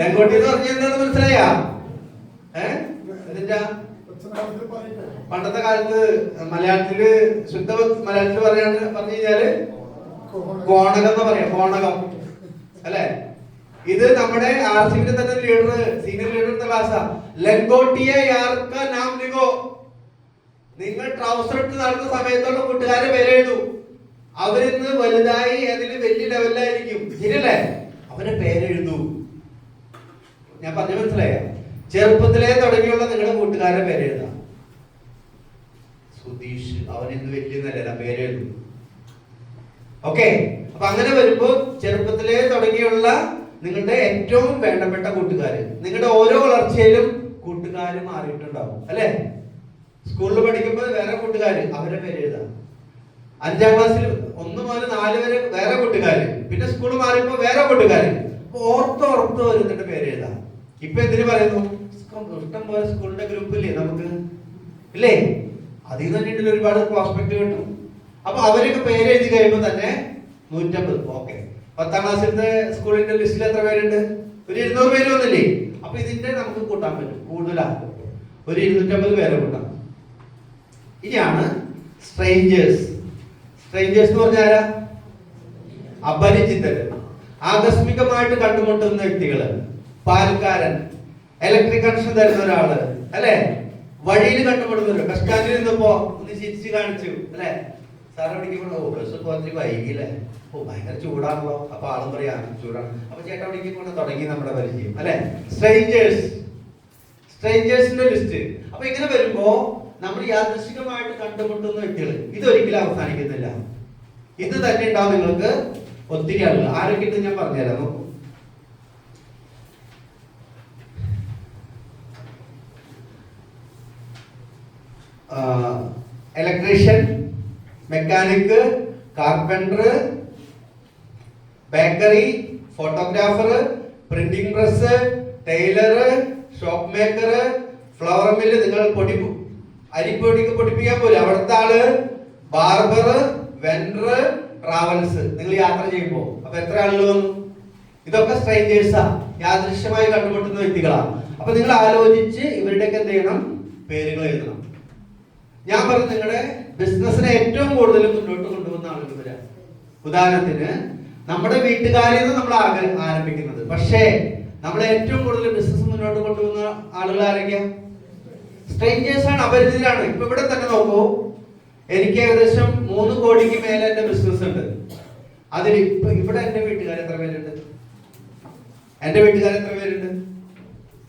ലങ്കോട്ടി എന്ന് പറഞ്ഞ എന്താന്ന് മനസ്സിലായാ? എന്നിട്ടാ പണ്ടത്തെ കാലത്ത് മലയാളത്തില് ശുദ്ധ മലയാളത്തിൽ പറഞ്ഞു കഴിഞ്ഞാല് കോണകം എന്ന് പറയാം. കോണകം അല്ലെ? ഇത് നമ്മുടെ RCB തന്നെ ലീഡർ, സീനിയർ ലീഡർ ക്ലാസ്സാ. ലങ്കോട്ടിയ യാർക്ക നാം ലിഖോ. നിങ്ങൾ ട്രൗസർ ഇട്ട് നടന്ന സമയത്തുള്ള കൂട്ടുകാരെ പേരെഴുതൂ. അവരിന്ന് വലുതായി അതിന് വലിയ ലെവലിലായിരിക്കും, ശരിയല്ലേ? അവരെ പേരെഴുതൂ. ഞാൻ പറഞ്ഞു മനസ്സിലായ? ചെറുപ്പത്തിലേ തുടങ്ങിയുള്ള നിങ്ങളുടെ കൂട്ടുകാരെ പേരെഴുതാം. സുധീഷ്, അവൻ ഇന്ന് വലിയ നിലയില, പേരെഴുതും. ഓക്കെ, അപ്പൊ അങ്ങനെ വരുമ്പോ ചെറുപ്പത്തിലേ തുടങ്ങിയുള്ള നിങ്ങളുടെ ഏറ്റവും വേണ്ടപ്പെട്ട കൂട്ടുകാര്, നിങ്ങളുടെ ഓരോ വളർച്ചയിലും കൂട്ടുകാര് മാറിയിട്ടുണ്ടാവും അല്ലെ? സ്കൂളിൽ പഠിക്കുമ്പോൾ വേറെ കൂട്ടുകാര്, അവരെ പേര് എഴുതാം. 5ാം ക്ലാസ്സിൽ 1 മുതൽ 4 വരെ വേറെ കൂട്ടുകാര്, പിന്നെ സ്കൂൾ മാറിയപ്പോ വേറെ കൂട്ടുകാര്. ഓർത്ത് വരുന്നിട്ട് പേര് എഴുതാം. ഇപ്പൊ എന്തിനു പറയുന്നു? ഇഷ്ടം പോലെ സ്കൂളിന്റെ ഗ്രൂപ്പില്ലേ നമുക്ക്, ഇല്ലേ? അതിൽ തന്നെ ഉണ്ടല്ലോ ഒരുപാട് പ്രോസ്പെക്ട് കിട്ടും. അപ്പൊ അവരൊക്കെ പേര് എഴുതി കഴിയുമ്പോൾ തന്നെ 150. ഓക്കെ, 10ാം ക്ലാസ്സിലത്തെ സ്കൂളിന്റെ ലിസ്റ്റിൽ എത്ര പേരുണ്ട്? ഒരു 200 പേര് വന്നില്ലേ? അപ്പൊ ഇതിന്റെ നമുക്ക് കൂട്ടാൻ പറ്റും, കൂടുതലാണ്. ഒരു 250 പേരെ കൂട്ടാം. ഇനിയാണ് സ്ട്രേഞ്ചേഴ്സ്. സ്ട്രേഞ്ചേഴ്സ് എന്ന് പറഞ്ഞാൽ അപരിചിതര്, ആകസ്മികമായിട്ട് കണ്ടുമുട്ടുന്ന വ്യക്തികള്, പാൽക്കാരൻ, ഇലക്ട്രിക് കണക്ഷൻ തരുന്ന ഒരാള് അല്ലെ? വഴിയിൽ കണ്ടുമുട്ടുന്നവര്. ബസ് സ്റ്റാൻഡിൽ നിന്നപ്പോ ഒന്ന് ചിരിച്ചു കാണിച്ചു അല്ലെ? സാറ് വിളിക്കുമ്പോ ബസ് പോയി വൈകില്ലേ? ഭയങ്കര ചൂടാണല്ലോ. അപ്പൊ ആളും പറയാ ചൂടാണ്. അപ്പൊ ചേട്ടാ വിളിക്കുമ്പോൾ തുടങ്ങി നമ്മുടെ പരിചയം അല്ലെ? സ്ട്രേഞ്ചേഴ്സ്, സ്ട്രേഞ്ചേഴ്സിന്റെ ലിസ്റ്റ്. അപ്പൊ ഇങ്ങനെ വരുമ്പോ നമ്മൾ യാദൃശികമായിട്ട് കണ്ടുമുട്ടുന്ന വ്യക്തികൾ, ഇതൊരിക്കലും അവസാനിക്കുന്നില്ല. ഇത് തന്നെ ഉണ്ടാവും നിങ്ങൾക്ക് ഒത്തിരി ആളുകൾ. ആരൊക്കെ ഇത് ഞാൻ പറഞ്ഞുതരാം, നോക്കൂ. Electrician, mechanic, carpenter, bakery, photographer, printing press, tailor, shop maker, flour mill, നിങ്ങൾ അരിപ്പൊടിക്ക് പൊടിപ്പിക്കാൻ പോലെ അവിടുത്തെ ആള്, ബാർബർ, വെൻഡർ, ട്രാവൽസ്, നിങ്ങൾ യാത്ര ചെയ്യുമ്പോ. അപ്പൊ എത്ര ആളുകൾ വന്നു? ഇതൊക്കെ സ്ട്രേഞ്ചേഴ്സാ, യാദൃശ്യമായി കണ്ടുമുട്ടുന്ന വ്യക്തികളാ. അപ്പൊ നിങ്ങൾ ആലോചിച്ച് ഇവരുടെയൊക്കെ എന്ത് ചെയ്യണം? പേരുകൾ എഴുതണം. ഞാൻ പറഞ്ഞു, നിങ്ങളുടെ ബിസിനസ്സിനെ ഏറ്റവും കൂടുതൽ മുന്നോട്ട് കൊണ്ടുപോകുന്ന ആളുകൾ വരാം. ഉദാഹരണത്തിന് നമ്മുടെ വീട്ടുകാരിൽ നിന്ന് നമ്മൾ ആരംഭിക്കുന്നത്, പക്ഷേ നമ്മളെ ഏറ്റവും കൂടുതൽ ബിസിനസ് മുന്നോട്ട് കൊണ്ടുപോകുന്ന ആളുകൾ ആരൊക്കെയാ? സ്ട്രേഞ്ചേഴ്സ് ആണ്, അപരിചിതരാണ്. ഇപ്പൊ ഇവിടെ തന്നെ നോക്കൂ, എനിക്ക് ഏകദേശം 3 കോടിക്ക് മേലെ എന്റെ ബിസിനസ് ഉണ്ട്. അതിൽ ഇപ്പൊ ഇവിടെ എന്റെ വീട്ടുകാർ എത്ര പേരുണ്ട്? എന്റെ വീട്ടുകാർ എത്ര പേരുണ്ട്?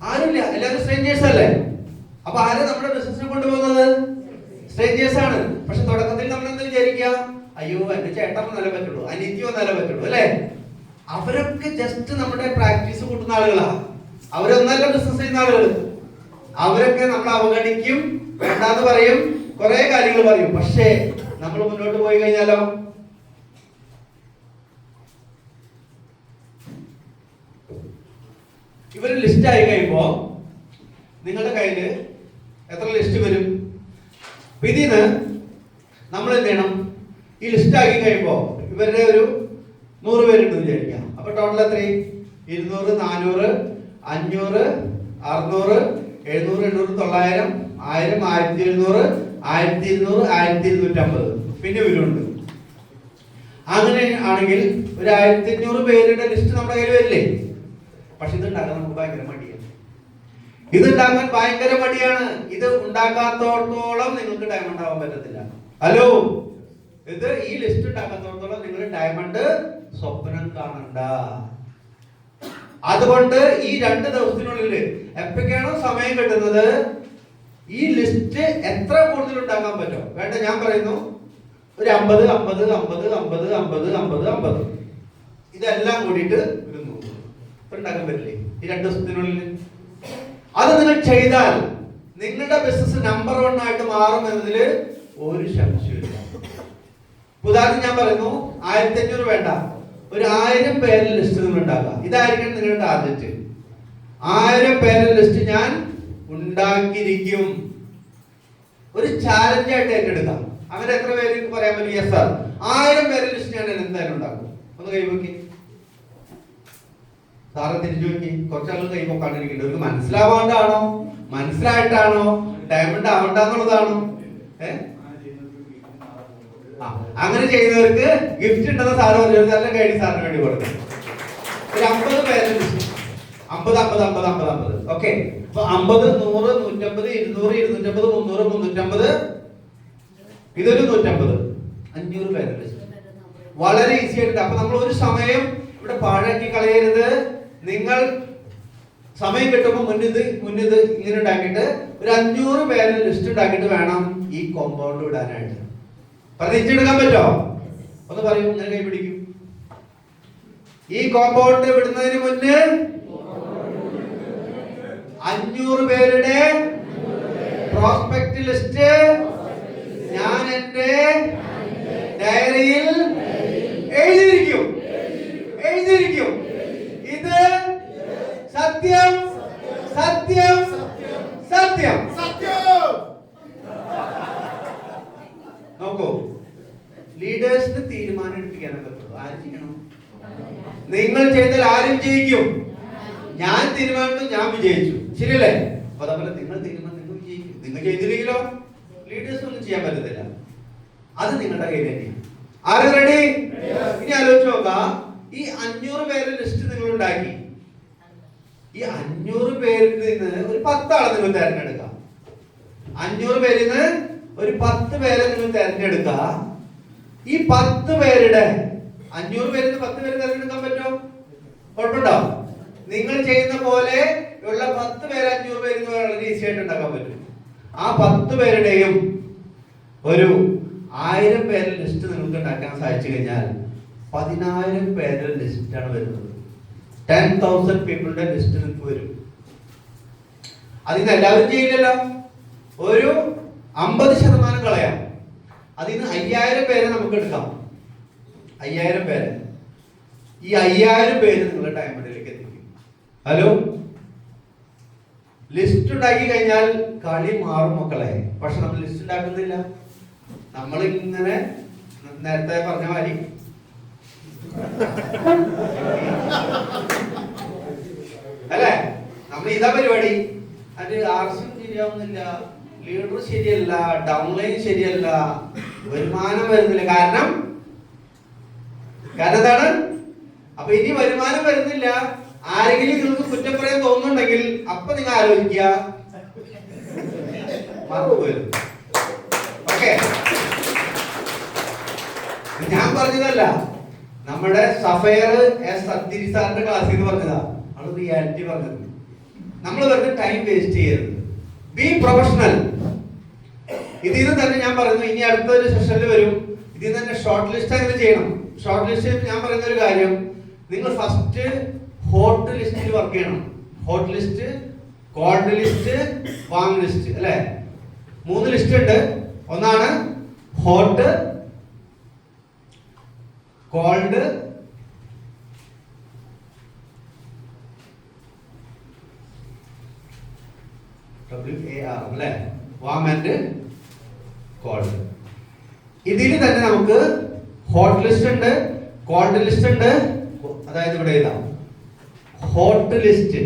ആരുമില്ല, എല്ലാവരും സ്ട്രേഞ്ചേഴ്സ് അല്ലേ? അപ്പൊ ആര് നമ്മുടെ ബിസിനസ്സിനെ കൊണ്ടുപോകുന്നത്? സ്ട്രേഞ്ചേഴ്സ് ആണ്. പക്ഷെ തുടക്കത്തിൽ നമ്മൾ എന്താ വിചാരിക്കുക? അയ്യോ എന്റെ ചേട്ടൻ വന്നാലേ പറ്റുള്ളൂ, അനിയത്തി വന്നാലേ പറ്റുള്ളൂ അല്ലെ? അവരൊക്കെ ജസ്റ്റ് നമ്മുടെ പ്രാക്ടീസ് കൂട്ടുന്ന ആളുകളാ. അവരൊന്നല്ല ബിസിനസ് ചെയ്യുന്ന ആളുകൾ. അവരൊക്കെ നമ്മൾ അവഗണിക്കും, വേണ്ടാന്ന് പറയും, കുറെ കാര്യങ്ങൾ പറയും. പക്ഷേ നമ്മൾ മുന്നോട്ട് പോയി കഴിഞ്ഞാലോ? ഇവര് ലിസ്റ്റ് ആയി കഴിയുമ്പോ നിങ്ങളുടെ കയ്യില് എത്ര ലിസ്റ്റ് വരും? ഇതിന് നമ്മൾ എന്ത് ചെയ്യണം? ഈ ലിസ്റ്റ് ആക്കി കഴിയുമ്പോ ഇവരുടെ ഒരു 100 പേരുണ്ടെന്ന് വിചാരിക്കാം. അപ്പൊ ടോട്ടൽ എത്രയും 200, 400, 500, 600, 700, 800, 900, 1000, 1700, 1200, 1250. പിന്നെ ഇവരുണ്ട്. അങ്ങനെ ആണെങ്കിൽ ഒരു 1500 പേരുടെ ലിസ്റ്റ് നമ്മുടെ കയ്യിൽ വരില്ലേ? പക്ഷെ ഇത് ഉണ്ടാക്കാൻ നമുക്ക് ഭയങ്കര മടിയാണ്. ഇത് ഉണ്ടാക്കാൻ ഭയങ്കര മടിയാണ്. ഇത് ഉണ്ടാക്കാത്തോടത്തോളം നിങ്ങൾക്ക് ഡയമണ്ട് ആവാൻ പറ്റത്തില്ല. ഹലോ, ഇത് ഈ ലിസ്റ്റ് ഉണ്ടാക്കാത്തോടത്തോളം നിങ്ങൾ ഡയമണ്ട് സ്വപ്നം കാണണ്ട. അതുകൊണ്ട് ഈ 2 ദിവസത്തിനുള്ളിൽ എപ്പോഴൊക്കെയാണോ സമയം കിട്ടുന്നത് ഈ ലിസ്റ്റ് എത്ര കൂടുതൽ ഉണ്ടാക്കാൻ പറ്റും വേണ്ട, ഞാൻ പറയുന്നു ഒരു 50, 50, 50, 50, 50, 50, 50 ഇതെല്ലാം കൂടിയിട്ട് ഒരു 100 ഉണ്ടാക്കാൻ പറ്റില്ലേ ഈ 2 ദിവസത്തിനുള്ളിൽ? അത് നിങ്ങൾ ചെയ്താൽ നിങ്ങളുടെ ബിസിനസ് നമ്പർ 1 ആയിട്ട് മാറും എന്നതിൽ ഒരു സംശയമില്ല. ഉദാഹരണം ഞാൻ പറയുന്നു, 1500 വേണ്ട, ഒരു 1000 പേരുടെ ലിസ്റ്റ് നിങ്ങൾ ഉണ്ടാക്കുക. ഇതായിരിക്കും നിങ്ങളുടെ ടാർഗറ്റ്. 1000 പേരുടെ ലിസ്റ്റ് ഞാൻ ഉണ്ടാക്കിയിരിക്കും. ഒരു ചാലഞ്ച് ആയിട്ട് ഏറ്റെടുക്കാം. അങ്ങനെ എത്ര പേര് പറയാൻ പറ്റും? യെസ് സാർ, 1000 പേരുടെ ലിസ്റ്റ് ഞാൻ എന്തായാലും ഉണ്ടാക്കും. ഒന്ന് കൈവക്കി സാറെ, തിരിച്ചു നോക്കി. കുറച്ചാളുകൾ കൈവക്കാണ്ടിരിക്കുന്നുണ്ട്. അവർക്ക് മനസ്സിലാവാണ്ടാണോ, മനസ്സിലായിട്ടാണോ, ഡയമണ്ട് ആവണ്ടെന്നുള്ളതാണോ? അങ്ങനെ ചെയ്യുന്നവർക്ക് ഗിഫ്റ്റ് ഉണ്ടെന്ന് സാറ് പറഞ്ഞു. നല്ല കൈഡി സാറിന് വേണ്ടി കൊടുക്കും. ഒരു 50 പേരുടെ ലിസ്റ്റ്, 50, 50, 50, 50, 50. ഓക്കെ, അപ്പൊ 50, 100, 150, 200, 250, 300, 350, ഇതൊരു 150, 500 പേരുടെ ലിസ്റ്റ്. വളരെ ഈസി ആയിട്ട്. അപ്പൊ നമ്മൾ ഒരു സമയം ഇവിടെ പാഴാക്കി കളയരുത്. നിങ്ങൾ സമയം കിട്ടുമ്പോൾ മുന്നിത് ഇങ്ങനെ ഉണ്ടാക്കിയിട്ട് ഒരു 500 പേരുടെ ലിസ്റ്റ് ഉണ്ടാക്കിയിട്ട് വേണം ഈ കോമ്പൗണ്ട് വിടാനായിട്ട്. പ്രതിച്ചെടുക്കാൻ പറ്റോ? ഒന്ന് പറയൂ, ഞാൻ കൈ പിടിക്കും. ഈ കോമ്പൗണ്ട് വിടുന്നതിന് മുന്നേ 500 പേരുടെ പ്രോസ്പെക്ട് ലിസ്റ്റ് ഞാൻ എന്റെ ഡയറിയിൽ എഴുതിയിരിക്കും. ഇത് സത്യം, സത്യം, സത്യം. നോക്കൂ, ലീഡേഴ്സിന് തീരുമാനം എടുപ്പിക്കാനൊക്കെ പറ്റും. ആര് ചെയ്യണം? നിങ്ങൾ ചെയ്താൽ ആരും ജയിക്കും. ഞാൻ തീരുമാനിച്ചു, ഞാൻ വിജയിച്ചു. ശരിയല്ലേ? അപ്പൊ അതേപോലെ നിങ്ങൾ തീരുമാനം, നിങ്ങൾ വിജയിക്കും. നിങ്ങൾ ചെയ്തില്ലെങ്കിലോ ലീഡേഴ്സ് ഒന്നും ചെയ്യാൻ പറ്റത്തില്ല. അത് നിങ്ങളുടെ കയ്യിൽ തന്നെയാണ്. ആരും റെഡി? ഇനി ആലോചിച്ച് നോക്കാം. ഈ 500 പേരുടെ ലിസ്റ്റ് നിങ്ങൾ ഉണ്ടാക്കി. ഈ 500 പേരിൽ നിന്ന് ഒരു 10 ആളെ നിങ്ങൾ തെരഞ്ഞെടുക്കാം. 500 പേരിൽ നിന്ന് ഒരു 10 പേരെ നിങ്ങൾ തെരഞ്ഞെടുക്കുക. ഈ 10 പേരുടെ 500 പേരിൽ നിന്ന് 10 പേരെ തെരഞ്ഞെടുക്കാൻ പറ്റുമോ? കുഴപ്പമുണ്ടോ? നിങ്ങൾ ചെയ്യുന്ന പോലെ ഉള്ള 10 പേരെ 500 പേരിൽ നിന്ന് വളരെ ഈസി ആയിട്ട് ഉണ്ടാക്കാൻ പറ്റും. ആ 10 പേരുടെയും ഒരു 1000 പേരുടെ ലിസ്റ്റ് നിങ്ങൾക്ക് ഉണ്ടാക്കാൻ സാധിച്ചു കഴിഞ്ഞാൽ 10000 പേരുടെ ലിസ്റ്റാണ് വരുന്നത്. 10,000 പീപ്പിളുടെ ലിസ്റ്റ് നിങ്ങൾക്ക് വരും. അതിന് എല്ലാവരും ചെയ്യില്ലല്ലോ. ഒരു 50% കളയാം. അതിന് 5000 പേരെ നമുക്ക് എടുക്കാം. 5000 പേരെ. ഈ 5000 പേര് നിങ്ങളുടെ ഡയമണ്ടിലേക്ക് എത്തിക്കും. ഹലോ, ലിസ്റ്റ് ഉണ്ടാക്കി കഴിഞ്ഞാൽ കളി മാറും മക്കളെ. പക്ഷെ നമ്മൾ ലിസ്റ്റ് ഉണ്ടാക്കുന്നില്ല. നമ്മൾ ഇങ്ങനെ നേരത്തെ പറഞ്ഞ മാതിരി അല്ലേ, നമ്മൾ ഇതാ പരിപാടി. അത് ആർസും ശരിയാവുന്നില്ല, ലീഡർ ശരിയല്ല, ഡൗൺലൈൻ ശരിയല്ല, വരുമാനം വരുന്നില്ല. കാരണം എന്താണ്? അപ്പൊ ഇനി വരുമാനം വരുന്നില്ല. ആരെങ്കിലും നിങ്ങൾക്ക് കുറ്റം പറയാൻ തോന്നുന്നുണ്ടെങ്കിൽ അപ്പൊ നിങ്ങൾ ആലോചിക്കുക, മറന്നുപോയത്. ഓക്കെ, ഞാൻ പറഞ്ഞതല്ല, നമ്മുടെ സഫയർ എസ് സത്യരി സാറിന്റെ ക്ലാസ്സിൽ നിന്ന് പറഞ്ഞതാ. അത് റിയാലിറ്റി പറഞ്ഞത്. നമ്മൾ വെറുതെ ടൈം വേസ്റ്റ് ചെയ്യരുത്. B professional. ഇതിൽ നിന്ന് തന്നെ ഞാൻ പറയുന്നു, ഇനി അടുത്തൊരു സെഷനിൽ വരും. ഇതിൽ നിന്ന് തന്നെ ഷോർട്ട് ലിസ്റ്റ് അങ്ങനെ ചെയ്യണം. ഷോർട്ട് ലിസ്റ്റ് ഞാൻ പറയുന്ന ഒരു കാര്യം, നിങ്ങൾ ഫസ്റ്റ് ഹോട്ട് ലിസ്റ്റിൽ വർക്ക് ചെയ്യണം. Hot list, cold list, warm list അല്ലെ? 3 ലിസ്റ്റ് ഉണ്ട്. ഒന്നാണ് ഹോട്ട്, കോൾഡ്, WAR അല്ലെ? Warm and cold. ഇതിൽ തന്നെ നമുക്ക് ഹോട്ട് ലിസ്റ്റ് ഉണ്ട്, കോൾഡ് ലിസ്റ്റ് ഉണ്ട്. അതായത് ഇവിടെ എഴുതാം ഹോട്ട് ലിസ്റ്റ്,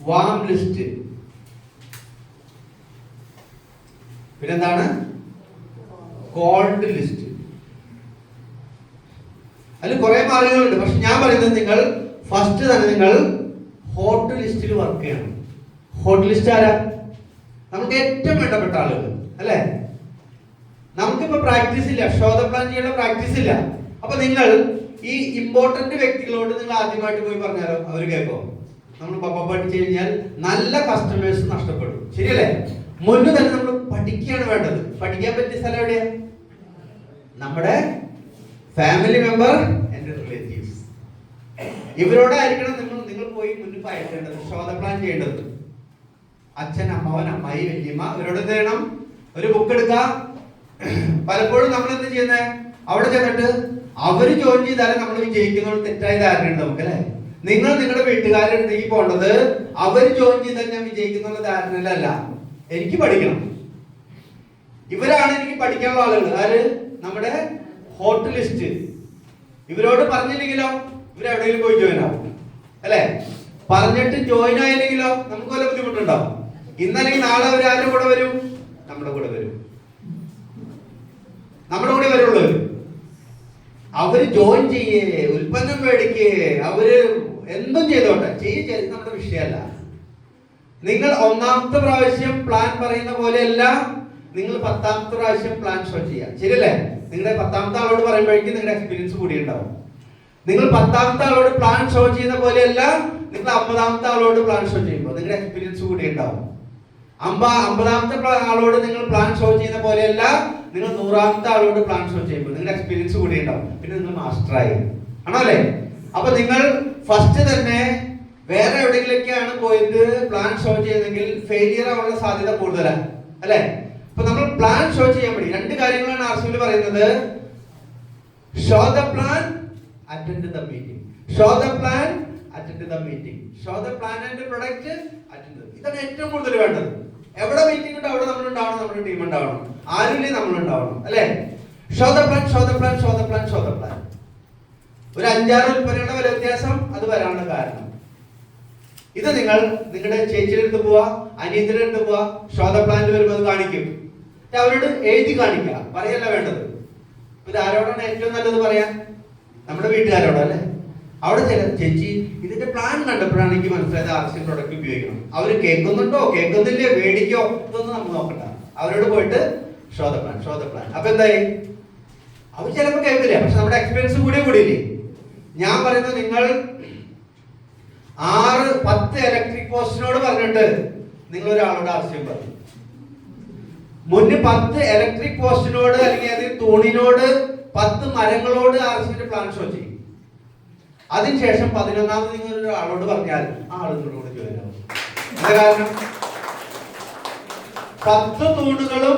വാം ലിസ്റ്റ്, പിന്നെന്താണ് കോൾഡ് ലിസ്റ്റ്. അതിൽ കുറെ മാർഗങ്ങളുണ്ട്. പക്ഷെ ഞാൻ പറയുന്നത് നിങ്ങൾ ഫസ്റ്റ് തന്നെ നിങ്ങൾ ഹോട്ട് ലിസ്റ്റിൽ വർക്ക് ചെയ്യണം. ഹോട്ട് ലിസ്റ്റ് ആരാ? നമുക്ക് ഏറ്റവും വേണ്ടപ്പെട്ട ആളുകൾ അല്ലേ? നമുക്കിപ്പോ പ്രാക്ടീസ് ഇല്ല, ഷോദ പ്ലാൻ ചെയ്യേണ്ട പ്രാക്ടീസ് ഇല്ല. അപ്പൊ നിങ്ങൾ ഈ ഇമ്പോർട്ടന്റ് വ്യക്തികളോട് നിങ്ങൾ ആദ്യമായിട്ട് പോയി പറഞ്ഞാലോ അവർ കേൾക്കോ? നമ്മൾ പഠിച്ചു കഴിഞ്ഞാൽ നല്ല കസ്റ്റമേഴ്സ് നഷ്ടപ്പെടും. ശരിയല്ലേ? മുന്നേ തന്നെ നമ്മൾ പഠിക്കുകയാണ് വേണ്ടത്. പഠിക്കാൻ പറ്റിയ സ്ഥലം എവിടെയാ? നമ്മുടെ ഫാമിലി മെമ്പർ, എന്റെ റിലേറ്റീവ്സ്, ഇവരോടായിരിക്കണം നിങ്ങൾ പോയി മുന്നിൽ അയക്കേണ്ടത്, ഷോദ പ്ലാൻ ചെയ്യേണ്ടത്. അച്ഛൻ, അമ്മാവൻ, അമ്മായി, വല്യമ്മ, ഇവരോട് എന്ത് ചെയ്യണം? ഒരു ബുക്ക് എടുക്കുക. പലപ്പോഴും നമ്മൾ എന്ത് ചെയ്യുന്നത്? അവിടെ ചെന്നിട്ട് അവര് ജോയിൻ ചെയ്താലേ നമ്മൾ വിജയിക്കുന്ന തെറ്റായ ധാരണയുണ്ട് നമുക്ക് അല്ലെ? നിങ്ങൾ നിങ്ങളുടെ വീട്ടുകാരുടെ അടുത്തേക്ക് പോകേണ്ടത് അവര് ജോയിൻ ചെയ്താൽ ഞാൻ വിജയിക്കുന്ന ധാരണയിലല്ല. എനിക്ക് പഠിക്കണം, ഇവരാണ് എനിക്ക് പഠിക്കാനുള്ള ആളുകൾ. ആര്? നമ്മുടെ ഹോട്ട് ലിസ്റ്റ്. ഇവരോട് പറഞ്ഞില്ലെങ്കിലോ ഇവരെവിടെയെങ്കിലും പോയി ജോയിൻ ആവും അല്ലെ? പറഞ്ഞിട്ട് ജോയിൻ ആയില്ലെങ്കിലോ നമുക്ക് വല്ല ബുദ്ധിമുട്ടുണ്ടാവും. ഇന്നല്ലെങ്കിൽ നാളെ അവർ ആരുടെ കൂടെ വരും? നമ്മുടെ കൂടെ വരും. നമ്മുടെ കൂടെ വരുള്ളൂ. അവര് ജോയിൻ ചെയ്യേ, ഉൽപ്പന്നം മേടിക്കേ, അവര് എന്തും ചെയ്തോട്ടെ, ചെയ്ത് നമ്മുടെ വിഷയമല്ല. നിങ്ങൾ ഒന്നാമത്തെ പ്രാവശ്യം പ്ലാൻ പറയുന്ന പോലെയല്ല നിങ്ങൾ 10ാമത്തെ പ്രാവശ്യം പ്ലാൻ ഷോ ചെയ്യാം. ശരിയല്ലേ? നിങ്ങളുടെ 10ാമത്തെ ആളോട് പറയുമ്പോഴേക്കും നിങ്ങളുടെ എക്സ്പീരിയൻസ് കൂടി ഉണ്ടാവും. നിങ്ങൾ 10ാമത്തെ ആളോട് പ്ലാൻ ഷോ ചെയ്യുന്ന പോലെയല്ല നിങ്ങൾ 50ാമത്തെ ആളോട് പ്ലാൻ ഷോ ചെയ്യുമ്പോൾ നിങ്ങളുടെ എക്സ്പീരിയൻസ് കൂടി ഉണ്ടാവും. 50ാമത്തെ ആളോട് നിങ്ങൾ പ്ലാൻ ഷോ ചെയ്യുന്ന പോലെയല്ല നിങ്ങൾ 100ാമത്തെ ആളോട് പ്ലാൻ ഷോ ചെയ്യുമ്പോൾ നിങ്ങളുടെ എക്സ്പീരിയൻസ് കൂടി ഉണ്ടാവും. പിന്നെ നിങ്ങൾ മാസ്റ്ററായി ആണോ അല്ലേ? അപ്പൊ നിങ്ങൾ ഫസ്റ്റ് തന്നെ വേറെ എവിടെയെങ്കിലൊക്കെയാണ് പോയിട്ട് പ്ലാൻ ഷോ ചെയ്യുന്നെങ്കിൽ ഫെയിലിയർ ആവാനുള്ള സാധ്യത കൂടുതലാണ് അല്ലെ? അപ്പൊ നമ്മൾ പ്ലാൻ ഷോ ചെയ്യാൻ വേണ്ടി 2 കാര്യങ്ങളാണ് ആർസിയിൽ പറയുന്നത്. Show the plan, attend the meeting. Show the plan, attend the meeting. Show the plan and product, attend. ഇതാണ് ഏറ്റവും കൂടുതൽ വേണ്ടത്. എവിടെ മീറ്റിംഗ് ഉണ്ടോ അവിടെ നമ്മൾ ഉണ്ടാവണം, നമ്മുടെ ടീം ഉണ്ടാവണം, ആരുമില്ലേ നമ്മൾ ഉണ്ടാവണം അല്ലെ? Show the plan, show the plan, show the plan, show the plan. ഒരു 5-6 ഉൽപ്പന്നങ്ങളുടെ വില വ്യത്യാസം അത് വരാനുള്ള കാരണം. ഇത് നിങ്ങൾ നിങ്ങളുടെ ചേച്ചിയുടെ അടുത്ത് പോവാ, അനിയത്തിന്റെ അടുത്ത് പോവാ, ഷോ ദ പ്ലാനിൽ വരുമ്പോൾ അത് കാണിക്കും. അവരോട് എഴുതി കാണിക്കുക, പറയല്ല വേണ്ടത്. ഇത് ആരോടാണ് ഏറ്റവും നല്ലത് പറയാൻ? നമ്മുടെ വീട്ടുകാരോട് അല്ലെ? അവിടെ ചില ചേച്ചി ഇതിന്റെ പ്ലാൻ കണ്ടപ്പോഴാണ് എനിക്ക് മനസ്സിലായത് ആർസി പ്രൊഡക്റ്റ് ഉപയോഗിക്കണം. അവർ കേൾക്കുന്നുണ്ടോ കേൾക്കുന്നില്ലേ മേടിക്കോ ഇതൊന്നും നമ്മൾ നോക്കണ്ട. അവരോട് പോയിട്ട് show the plan, show the plan. അപ്പൊ എന്തായി? അവർ ചിലപ്പോൾ കേൾക്കില്ല, പക്ഷെ നമ്മുടെ എക്സ്പീരിയൻസ് കൂടിയില്ലേ? ഞാൻ പറയുന്നത് നിങ്ങൾ 6-10 ഇലക്ട്രിക് പോസ്റ്റിനോട് പറഞ്ഞിട്ട് നിങ്ങൾ ഒരാളോട് ആവശ്യം പറഞ്ഞു. മുന്നേ 10 ഇലക്ട്രിക് പോസ്റ്റിനോട് അല്ലെങ്കിൽ അതിൽ തൂണിനോട് 10 മരങ്ങളോട് ആർസിന്റെ പ്ലാൻ ഷോ ചെയ്യും. അതിനുശേഷം 11ാമത് നിങ്ങൾ ഒരാളോട് പറഞ്ഞാൽ ആ ആളുകളോട് ജോയിൻ ആവും. എന്താ കാരണം? 10 തൂണുകളും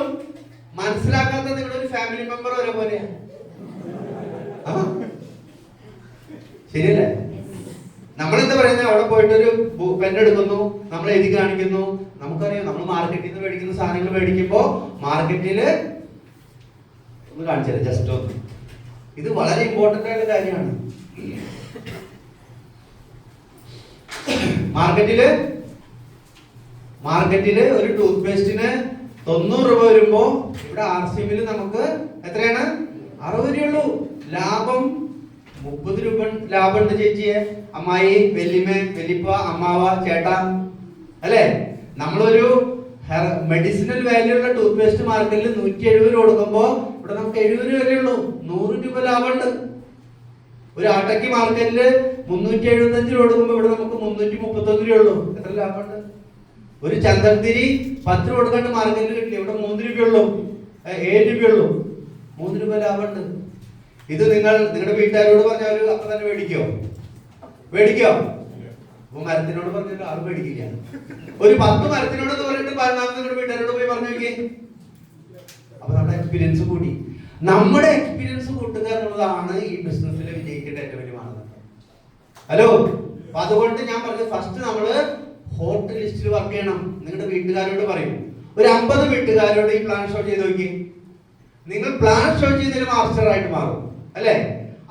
മനസ്സിലാക്കാത്ത നിങ്ങളുടെ ഒരു ഫാമിലി മെമ്പർ ഒരേപോലെയാണ്. ശരിയല്ലേ? നമ്മളെന്താ പറയുന്നത്? അവിടെ പോയിട്ട് ഒരു പെൻ എടുക്കുന്നു, നമ്മൾ എഴുതി കാണിക്കുന്നു. നമുക്കറിയാം നമ്മൾ മാർക്കറ്റിൽ നിന്ന് മേടിക്കുന്ന സാധനങ്ങൾ മേടിക്കുമ്പോ മാർക്കറ്റില് ഒന്ന് കാണിച്ചത് ജസ്റ്റ് ഒന്ന്. ഇത് വളരെ ഇമ്പോർട്ടന്റ് ആയ കാര്യമാണ്. മാർക്കറ്റില് ഒരു ടൂത്ത് പേസ്റ്റിന് 90 രൂപ വരുമ്പോ ഇവിടെ ആർസിഎമ്മിൽ നമുക്ക് എത്രയാണ്? 60 രൂപയുള്ളൂ. ലാഭം 30 രൂപ ലാഭമുണ്ട് ചേച്ചിയെ, അമ്മായി, വല്യമ്മ, വല്യപ്പ, അമ്മാവ, ചേട്ടാ അല്ലെ? നമ്മളൊരു മെഡിസിനൽ വാല്യൂ ഉള്ള ടൂത്ത് പേസ്റ്റ് മാർക്കറ്റിൽ 170 രൂപ കൊടുക്കുമ്പോ ഇവിടെ നമുക്ക് 70 രൂപ വരെയുള്ളൂ. 100 രൂപ ലാഭമുണ്ട്. ഒരു ആട്ടയ്ക്ക് മാർക്കറ്റില് 375 രൂപ കൊടുക്കുമ്പോ ഇവിടെ നമുക്ക് 331 രൂപയുള്ളൂ. എത്ര ലാഭമുണ്ട്? ഒരു ചന്ദനത്തിരി 10 രൂപ കൊടുക്കാണ്ട് മാർക്കറ്റിൽ കിട്ടില്ല, ഇവിടെ 3 രൂപയുള്ളൂ, 7 രൂപയുള്ളൂ. 3 രൂപ ലാഭമുണ്ട്. ഇത് നിങ്ങൾ നിങ്ങളുടെ വീട്ടുകാരോട് പറഞ്ഞാൽ അപ്പൊ തന്നെ മേടിക്കോ? അപ്പൊ മരത്തിനോട് പറഞ്ഞാൽ ആരും മേടിക്കില്ല. ഒരു 10 മരത്തിനോട് പറഞ്ഞിട്ട് 14 നിങ്ങളുടെ വീട്ടുകാരോട് പോയി പറഞ്ഞു നോക്കിയേ. അപ്പൊ നമ്മുടെ എക്സ്പീരിയൻസ് കൂടി. നമ്മുടെ എക്സ്പീരിയൻസ് കൂട്ടുക എന്നുള്ളതാണ് ഈ ബിസിനസ്സിൽ വിജയിക്കേണ്ട ഏറ്റവും വലിയ മാനദണ്ഡം. ഹലോ? അപ്പൊ അതുകൊണ്ട് ഞാൻ പറഞ്ഞത് ഫസ്റ്റ് നമ്മള് ഹോട്ട് ലിസ്റ്റിൽ വർക്ക് ചെയ്യണം. നിങ്ങളുടെ വീട്ടുകാരോട് പറയും. ഒരു 50 വീട്ടുകാരോട് ഈ പ്ലാൻ ഷോ ചെയ്ത് നോക്കി. നിങ്ങൾ പ്ലാൻ ഷോ ചെയ്തതിൽ മാസ്റ്റർ ആയിട്ട് മാറും അല്ലെ?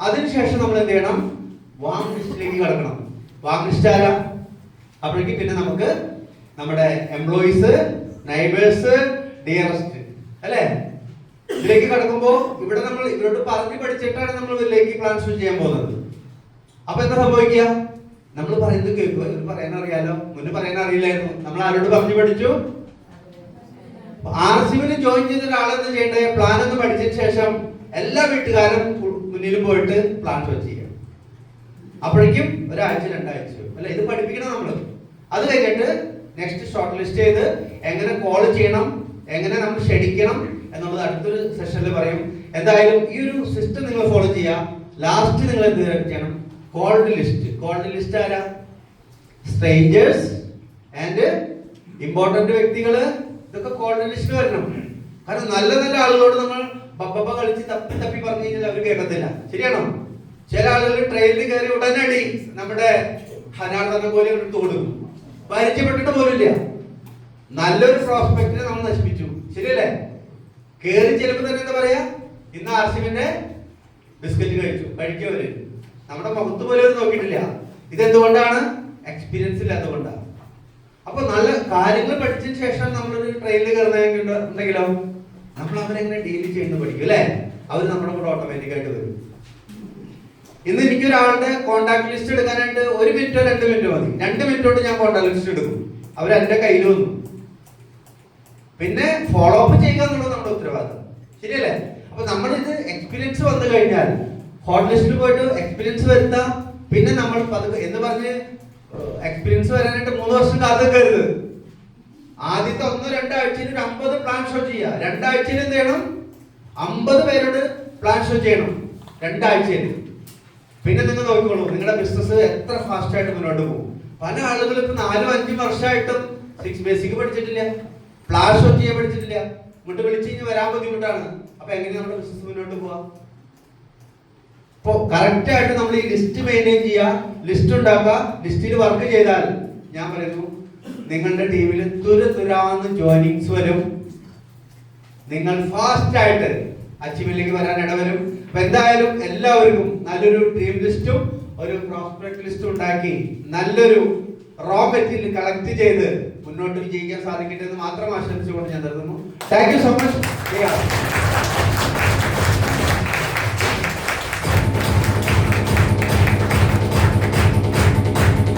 അതിനുശേഷം നമ്മൾ എന്ത് ചെയ്യണം? വാം ലിസ്റ്റിലേക്ക് കടക്കണം. വാം ലിസ്റ്റ് ആരാ? അപ്പോഴേക്കും പിന്നെ നമുക്ക് നമ്മുടെ എംപ്ലോയീസ്, നൈബേഴ്സ്, ഡിയറസ്റ്റ് അല്ലേ, ഇതിലേക്ക് കടക്കുമ്പോൾ ഇവിടെ നമ്മൾ ഇവരോട് പറഞ്ഞു പഠിച്ചിട്ടാണ് നമ്മൾ ഇതിലേക്ക് പ്ലാൻ ചെയ്യാൻ പോകുന്നത്. അപ്പൊ എന്താ സംഭവിക്കുക? നമ്മൾ പറയുന്നത് കേൾക്കുക. ഇവർ പറയാൻ അറിയാലോ, മുന്നേ പറയാൻ അറിയില്ലായിരുന്നു. നമ്മൾ ആരോട് പറഞ്ഞു പഠിച്ചു? RCBയിൽ ജോയിൻ ചെയ്ത ഒരാളെന്ന് ചെയ്യേണ്ടത് പ്ലാൻ ഒന്ന് പഠിച്ചതിന് ശേഷം എല്ലാ വീട്ടുകാരും മുന്നിൽ പോയിട്ട് പ്ലാൻ ഷോ ചെയ്യാം. അപ്പോഴേക്കും ഒരാഴ്ച 2 ആഴ്ച അല്ല, ഇത് പഠിപ്പിക്കണം നമ്മൾ. അത് കഴിഞ്ഞിട്ട് നെക്സ്റ്റ് ഷോർട്ട് ലിസ്റ്റ് ചെയ്ത് എങ്ങനെ കോൾ ചെയ്യണം, എങ്ങനെ നമ്മൾ ക്ഷണിക്കണം എന്നുള്ളത് അടുത്തൊരു സെഷനിൽ പറയും. എന്തായാലും ഈ ഒരു സിസ്റ്റം നിങ്ങൾ ഫോളോ ചെയ്യാം. ലാസ്റ്റ് നിങ്ങൾ എന്ത് ചെയ്യണം? Cold list. കോൾഡ് ലിസ്റ്റ് ആരാ? സ്ട്രേഞ്ചേഴ്സ് ആൻഡ് ഇമ്പോർട്ടന്റ് വ്യക്തികള്, ഇതൊക്കെ കോൾഡ് ലിസ്റ്റ് വരണം. കാരണം നല്ല നല്ല ആളുകളോട് നമ്മൾ ബബ്ബ കളിച്ച് തപ്പി തപ്പി പറഞ്ഞു കഴിഞ്ഞാൽ അവർ കേൾക്കത്തില്ല. ശരിയാണോ? ചില ആളുകൾ ട്രെയിനിൽ കയറി ഉടനടി നമ്മുടെ ഹനാർദനെ പോലെ എടുത്ത് കൊടുക്കും, പരിചയപ്പെട്ടിട്ട് പോലില്ല. നല്ലൊരു പ്രോസ്പെക്റ്റിനെ നമ്മൾ നശിപ്പിച്ചു. ശരിയല്ലേ? കേറി ചെല്ലുമ്പോൾ തന്നെ എന്താ പറയാ, ഇന്ന് RCBന്റെ ബിസ്ക്കറ്റ് കഴിക്കവര് നമ്മുടെ മുഖത്ത് പോലെ നോക്കിയിട്ടില്ല. ഇതെന്തുകൊണ്ടാണ്? എക്സ്പീരിയൻസ് ഇല്ലാത്തതുകൊണ്ടാണ്. അപ്പൊ നല്ല കാര്യങ്ങൾ പഠിച്ചതിന് ശേഷം നമ്മളൊരു ട്രെയിനിൽ കയറുന്നുണ്ടെങ്കിലോ നമ്മൾ അവരെങ്ങനെ ഡീൽ ചെയ്യുന്നത് പഠിക്കും അല്ലേ? അവർ നമ്മുടെ കൂടെ ഓട്ടോമാറ്റിക് ആയിട്ട് വരും. ഇന്ന് എനിക്കൊരാളുടെ കോണ്ടാക്ട് ലിസ്റ്റ് എടുക്കാനായിട്ട് 1 മിനിറ്റോ 2 മിനിറ്റോ മതി. 2 മിനിറ്റ് കൊണ്ട് ഞാൻ കോണ്ടാക്ട് ലിസ്റ്റ് എടുക്കും. അവർ എന്റെ കയ്യിൽ വന്നു. പിന്നെ ഫോളോ അപ്പ് ചെയ്യുക എന്നുള്ളത് നമ്മുടെ ഉത്തരവാദിത്തം. ശരിയല്ലേ? അപ്പൊ നമ്മളിത് എക്സ്പീരിയൻസ് വന്നു കഴിഞ്ഞാൽ ഹോട്ട് ലിസ്റ്റിൽ പോയിട്ട് എക്സ്പീരിയൻസ് വരുത്താം. പിന്നെ നമ്മൾ എന്ന് പറഞ്ഞ് എക്സ്പീരിയൻസ് വരാനായിട്ട് 3 വർഷം കാത്തിക്കരുത്. ആദ്യത്തെ 1-2 ആഴ്ചയിൽ ഒരു 50 പ്ലാൻ ഷോ ചെയ്യുക. 2 ആഴ്ചയിൽ എന്ത് ചെയ്യണം? 50 പേരോട് പ്ലാൻ ഷോ ചെയ്യണം 2 ആഴ്ചയിൽ. പിന്നെ നിങ്ങൾ നോക്കിക്കോളൂ, നിങ്ങളുടെ ബിസിനസ് എത്ര ഫാസ്റ്റ് ആയിട്ട് മുന്നോട്ട് പോകും. പല ആളുകളും ഇപ്പൊ 4-5 വർഷമായിട്ടും 6 ബേസിക് പഠിച്ചിട്ടില്ല, പ്ലാൻ ഷോ ചെയ്യാൻ പഠിച്ചിട്ടില്ല. ഇങ്ങോട്ട് വിളിച്ചു കഴിഞ്ഞാൽ വരാൻ ബുദ്ധിമുട്ടാണ്. അപ്പൊ എങ്ങനെ നമ്മുടെ ബിസിനസ് മുന്നോട്ട് പോവാം? അപ്പോ കറക്റ്റ് ആയിട്ട് നമ്മൾ ഈ ലിസ്റ്റ് മെയിൻറ്റെയിൻ ചെയ്യുക, ലിസ്റ്റ് ഉണ്ടാക്കുക. ലിസ്റ്റിൽ വർക്ക് ചെയ്താൽ ഞാൻ പറയുന്നു നിങ്ങളുടെ ടീമിൽ തുരാന്ന് ജോയിനിങ്സ് വരും. നിങ്ങൾ ഫാസ്റ്റ് ആയിട്ട് അച്ചീവ്മെന്റിലേക്ക് വരാൻ ഇടവരും. അപ്പൊ എന്തായാലും എല്ലാവർക്കും നല്ലൊരു ടീം ലിസ്റ്റും ഒരു പ്രോസ്പെക്ട് ലിസ്റ്റും ഉണ്ടാക്കി നല്ലൊരു റോ മെറ്റീരിയൽ കളക്ട് ചെയ്ത് മുന്നോട്ട് വിജയിക്കാൻ സാധിക്കട്ടെ എന്ന് മാത്രം ആശംസിച്ചുകൊണ്ട് ഞാൻ നിർത്തുന്നു. Thank you so much.